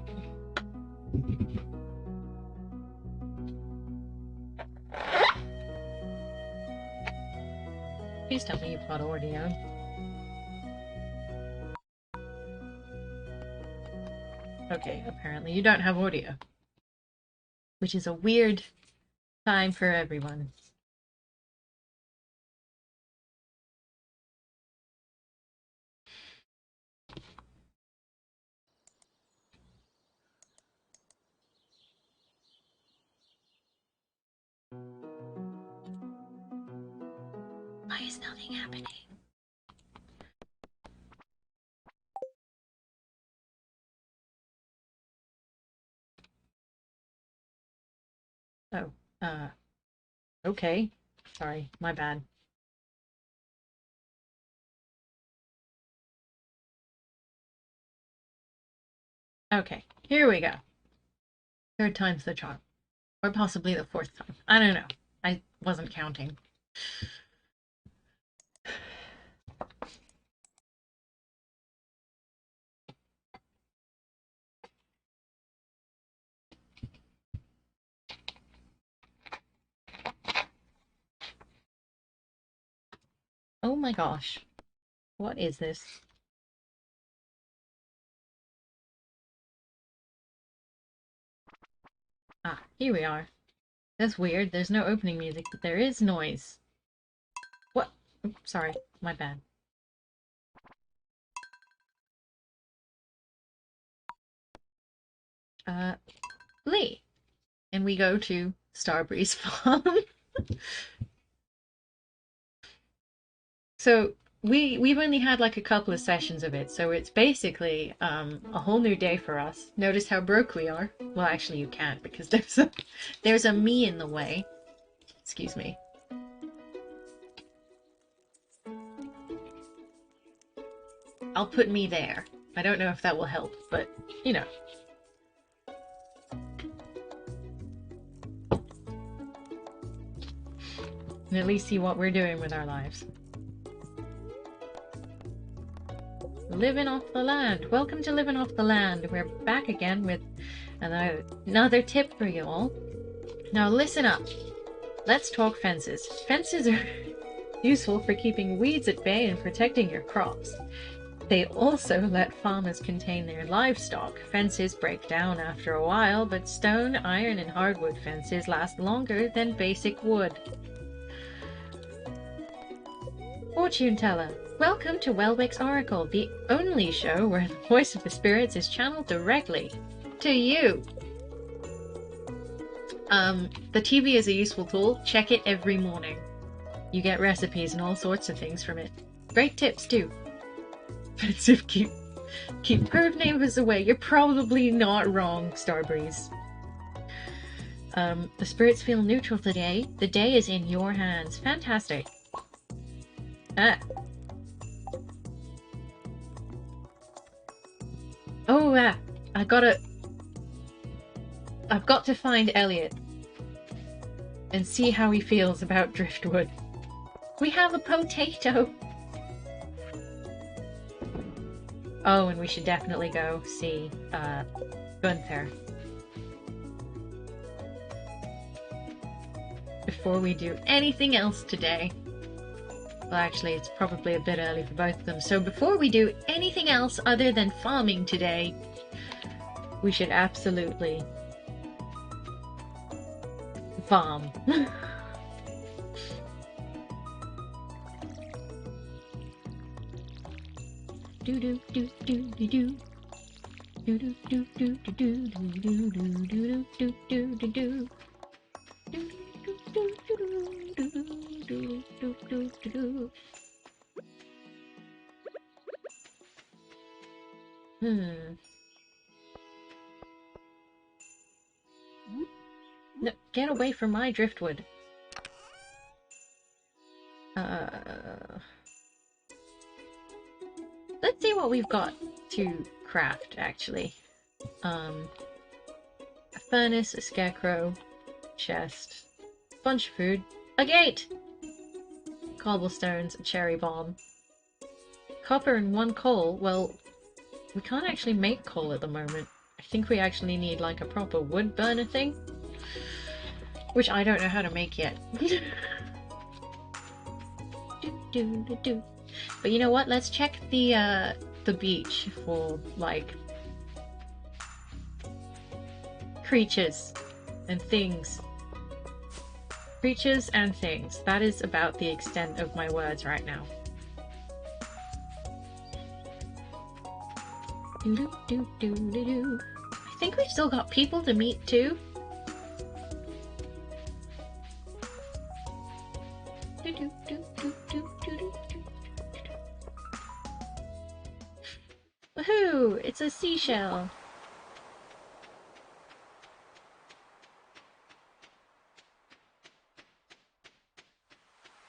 [SPEAKER 1] Please tell me you've got audio. Okay, apparently you don't have audio. Which is a weird time for everyone. Why is nothing happening? Oh, okay. Sorry, my bad. Okay, here we go. Third time's the charm. Or possibly the fourth time. I don't know. I wasn't counting. Oh my gosh. What is this? Ah, here we are. That's weird. There's no opening music, but there is noise. What? Oops, sorry, my bad. Lee. And we go to Starbreeze Farm. So we've only had like a couple of sessions of it, so it's basically a whole new day for us. Notice how broke we are. Well, actually, you can't because there's a me in the way. Excuse me. I'll put me there. I don't know if that will help, but you know. And at least see what we're doing with our lives. Living off the land. Welcome to Living Off the Land. We're back again with another tip for you all. Now listen up. Let's talk fences. Fences are useful for keeping weeds at bay and protecting your crops. They also let farmers contain their livestock. Fences break down after a while, but stone, iron, and hardwood fences last longer than basic wood. Fortune teller. Welcome to Welwick's Oracle, the only show where the voice of the spirits is channeled directly to you. The TV is a useful tool. Check it every morning. You get recipes and all sorts of things from it. Great tips too. Offensive, keep curved neighbors away. You're probably not wrong, Starbreeze. The spirits feel neutral today. The day is in your hands. Fantastic. Ah. Oh, I've got to find Elliot and see how he feels about driftwood. We have a potato. Oh, and we should definitely go see Gunther before we do anything else today. Well, actually, it's probably a bit early for both of them. So before we do anything else other than farming today, we should absolutely farm. Do do do do do do. Do do do do do do do do do do do do do. No, get away from my driftwood. Let's see what we've got to craft, actually. A furnace, a scarecrow, chest, bunch of food, a gate, cobblestones, a cherry bomb, copper and 1 coal. Well, we can't actually make coal at the moment. I think we actually need like a proper wood burner thing, which I don't know how to make yet. But you know what? Let's check the beach for like creatures and things. Creatures and things. That is about the extent of my words right now. I think we've still got people to meet too. Woohoo! It's a seashell.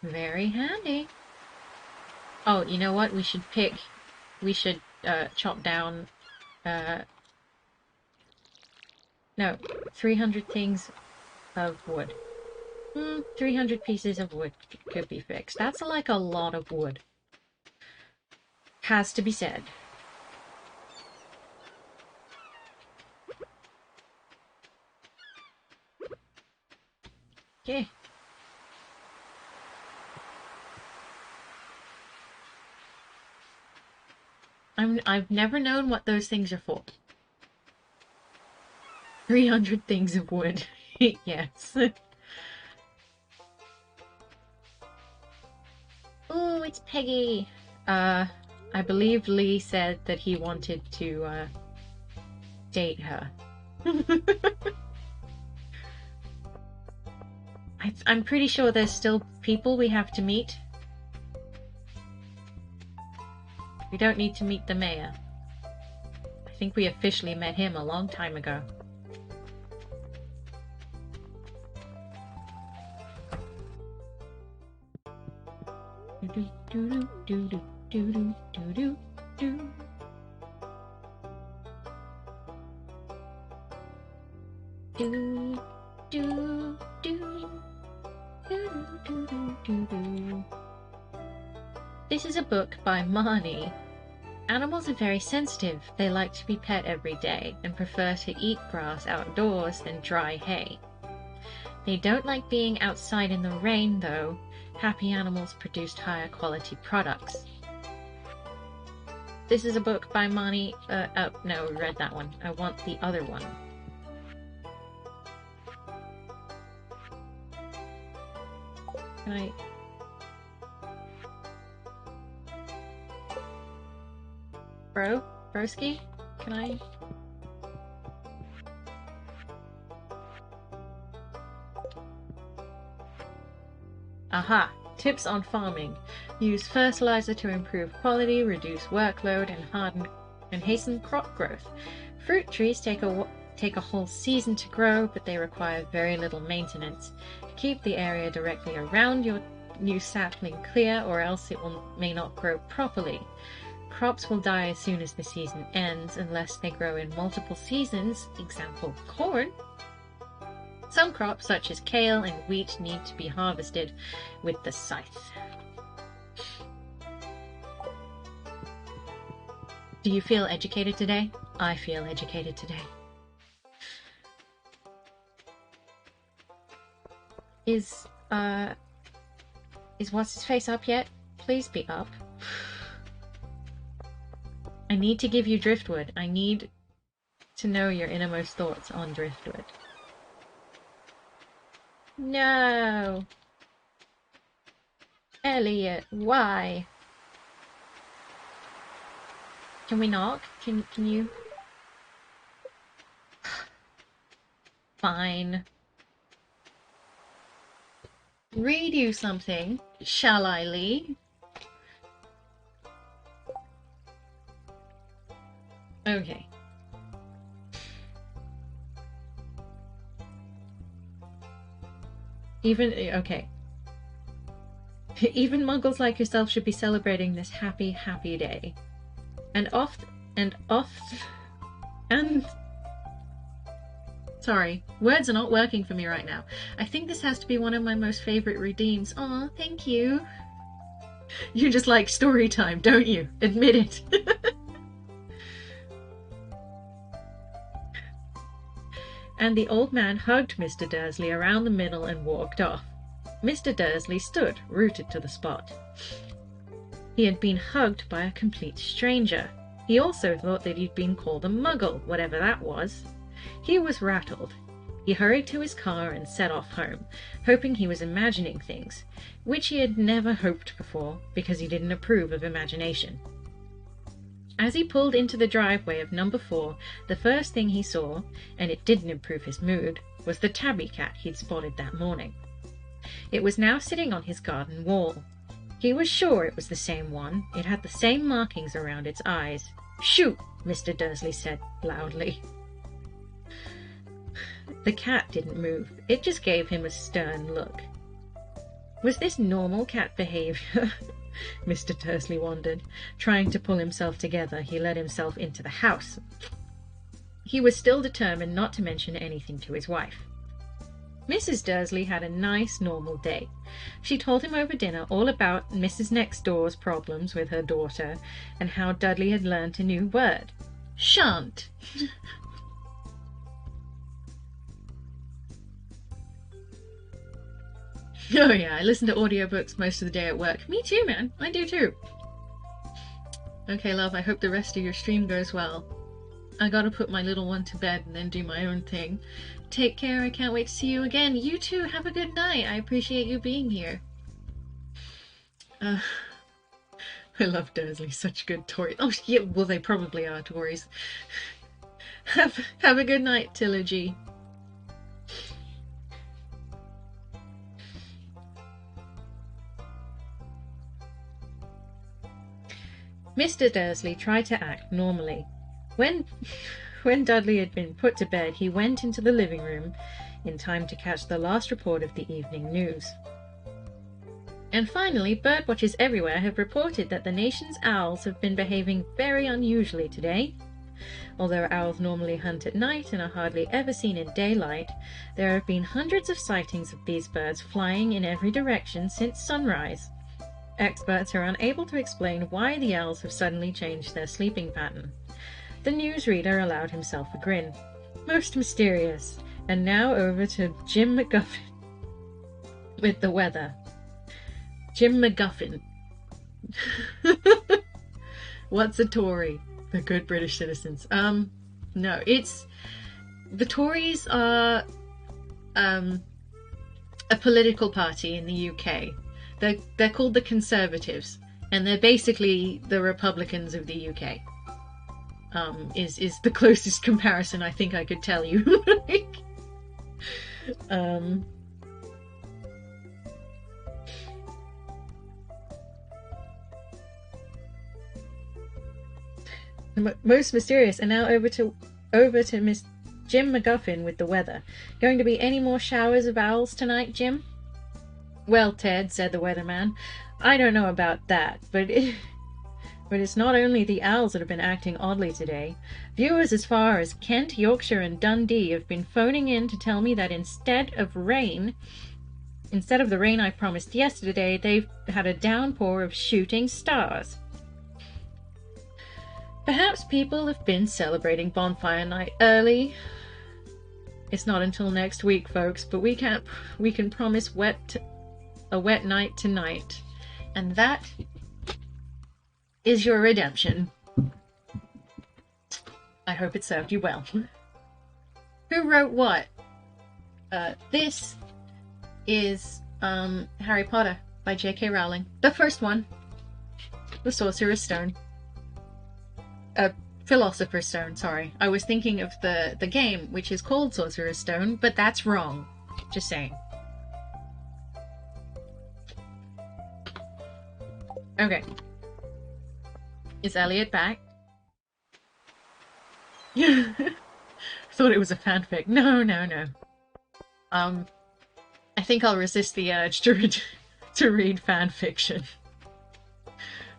[SPEAKER 1] Very handy. Oh, you know what? We should chop down, no, 300 things of wood. 300 pieces of wood could be fixed. That's like a lot of wood. Has to be said. Okay. I've never known what those things are for. 300 things of wood. Yes. Oh, it's Peggy. I believe Lee said that he wanted to date her. I'm pretty sure there's still people we have to meet. We don't need to meet the mayor. I think we officially met him a long time ago. This is a book by Marnie. Animals are very sensitive. They like to be pet every day and prefer to eat grass outdoors than dry hay. They don't like being outside in the rain, though. Happy animals produced higher quality products. This is a book by Marnie. Oh, no, we read that one. I want the other one. Can I... Broski? Can I... Aha! Tips on farming. Use fertilizer to improve quality, reduce workload, and hasten crop growth. Fruit trees take a whole season to grow, but they require very little maintenance. Keep the area directly around your new sapling clear, or else it may not grow properly. Crops will die as soon as the season ends, unless they grow in multiple seasons, example corn. Some crops, such as kale and wheat, need to be harvested with the scythe. Do you feel educated today? I feel educated today. Is what's his face up yet? Please be up. I need to give you driftwood. I need to know your innermost thoughts on driftwood. No! Elliot, why? Can we knock? Can you? Fine. Read you something, shall I, Lee? Okay. Okay. Even muggles like yourself should be celebrating this happy, happy day. And sorry, words are not working for me right now. I think this has to be one of my most favorite redeems. Aw, thank you. You just like story time, don't you? Admit it. And the old man hugged Mr. Dursley around the middle and walked off. Mr. Dursley stood, rooted to the spot. He had been hugged by a complete stranger. He also thought that he'd been called a muggle, whatever that was. He was rattled. He hurried to his car and set off home, hoping he was imagining things, which he had never hoped before because he didn't approve of imagination. As he pulled into the driveway of number 4, the first thing he saw, and it didn't improve his mood, was the tabby cat he'd spotted that morning. It was now sitting on his garden wall. He was sure it was the same one. It had the same markings around its eyes. "Shoot!" Mr. Dursley said loudly. The cat didn't move. It just gave him a stern look. Was this normal cat behavior? Mr. Dursley wondered. Trying to pull himself together, he let himself into the house. He was still determined not to mention anything to his wife. Mrs. Dursley had a nice, normal day. She told him over dinner all about Mrs. Next Door's problems with her daughter and how Dudley had learnt a new word. Shan't. Oh yeah, I listen to audiobooks most of the day at work. Me too, man. I do too. Okay, love, I hope the rest of your stream goes well. I gotta put my little one to bed and then do my own thing. Take care, I can't wait to see you again. You too, have a good night. I appreciate you being here. I love Dursley, such good Tories. Oh yeah, well they probably are Tories. Have a good night, Tilla G. Mr. Dursley tried to act normally. When Dudley had been put to bed, he went into the living room in time to catch the last report of the evening news. And finally, birdwatchers everywhere have reported that the nation's owls have been behaving very unusually today. Although owls normally hunt at night and are hardly ever seen in daylight, there have been hundreds of sightings of these birds flying in every direction since sunrise. Experts are unable to explain why the owls have suddenly changed their sleeping pattern. The newsreader allowed himself a grin. Most mysterious. And now over to Jim McGuffin with the weather. Jim McGuffin. What's a Tory? The good British citizens. No, it's... The Tories are a political party in the UK. They're called the Conservatives, and they're basically the Republicans of the UK. Is the closest comparison I think I could tell you. Most mysterious, and now over to Miss Jim McGuffin with the weather. Going to be any more showers of owls tonight, Jim? Well, Ted, said the weatherman, I don't know about that, but it's not only the owls that have been acting oddly today. Viewers as far as Kent, Yorkshire, and Dundee have been phoning in to tell me that instead of the rain I promised yesterday, they've had a downpour of shooting stars. Perhaps people have been celebrating bonfire night early. It's not until next week, folks, but we can promise a wet night tonight, and that is your redemption. I hope it served you well. Who wrote what? This is Harry Potter by J.K. Rowling. The first one. The Sorcerer's Stone. Philosopher's Stone, sorry. I was thinking of the game, which is called Sorcerer's Stone, but that's wrong. Just saying. Okay. Is Elliot back? Thought it was a fanfic. No. I think I'll resist the urge to read fan fiction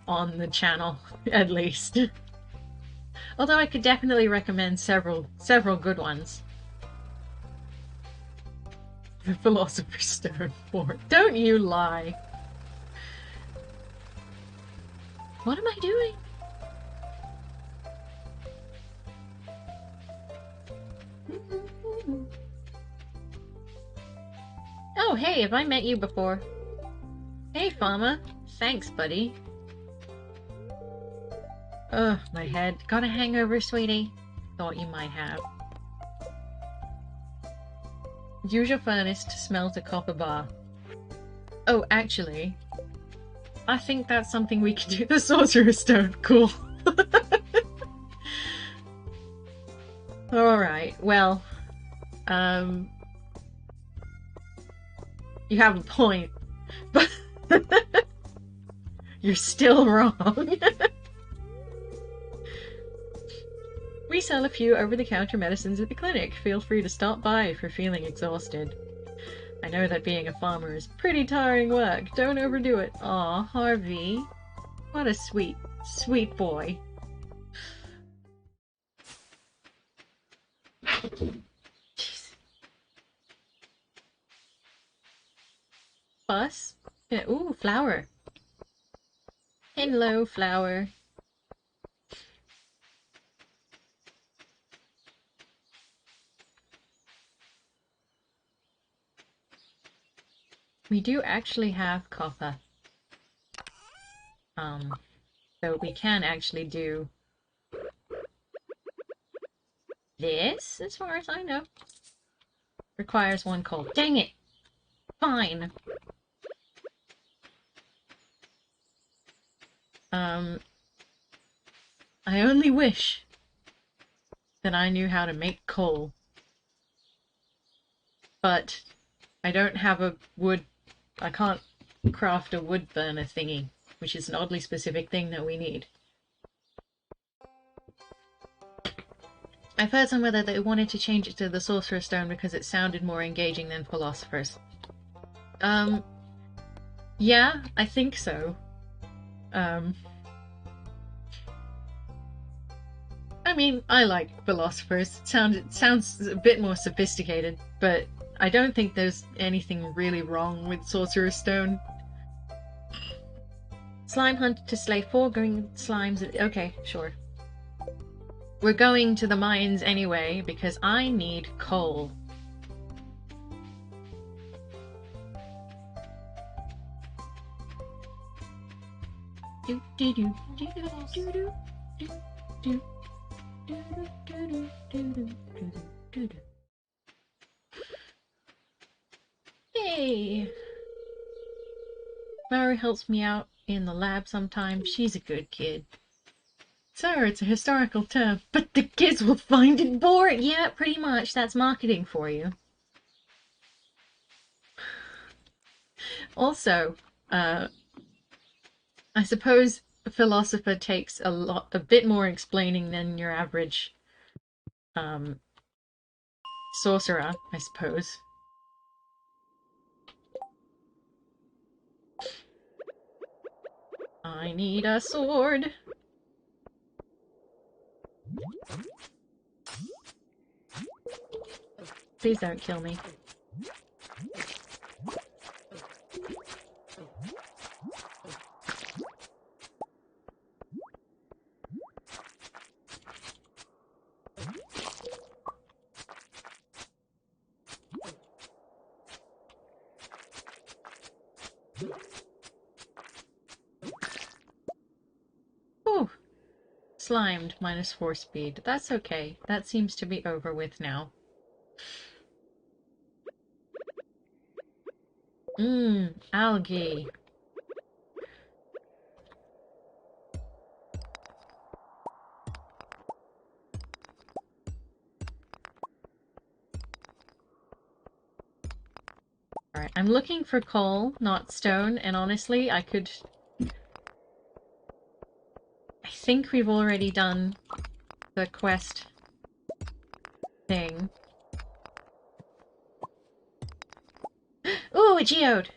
[SPEAKER 1] on the channel, at least. Although I could definitely recommend several good ones. The Philosopher's Stone 4. Don't you lie. What am I doing? Oh, hey, have I met you before? Hey, Farmer. Thanks, buddy. Ugh, my head. Got a hangover, sweetie? Thought you might have. Use your furnace to smelt a copper bar. Oh, actually, I think that's something we can do. The Sorcerer's Stone. Cool. Alright, well, you have a point, but you're still wrong. We sell a few over-the-counter medicines at the clinic. Feel free to stop by if you're feeling exhausted. I know that being a farmer is pretty tiring work. Don't overdo it. Aw, Harvey. What a sweet, sweet boy. Jeez. Bus? Yeah, ooh, flower. Hello, flower. We do actually have copper. So we can actually do this, as far as I know. Requires 1 coal. Dang it! Fine. I only wish that I knew how to make coal. But I don't have a wood... I can't craft a wood burner thingy, which is an oddly specific thing that we need. I've heard somewhere that they wanted to change it to the Sorcerer's Stone because it sounded more engaging than Philosopher's. Yeah, I think so. I mean, I like Philosophers. It sounds a bit more sophisticated, but I don't think there's anything really wrong with Sorcerer's Stone. Slime hunt to slay 4 green slimes. Okay, sure. We're going to the mines anyway, because I need coal. Do do do do do do do do do do do. Hey! Mary helps me out in the lab sometimes. She's a good kid. Sir, it's a historical term, but the kids will find it boring. Yeah, pretty much. That's marketing for you. Also, I suppose a philosopher takes a bit more explaining than your average sorcerer, I suppose. I need a sword. Please don't kill me. Whew. Slimed, -4 speed. That's okay. That seems to be over with now. Algae. Alright, I'm looking for coal, not stone, and honestly, I think we've already done the quest thing. Ooh, a geode!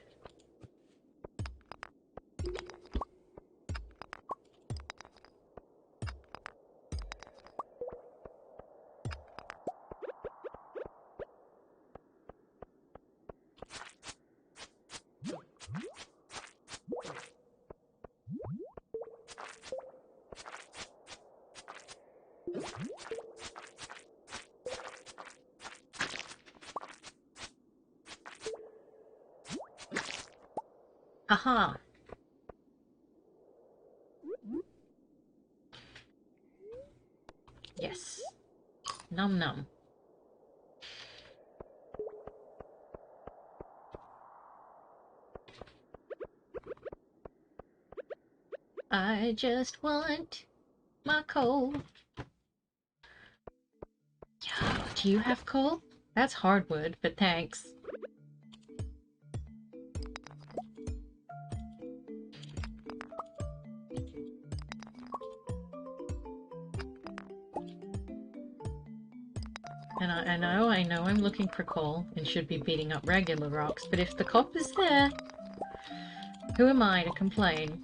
[SPEAKER 1] Aha! Yes. Num num. I just want my coal. Yo, do you have coal? That's hardwood, but thanks. And I know I'm looking for coal and should be beating up regular rocks, but if the copper's there, who am I to complain?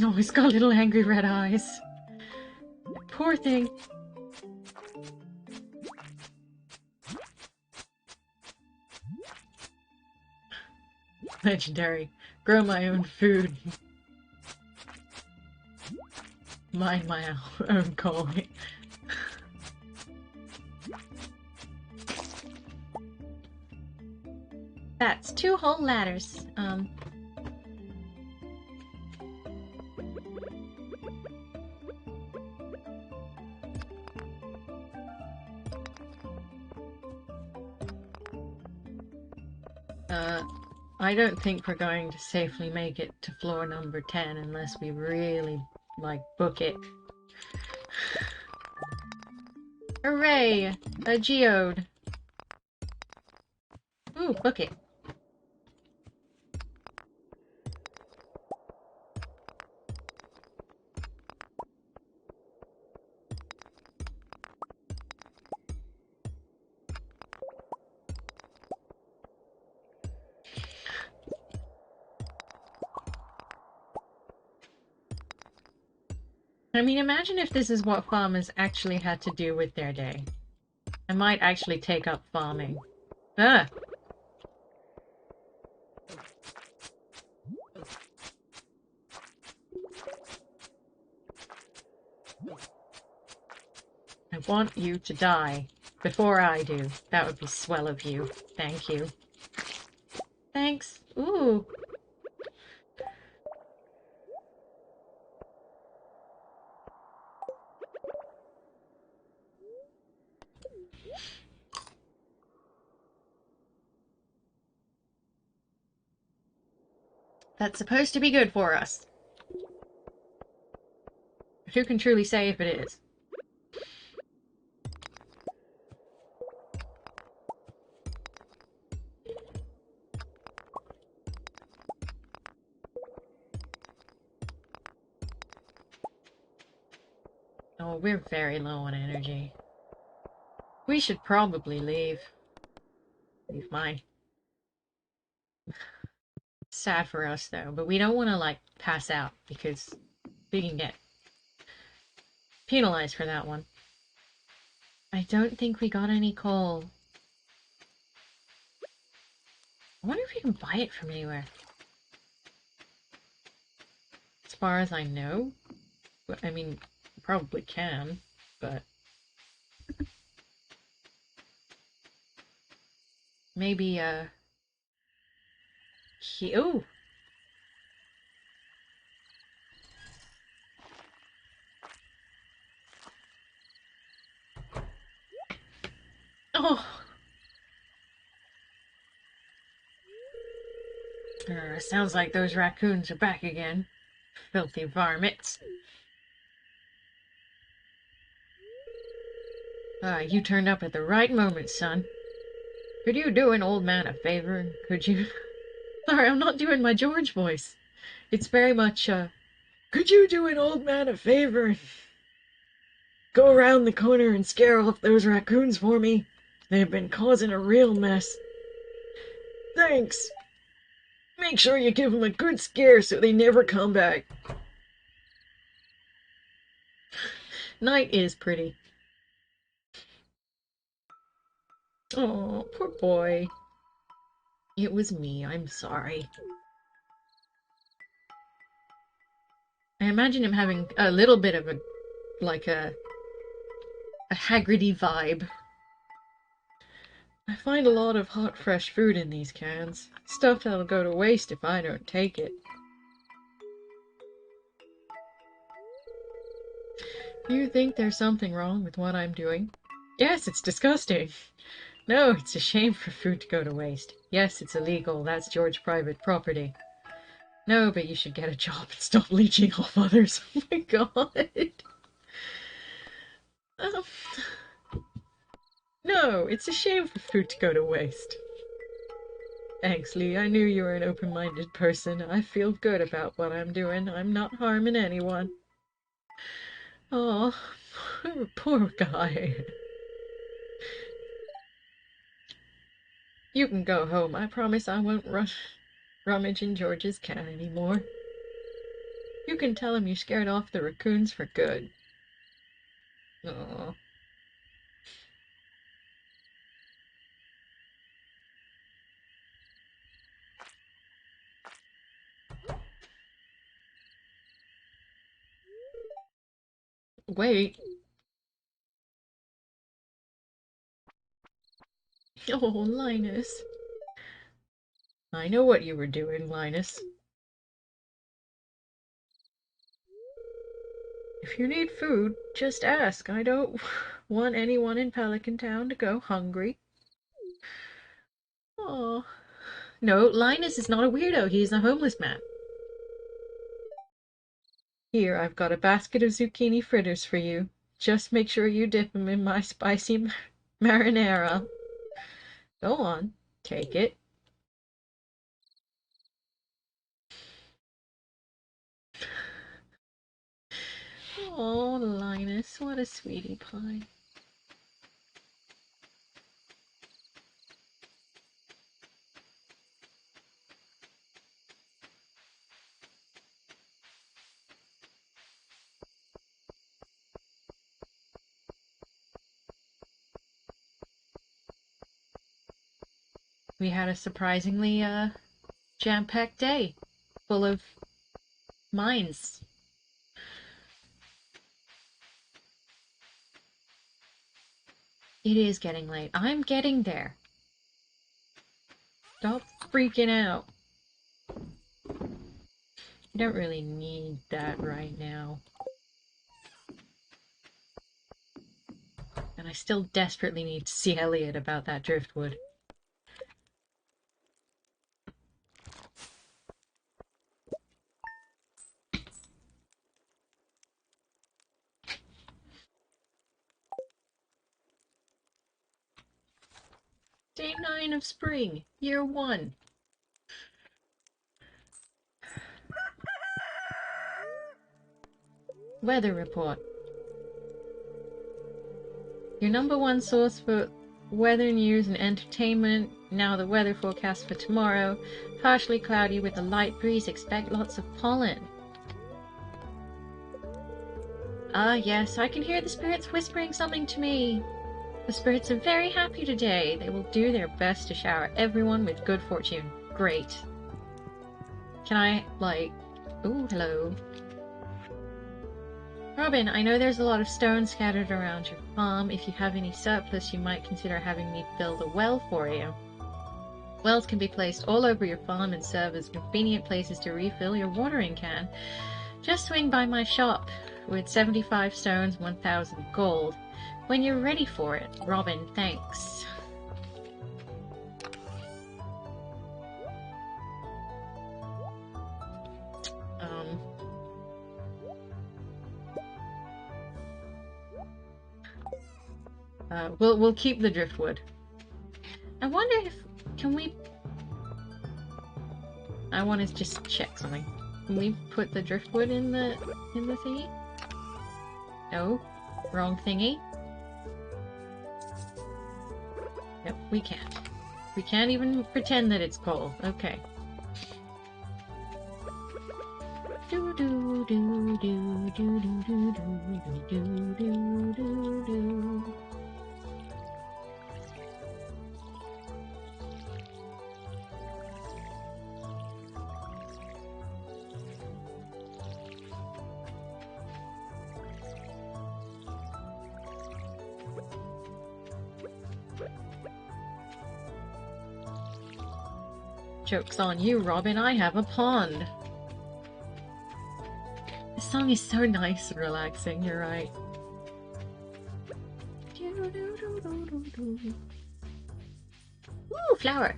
[SPEAKER 1] Oh, he's got little angry red eyes. Poor thing. Legendary. Grow my own food. Mine my own coal. That's 2 whole ladders. I don't think we're going to safely make it to floor number 10 unless we really, like, book it. Hooray! A geode! Ooh, book it. I mean, imagine if this is what farmers actually had to do with their day. I might actually take up farming. Ah! I want you to die. Before I do. That would be swell of you. Thank you. Thanks. Ooh. That's supposed to be good for us. Who can truly say if it is? Oh, we're very low on energy. We should probably leave. Leave mine. Sad for us, though, but we don't want to, like, pass out, because we can get penalized for that one. I don't think we got any coal. I wonder if you can buy it from anywhere. As far as I know. I mean, probably can, but... maybe, oh! Oh! Sounds like those raccoons are back again. Filthy varmints. You turned up at the right moment, son. Could you do an old man a favor? Could you... Sorry, I'm not doing my George voice. It's very much, could you do an old man a favor? Go around the corner and scare off those raccoons for me. They've been causing a real mess. Thanks. Make sure you give them a good scare so they never come back. Night is pretty. Oh, poor boy. It was me. I'm sorry. I imagine him having a little bit of a, like a Hagridy vibe. I find a lot of hot, fresh food in these cans. Stuff that'll go to waste if I don't take it. You think there's something wrong with what I'm doing? Yes, it's disgusting. No, it's a shame for food to go to waste. Yes, it's illegal. That's George's private property. No, but you should get a job and stop leeching off others. Oh my god. Um, no, it's a shame for food to go to waste. Thanks, Lee. I knew you were an open-minded person. I feel good about what I'm doing. I'm not harming anyone. Oh, poor guy. You can go home. I promise I won't rummage in George's can anymore. You can tell him you scared off the raccoons for good. Aw. Wait. Oh, Linus. I know what you were doing, Linus. If you need food, just ask. I don't want anyone in Pelican Town to go hungry. Oh. No, Linus is not a weirdo. He's a homeless man. Here, I've got a basket of zucchini fritters for you. Just make sure you dip them in my spicy marinara. Go on, take it. Oh, Linus, what a sweetie pie. We had a surprisingly jam-packed day, full of mines. It is getting late. I'm getting there. Stop freaking out. You don't really need that right now. And I still desperately need to see Elliot about that driftwood. Day 9 of spring, year 1. Weather report. Your number one source for weather news and entertainment. Now the weather forecast for tomorrow. Partially cloudy with a light breeze. Expect lots of pollen. Ah, yes, I can hear the spirits whispering something to me. The spirits are very happy today. They will do their best to shower everyone with good fortune. Great. Can I, like... Ooh, hello. Robin, I know there's a lot of stone scattered around your farm. If you have any surplus, you might consider having me build a well for you. Wells can be placed all over your farm and serve as convenient places to refill your watering can. Just swing by my shop with 75 stones, 1,000 gold. When you're ready for it. Robin, thanks. We'll keep the driftwood. I wonder if can we. I want to just check something. Can we put the driftwood in the thingy? No, wrong thingy. Yep, we can't. We can't even pretend that it's coal. Okay. Do do do do do do do do do do do do. Joke's on you, Robin. I have a pond. This song is so nice and relaxing, you're right. Ooh, flower.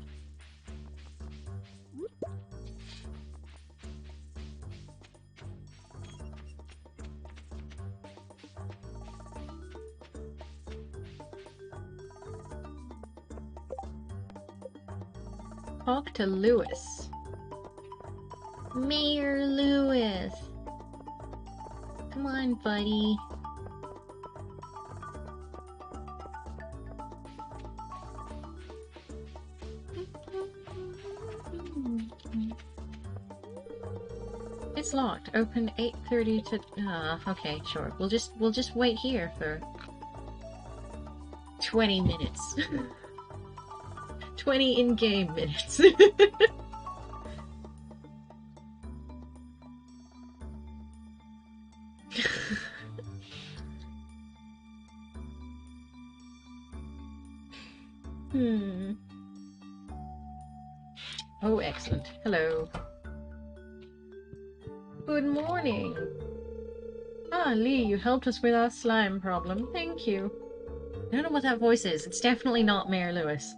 [SPEAKER 1] Talk to Lewis. Mayor Lewis. Come on, buddy. It's locked. Open 8:30 to. Okay, sure. We'll just wait here for 20 minutes. 20 in-game minutes. Oh, excellent. Hello. Good morning. Ah, Lee, you helped us with our slime problem. Thank you. I don't know what that voice is. It's definitely not Mayor Lewis.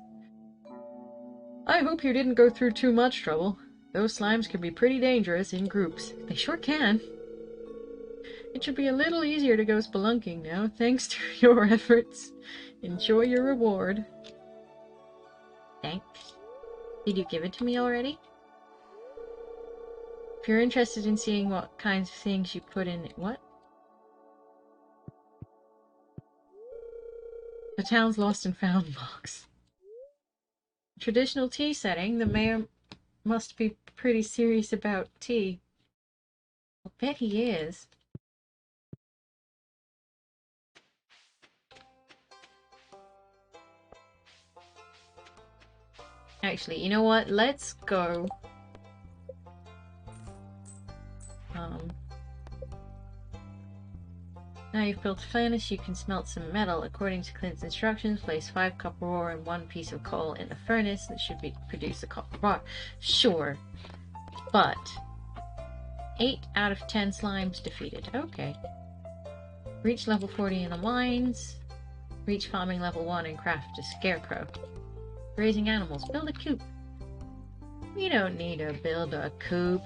[SPEAKER 1] I hope you didn't go through too much trouble. Those slimes can be pretty dangerous in groups. They sure can. It should be a little easier to go spelunking now, thanks to your efforts. Enjoy your reward. Thanks. Did you give it to me already? If you're interested in seeing what kinds of things you put in... What? The town's lost and found box. Traditional tea setting, the mayor must be pretty serious about tea. I'll bet he is. Actually, you know what? Let's go. Now you've built a furnace, you can smelt some metal. According to Clint's instructions, place 5 copper ore and 1 piece of coal in the furnace that should produce a copper bar. Sure, but 8 out of 10 slimes defeated. Okay. Reach level 40 in the mines. Reach farming level 1 and craft a scarecrow. Raising animals. Build a coop. We don't need to build a coop.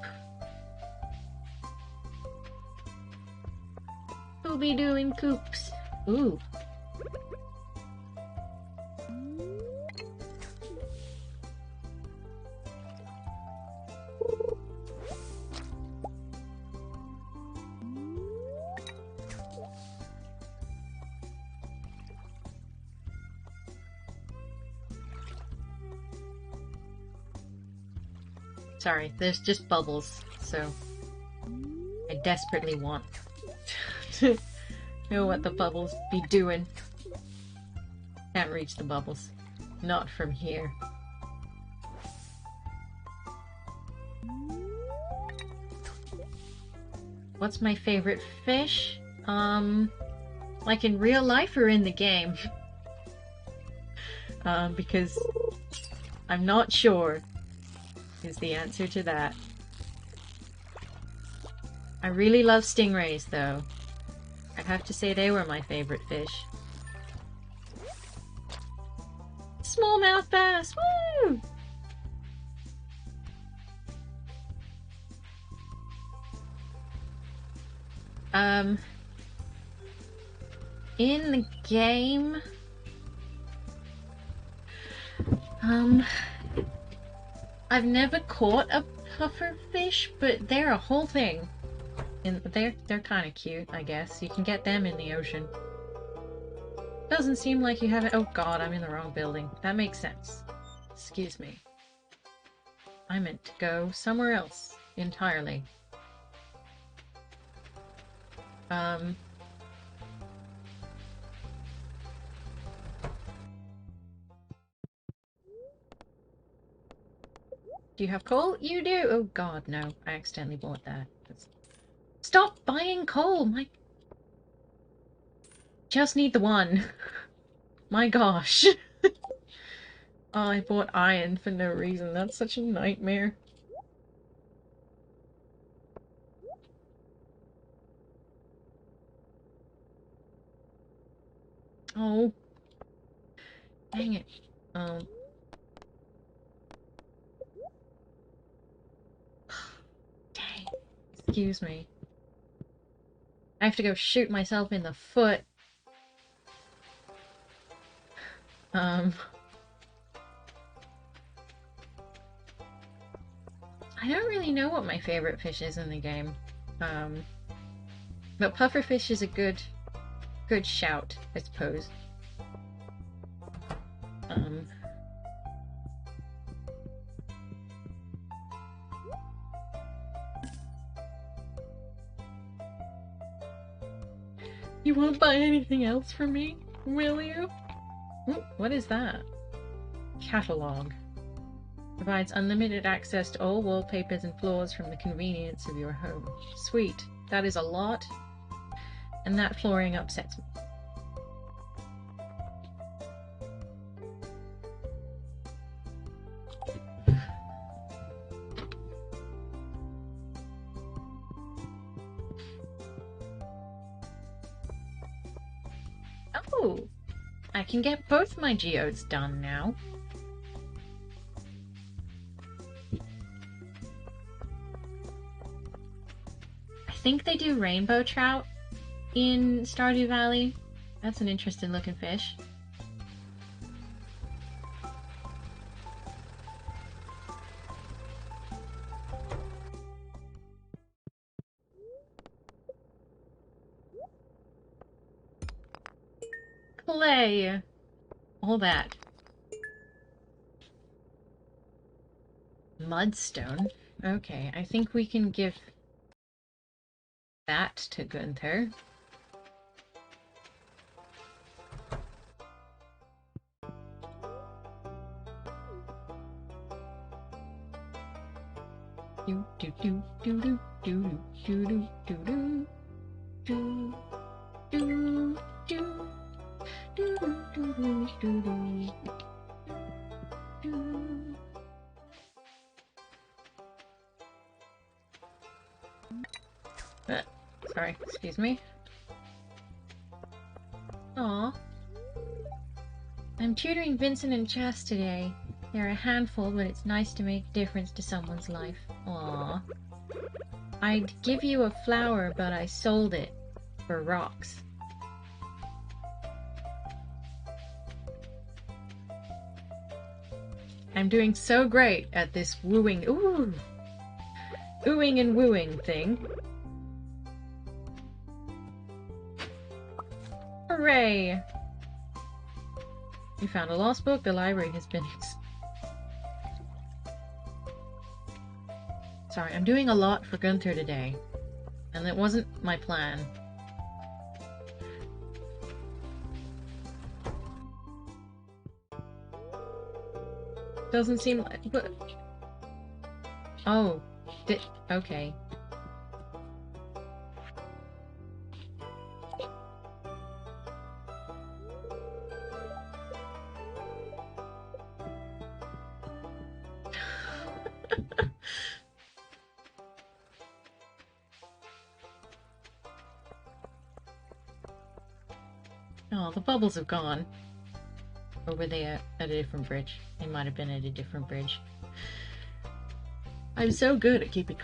[SPEAKER 1] Who be doing coops? Ooh. Sorry, there's just bubbles, so I desperately want to know what the bubbles be doing. Can't reach the bubbles. Not from here. What's my favorite fish? Like in real life or in the game? Because I'm not sure is the answer to that. I really love stingrays, though. I'd have to say they were my favorite fish. Smallmouth bass! Woo! In the game... I've never caught a puffer fish, but they're a whole thing. And they're kind of cute, I guess. You can get them in the ocean. Doesn't seem like you have it. Oh god, I'm in the wrong building. That makes sense. Excuse me. I meant to go somewhere else entirely. Um, do you have coal? You do! Oh god, no. I accidentally bought that. Stop buying coal! Just need the one. My gosh. Oh, I bought iron for no reason. That's such a nightmare. Oh. Dang it. Dang. Excuse me. I have to go shoot myself in the foot. I don't really know what my favorite fish is in the game. But pufferfish is a good shout, I suppose. You won't buy anything else from me, will you? Ooh, what is that? Catalog. Provides unlimited access to all wallpapers and floors from the convenience of your home. Sweet. That is a lot. And that flooring upsets me. Oh! I can get both my geodes done now. I think they do rainbow trout in Stardew Valley. That's an interesting looking fish. Clay! All that. Mudstone? Okay, I think we can give that to Gunther. Do do do do do do do do do do do do do do. Sorry, excuse me. Aw. I'm tutoring Vincent and Chas today. They're a handful, but it's nice to make a difference to someone's life. Aw. I'd give you a flower, but I sold it for rocks. I'm doing so great at this wooing, oohing and wooing thing. Hooray! You found a lost book. The library has been... Sorry, I'm doing a lot for Gunther today. And it wasn't my plan. Doesn't seem like... But... Oh. Okay. Oh, the bubbles have gone. Or were they at a different bridge? They might have been at a different bridge. I'm so good at keeping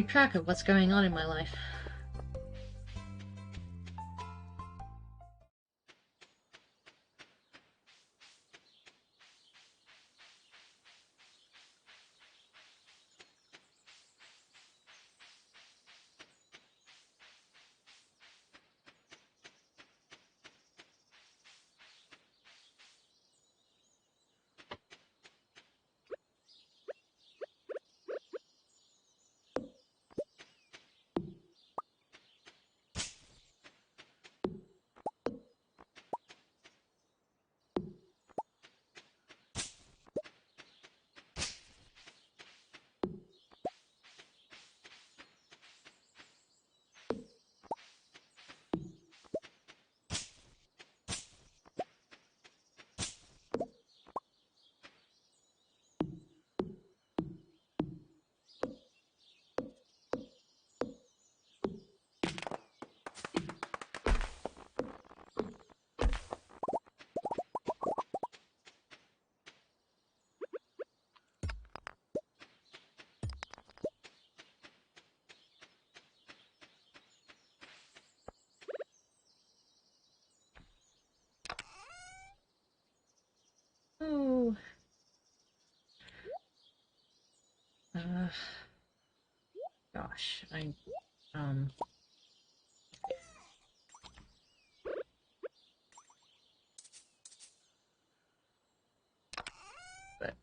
[SPEAKER 1] track of what's going on in my life. gosh, um, but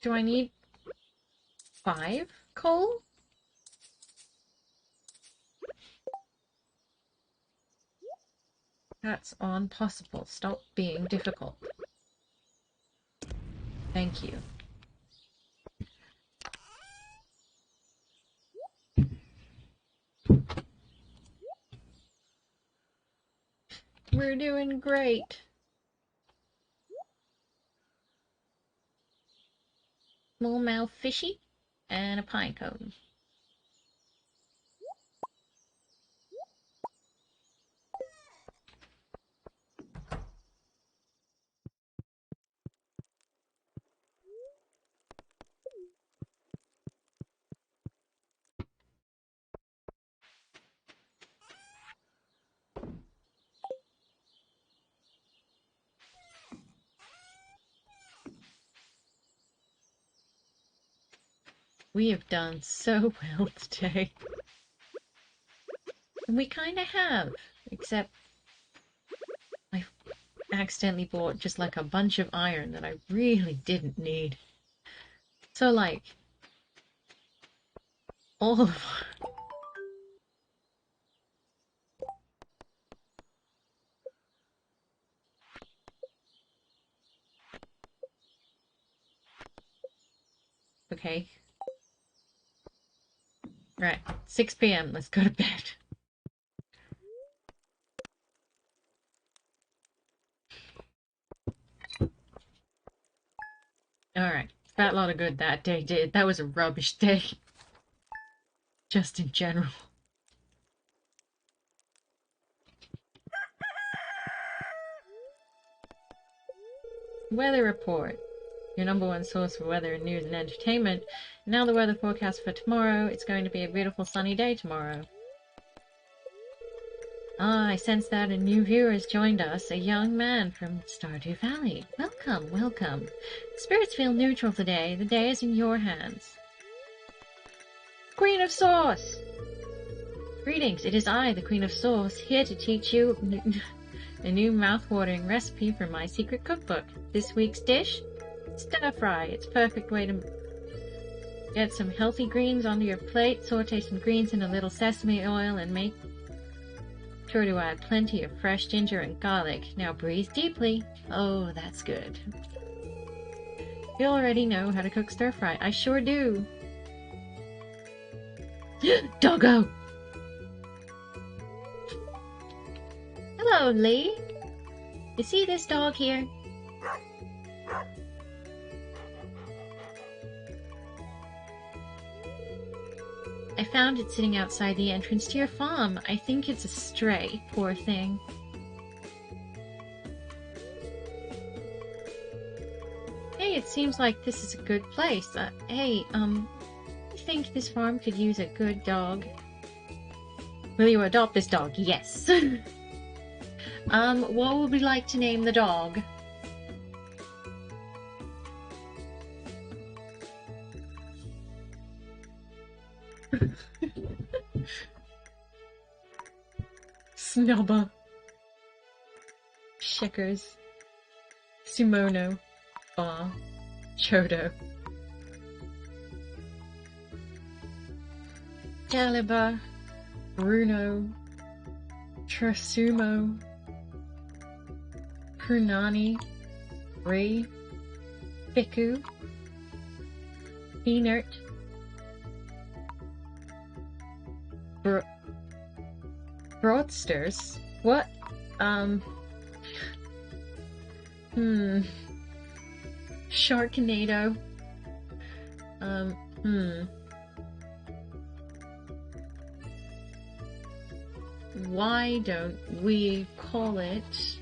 [SPEAKER 1] do I need 5 coal? That's impossible. Stop being difficult. Thank you. We're doing great. Smallmouth fishy and a pine cone. We have done so well today. And we kinda have, except I accidentally bought just like a bunch of iron that I really didn't need. So like, all of okay. Right, 6 p.m. Let's go to bed. Alright, fat lot of good that day did. That was a rubbish day. Just in general. Weather report. Your number one source for weather, news, and entertainment. Now the weather forecast for tomorrow. It's going to be a beautiful sunny day tomorrow. Ah, I sense that a new viewer has joined us, a young man from Stardew Valley. Welcome, welcome. Spirits feel neutral today. The day is in your hands. Queen of Sauce! Greetings, it is I, the Queen of Sauce, here to teach you a new mouth-watering recipe from my secret cookbook. This week's dish? Stir fry. It's a perfect way to get some healthy greens onto your plate. Saute some greens in a little sesame oil and make sure to add plenty of fresh ginger and garlic. Now breathe deeply. Oh, that's good. You already know how to cook stir fry. I sure do. Doggo! Hello, Lee. You see this dog here? I found it sitting outside the entrance to your farm. I think it's a stray, poor thing. Hey, it seems like this is a good place. Hey, I think this farm could use a good dog. Will you adopt this dog? Yes. What would we like to name the dog? Snubba. Checkers. Sumono. Aw. Chodo. Caliber. Bruno. Trasumo. Punani. Ray. Fiku. Peanut. Broadsters? What? Sharknado. Why don't we call it,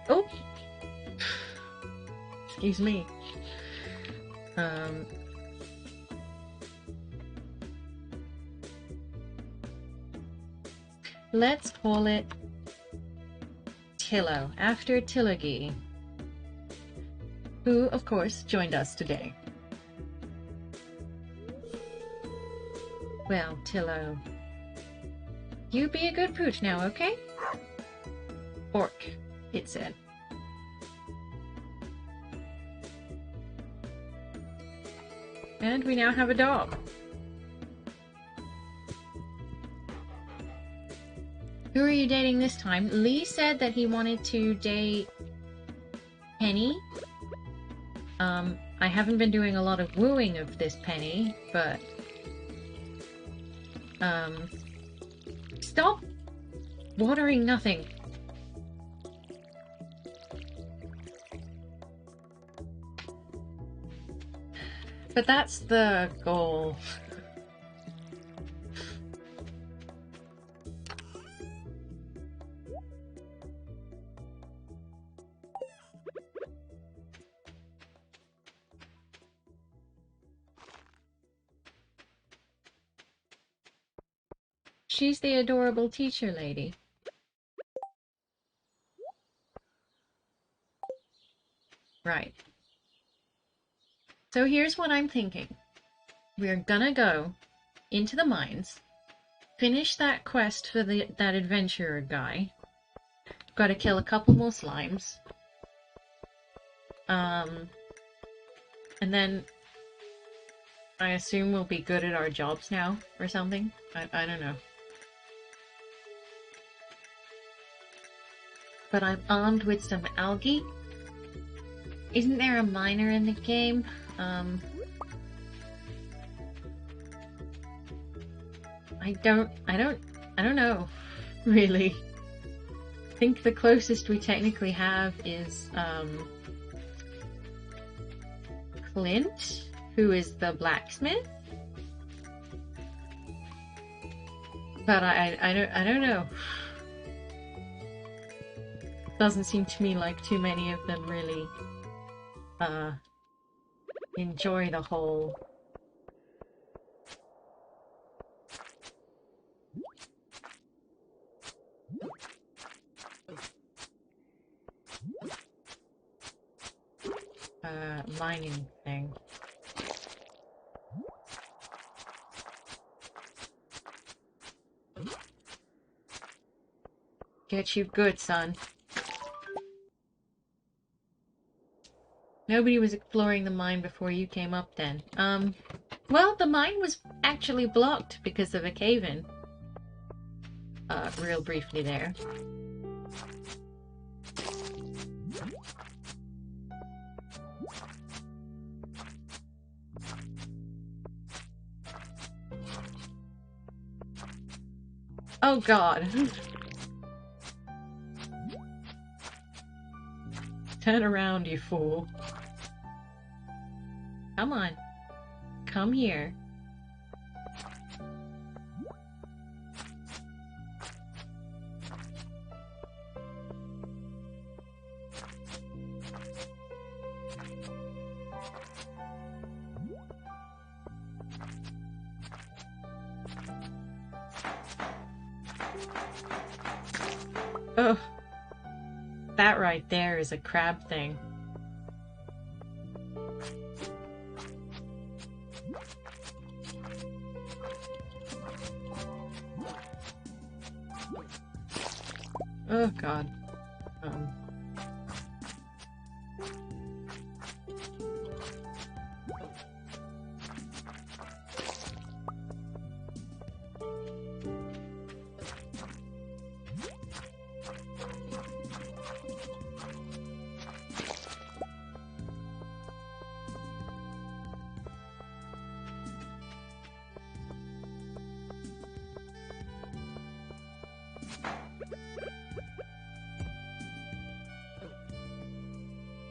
[SPEAKER 1] Oh! Excuse me. Let's call it Tillo, after Tillogy, who, of course, joined us today. Well, Tillo, you be a good pooch now, okay? Orc, it said. And we now have a dog. Who are you dating this time? Lee said that he wanted to date Penny. I haven't been doing a lot of wooing of this Penny, but stop watering nothing. But that's the goal. She's the adorable teacher lady. Right. So here's what I'm thinking. We're gonna go into the mines, finish that quest for that adventurer guy. Gotta kill a couple more slimes. And then I assume we'll be good at our jobs now or something. I don't know. But I'm armed with some algae. Isn't there a miner in the game? I don't know, really. I think the closest we technically have is, Clint, who is the blacksmith. But I don't know. Doesn't seem to me like too many of them really, enjoy the whole mining thing. Get you good, son. Nobody was exploring the mine before you came up then. Well, the mine was actually blocked because of a cave-in. Real briefly there. Oh god. Turn around, you fool. Come on. Come here. Oh. That right there is a crab thing. Oh god.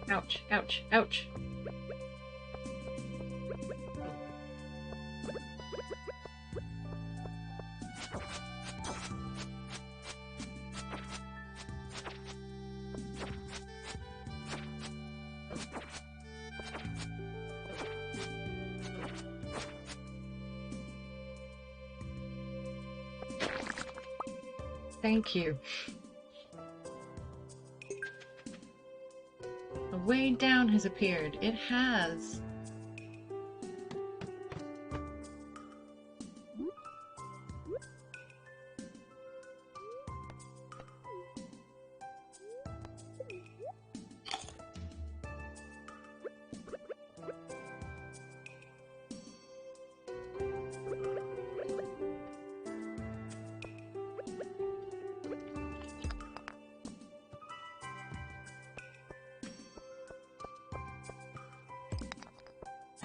[SPEAKER 1] Ouch, ouch, ouch. Thank you. A way down has appeared. It has.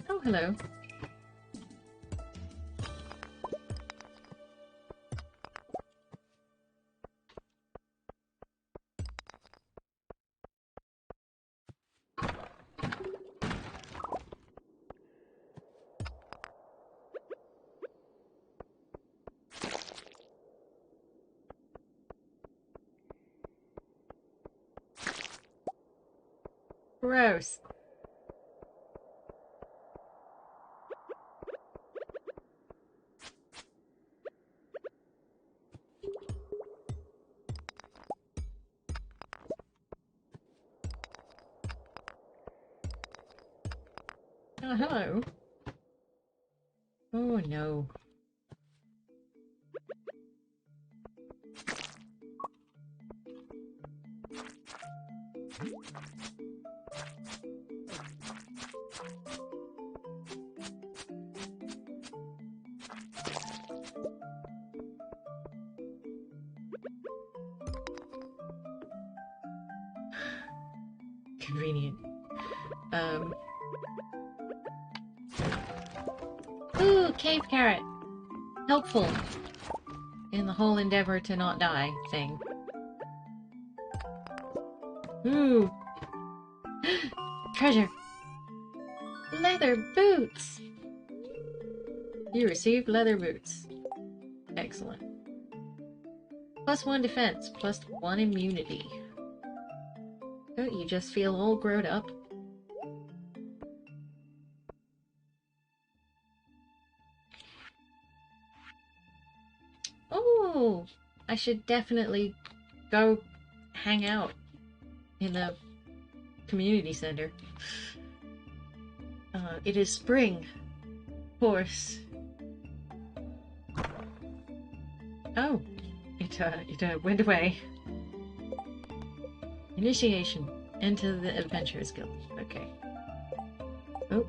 [SPEAKER 1] Oh, hello. Gross. Oh, hello. Oh, no. Convenient. Ooh, cave carrot. Helpful in the whole endeavor to not die thing. Ooh. Treasure. Leather boots. You received leather boots. Excellent. +1 defense, +1 immunity. Don't you just feel all grown up? Oh, I should definitely go hang out in the community center. It is spring. Horse. Oh, it went away. Initiation. Enter the Adventurers Guild. Okay. Oh.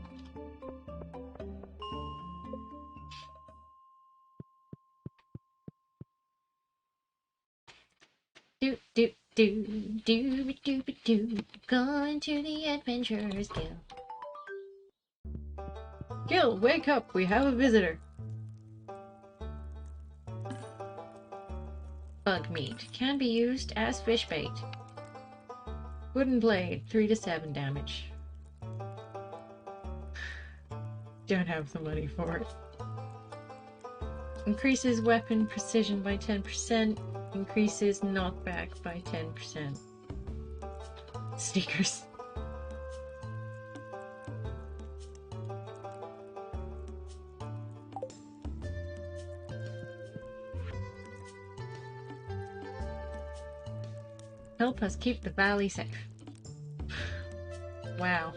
[SPEAKER 1] Do do do do do do. Going to the Adventurers Guild. Gil, wake up! We have a visitor. Bug meat can be used as fish bait. Wooden blade, 3 to 7 damage. Don't have the money for it. Increases weapon precision by 10%. Increases knockback by 10%. Sneakers. Help us keep the valley safe. Wow.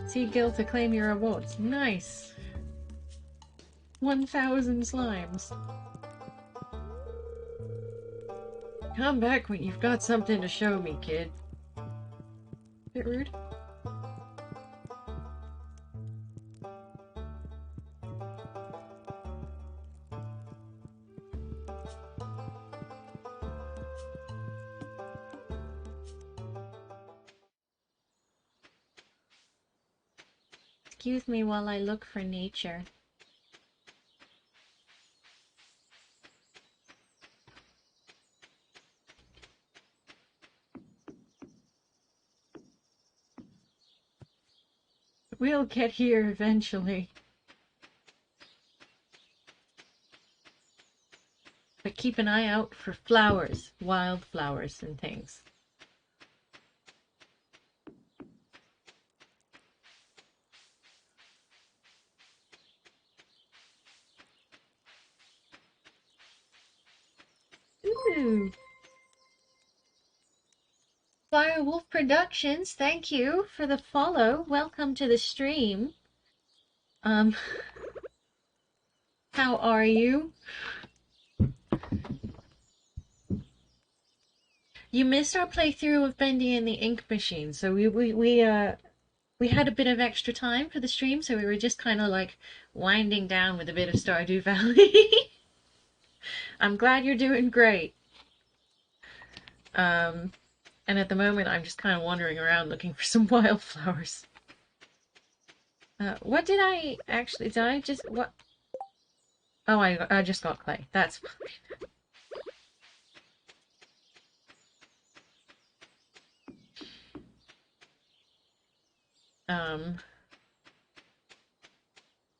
[SPEAKER 1] See Gil to claim your rewards. Nice. 1,000 slimes. Come back when you've got something to show me, kid. Bit rude. Excuse me while I look for nature. We'll get here eventually. But keep an eye out for flowers, wild flowers and things. Ooh. Firewolf Productions, thank you for the follow. Welcome to the stream. How are you? You missed our playthrough of Bendy and the Ink Machine, so we had a bit of extra time for the stream, so we were just kind of like winding down with a bit of Stardew Valley. I'm glad you're doing great. And at the moment, I'm just kind of wandering around looking for some wildflowers. What did I actually? Did I just what? Oh, I just got clay. That's fine.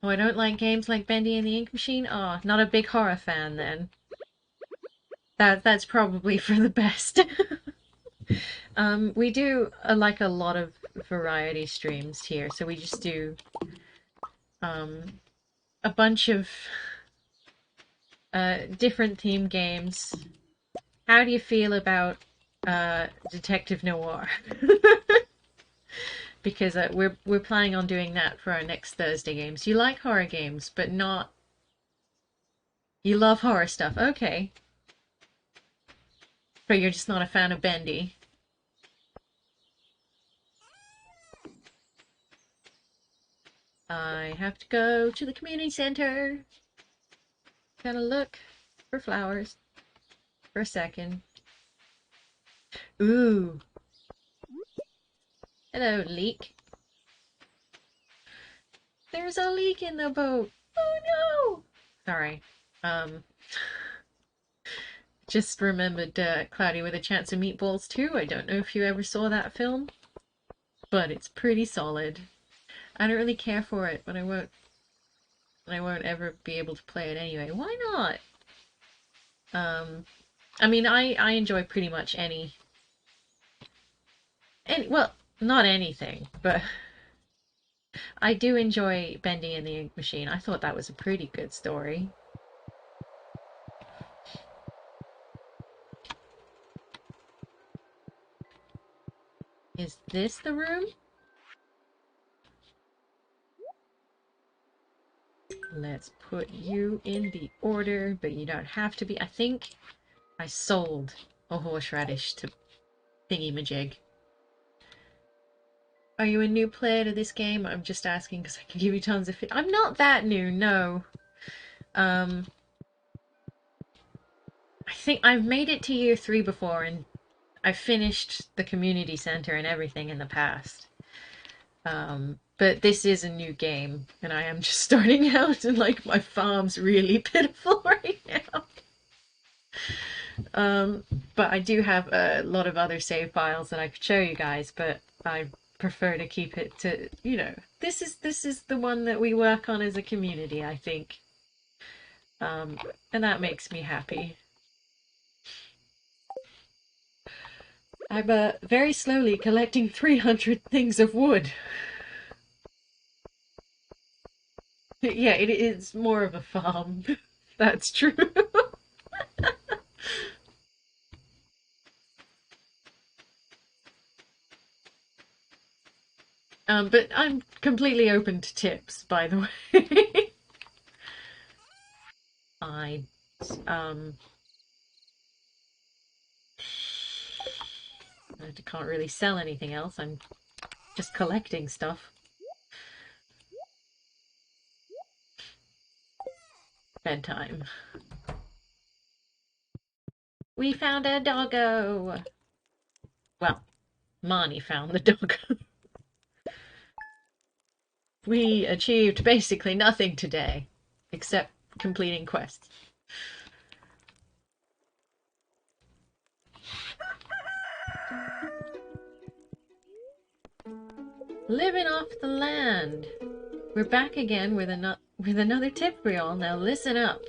[SPEAKER 1] Oh, I don't like games like Bendy and the Ink Machine. Oh, not a big horror fan then. That's probably for the best. We do like a lot of variety streams here, so we just do a bunch of different theme games. How do you feel about Detective Noir? Because we're planning on doing that for our next Thursday games. You like horror games, but not. You love horror stuff. Okay. But you're just not a fan of Bendy. I have to go to the community center. Gonna look for flowers for a second. Ooh. Hello, leak. There's a leak in the boat. Oh no! Sorry. Just remembered Cloudy with a Chance of Meatballs too. I don't know if you ever saw that film, but it's pretty solid. I don't really care for it, but I won't ever be able to play it anyway. Why not? I mean, I enjoy pretty much any, well, not anything, but I do enjoy Bendy and the Ink Machine. I thought that was a pretty good story. Is this the room? Let's put you in the order, but you don't have to be. I think I sold a horseradish to Thingy-majig. Are you a new player to this game? I'm just asking because I can give you tons of I'm not that new, no. I think I've made it to year 3 before, and I've finished the community center and everything in the past. But this is a new game, and I am just starting out, and like my farm's really pitiful right now. But I do have a lot of other save files that I could show you guys, but I prefer to keep it to, you know, this is the one that we work on as a community, I think. And that makes me happy. I'm very slowly collecting 300 things of wood. Yeah, it is more of a farm. That's true. But I'm completely open to tips, by the way. I can't really sell anything else. I'm just collecting stuff. Bedtime. We found a doggo! Well, Marnie found the doggo. We achieved basically nothing today, except completing quests. Living off the land. We're back again with another tip for y'all. Now listen up.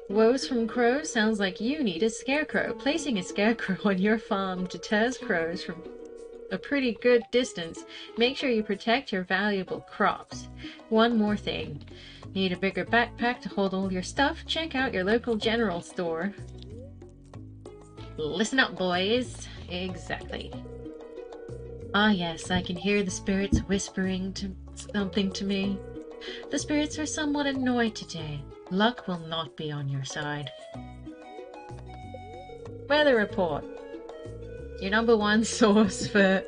[SPEAKER 1] Woes from crows sounds like you need a scarecrow. Placing a scarecrow on your farm deters crows from a pretty good distance. Make sure you protect your valuable crops. One more thing. Need a bigger backpack to hold all your stuff? Check out your local general store. Listen up, boys. Exactly. Ah, yes, I can hear the spirits whispering something to me. The spirits are somewhat annoyed today. Luck will not be on your side. Weather report. Your number one source for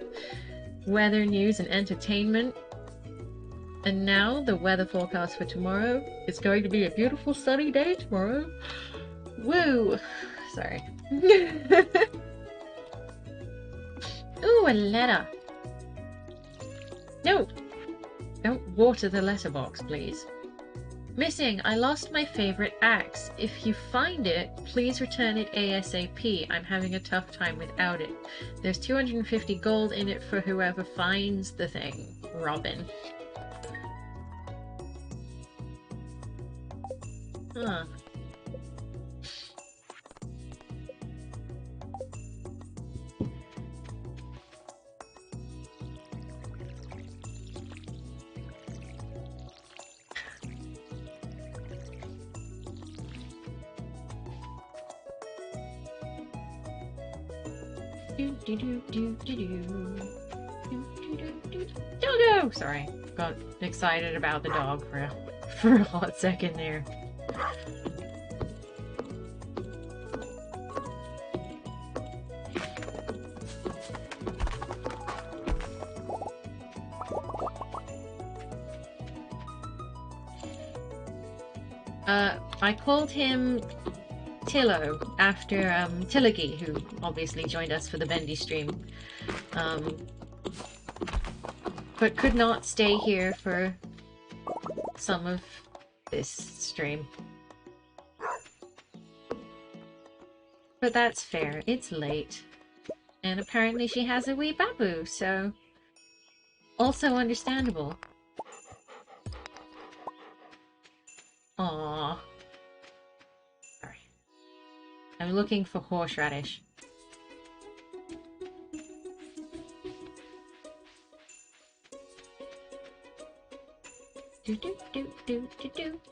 [SPEAKER 1] weather news and entertainment. And now the weather forecast for tomorrow. It's going to be a beautiful sunny day tomorrow. Woo! Sorry. Ooh, a letter. No! Don't water the letterbox, please. Missing. I lost my favorite axe. If you find it, please return it ASAP. I'm having a tough time without it. There's 250 gold in it for whoever finds the thing. Robin. Huh. Doggo! Sorry, got excited about the dog for a hot second there. I called him Tillo after Tillagi, who obviously joined us for the Bendy stream, but could not stay here for some of this stream. But that's fair, it's late. And apparently she has a wee babu, so also understandable. Aww. Sorry. I'm looking for horseradish.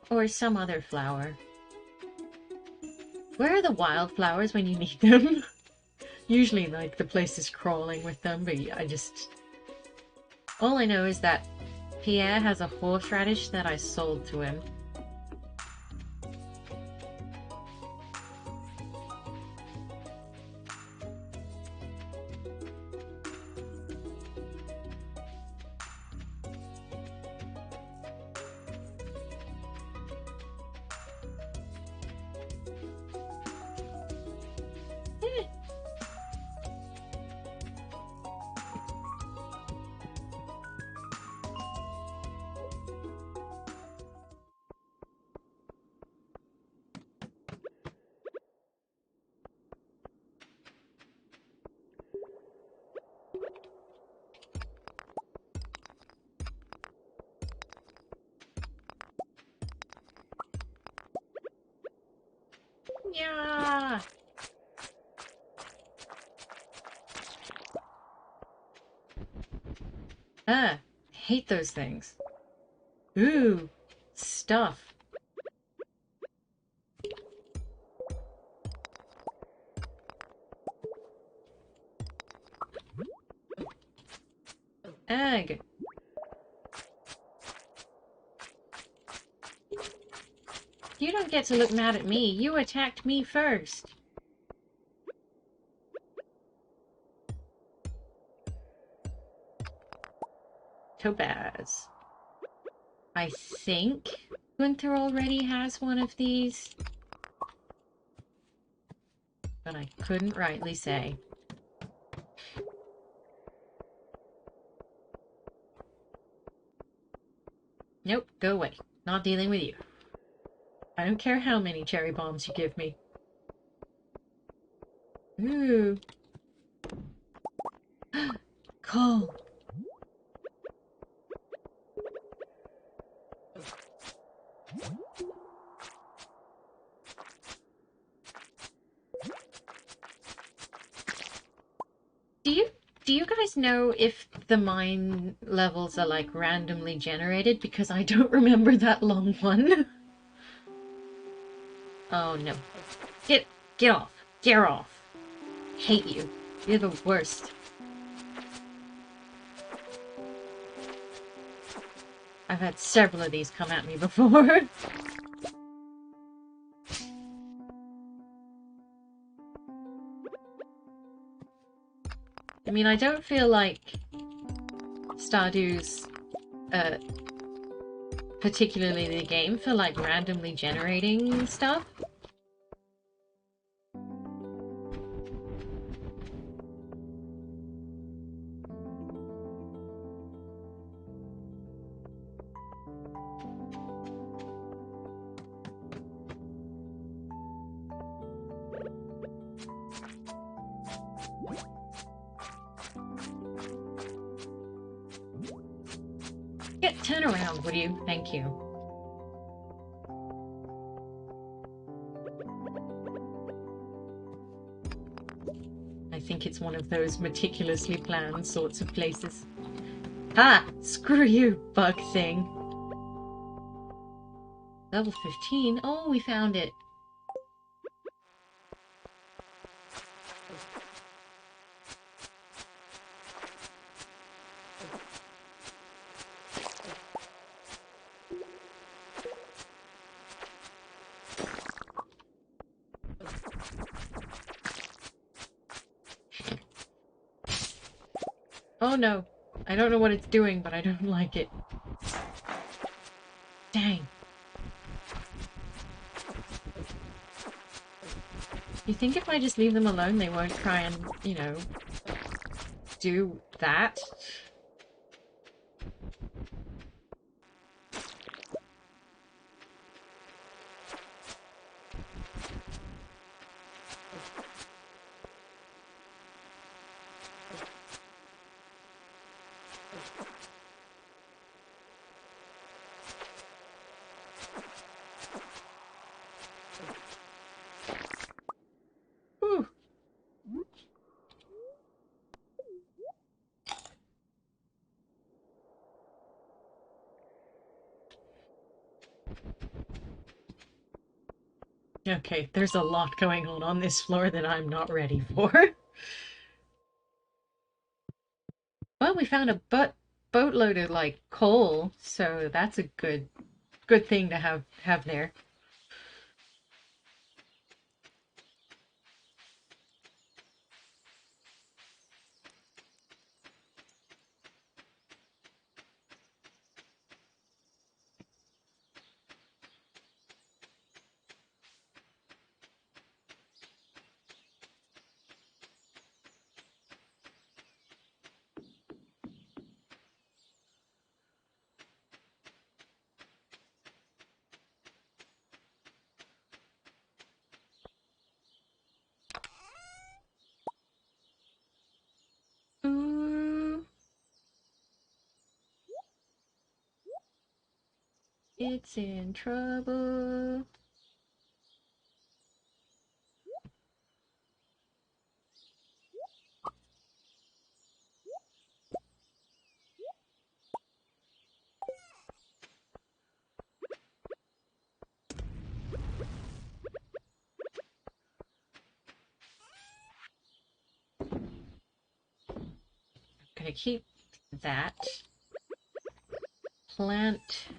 [SPEAKER 1] Or some other flower. Where are the wildflowers when you need them? Usually, like, the place is crawling with them, but I just... All I know is that Pierre has a horseradish that I sold to him. Yeah. Ah, hate those things. Ooh, stuff. Egg. You don't get to look mad at me. You attacked me first. Topaz. I think Gunther already has one of these, but I couldn't rightly say. Nope, go away. Not dealing with you. I don't care how many cherry bombs you give me. Ooh. Coal. Do you guys know if the mine levels are like randomly generated? Because I don't remember that long one. Oh no. Get off. Get off. hate you. You're the worst. I've had several of these come at me before. I mean, I don't feel like Stardew's, particularly the game, for like randomly generating stuff. Turn around, would you? Thank you. I think it's one of those meticulously planned sorts of places. Ha! Screw you, bug thing. Level 15? Oh, we found it. Oh no. I don't know what it's doing, but I don't like it. Dang. You think if I just leave them alone, they won't try and, you know, do that? Whew. Okay, there's a lot going on this floor that I'm not ready for. Well, we found a boatload of like coal, so that's a good thing to have there. Ooh. It's in trouble. I'm gonna keep that. Plant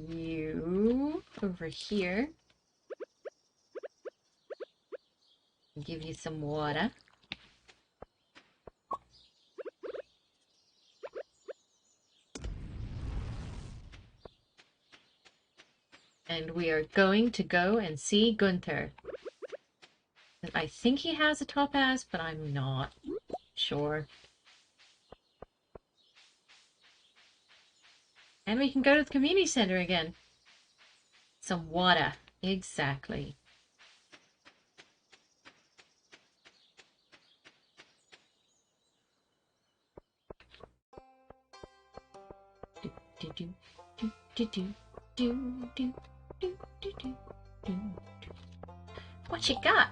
[SPEAKER 1] you over here. Give you some water. And we are going to go and see Gunther. I think he has a topaz, but I'm not sure. And we can go to the community center again. Some water. Exactly. What you got?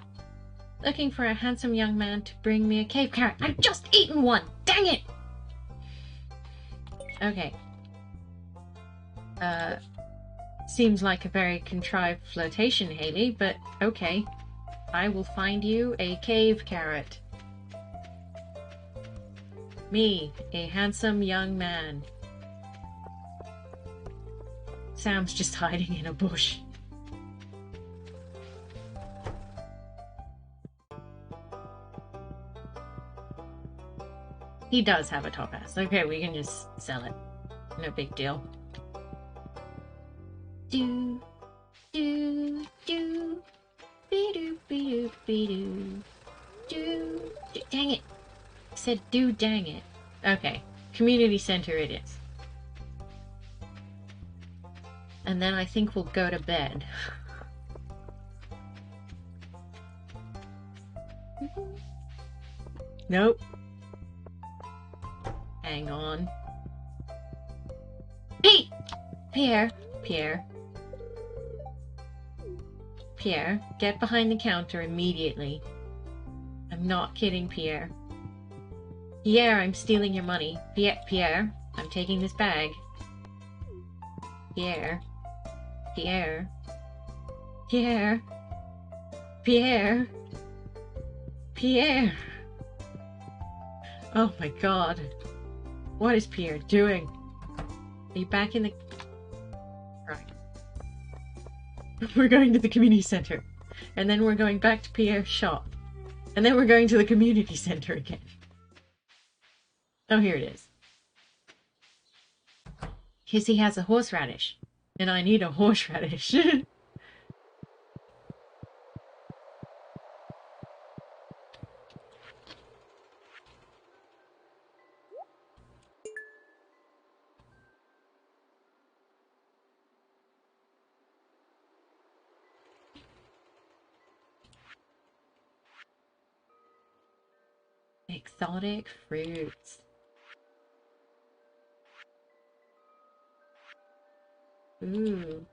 [SPEAKER 1] Looking for a handsome young man to bring me a cave carrot. I've just eaten one! Dang it! Okay. Seems like a very contrived flirtation, Haley, but okay. I will find you a cave carrot. Me, a handsome young man. Sam's just hiding in a bush. He does have a topaz. Okay, we can just sell it. No big deal. Do, do, do, be-do, be-do, be-do, do, do. Dang it. I said do, dang it. Okay, community center it is. And then I think we'll go to bed. Nope. Hang on. Hey! Pierre! Pierre. Pierre, get behind the counter immediately. I'm not kidding, Pierre. Pierre, I'm stealing your money. Pierre, I'm taking this bag. Pierre. Pierre. Pierre. Pierre. Pierre. Oh my god. What is Pierre doing? Are you back in the... Right. We're going to the community center. And then we're going back to Pierre's shop. And then we're going to the community center again. Oh, here it is. Because he has a horseradish. And I need a horseradish. Exotic fruits. Ooh.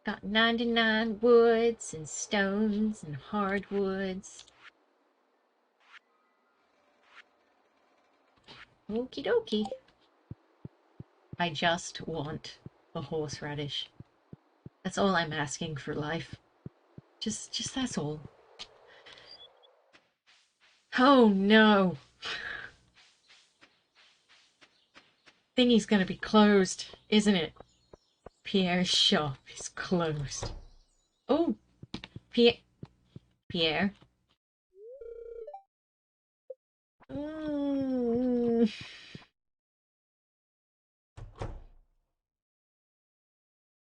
[SPEAKER 1] Got 99 woods and stones and hardwoods. Okie dokie. I just want a horseradish. That's all I'm asking for life. Just that's all. Oh no. Thingy's gonna be closed, isn't it? Pierre's shop is closed. Oh, Pierre. Mm.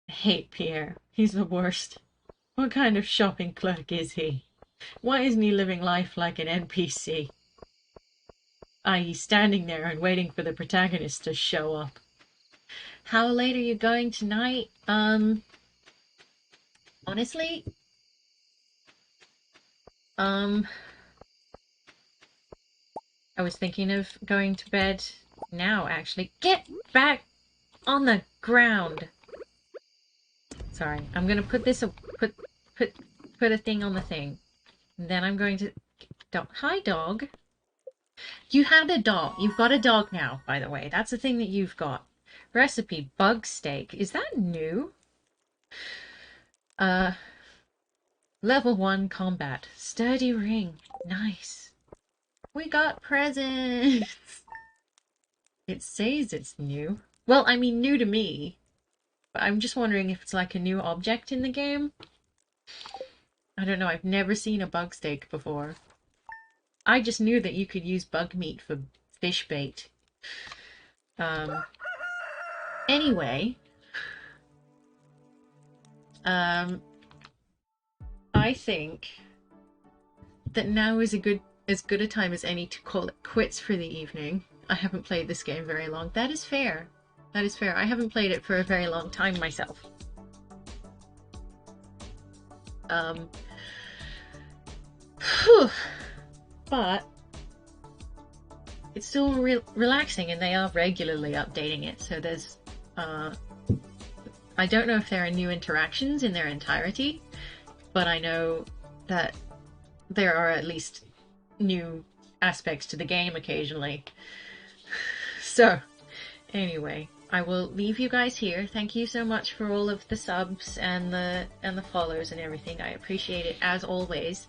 [SPEAKER 1] I hate Pierre. He's the worst. What kind of shopping clerk is he? Why isn't he living life like an NPC? I.e. standing there and waiting for the protagonist to show up. How late are you going tonight? Honestly, I was thinking of going to bed now, actually. Get back on the ground. Sorry, I'm gonna put this, put a thing on the thing. And then I'm going to, hi dog. You had a dog. You've got a dog now, by the way. That's a thing that you've got. Recipe, bug steak. Is that new? Level 1 combat. Sturdy ring. Nice. We got presents. It says it's new. Well, I mean, new to me. But I'm just wondering if it's like a new object in the game. I don't know. I've never seen a bug steak before. I just knew that you could use bug meat for fish bait. Anyway. I think that now is as good a time as any to call it quits for the evening. I haven't played this game very long. That is fair. That is fair. I haven't played it for a very long time myself. But it's still relaxing, and they are regularly updating it. So there's, I don't know if there are new interactions in their entirety, but I know that there are at least new aspects to the game occasionally. So, anyway, I will leave you guys here. Thank you so much for all of the subs and the follows and everything. I appreciate it as always.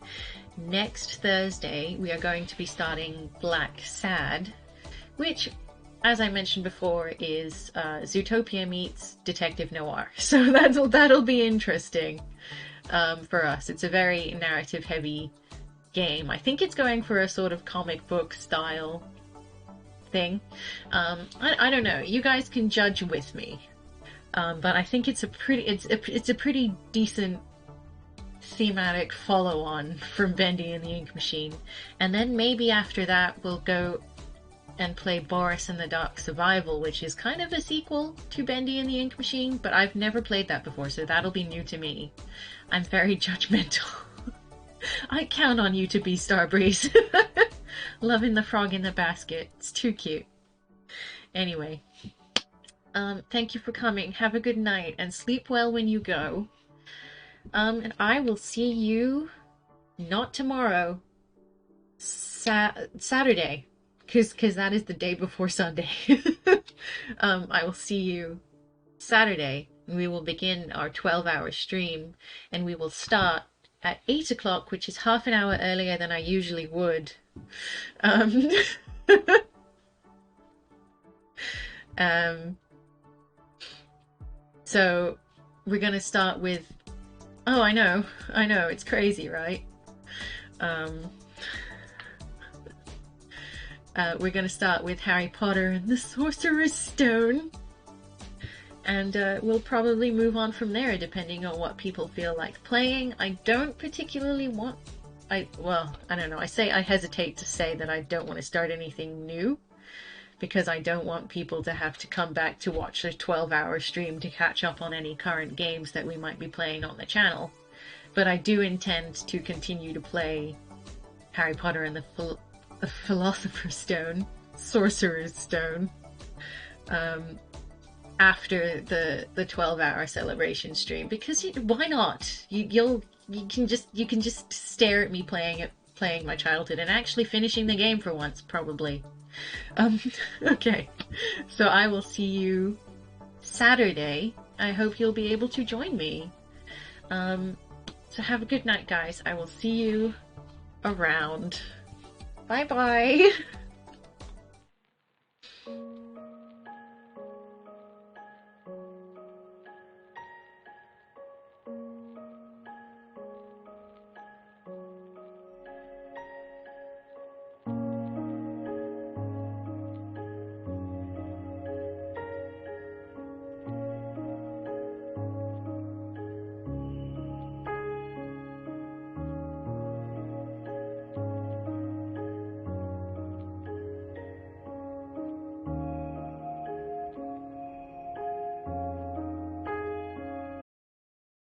[SPEAKER 1] Next Thursday we are going to be starting Black Sad, which, as I mentioned before, is Zootopia meets Detective Noir. So that'll be interesting for us. It's a very narrative heavy game. I think it's going for a sort of comic book style thing. I don't know. You guys can judge with me. But I think it's a pretty decent thematic follow-on from Bendy and the Ink Machine. And then maybe after that we'll go and play Boris and the Dark Survival, which is kind of a sequel to Bendy and the Ink Machine, but I've never played that before, so that'll be new to me. I'm very judgmental. I count on you to be Starbreeze. Loving the frog in the basket. It's too cute. Anyway, thank you for coming. Have a good night and sleep well when you go. And I will see you not tomorrow, Saturday, because that is the day before Sunday. I will see you Saturday. We will begin our 12-hour stream, and we will start at 8 o'clock, which is half an hour earlier than I usually would. So we're gonna start with, oh, I know, it's crazy, right? We're gonna start with Harry Potter and the Sorcerer's Stone. And we'll probably move on from there depending on what people feel like playing. I don't particularly want... I don't know. I hesitate to say that I don't want to start anything new, because I don't want people to have to come back to watch a 12-hour stream to catch up on any current games that we might be playing on the channel. But I do intend to continue to play Harry Potter and the Philosopher's Stone, Sorcerer's Stone, after the 12-hour celebration stream, because why not? You can just stare at me playing my childhood and actually finishing the game for once, probably. Okay, so I will see you Saturday. I hope you'll be able to join me. So have a good night, guys. I will see you around. Bye bye.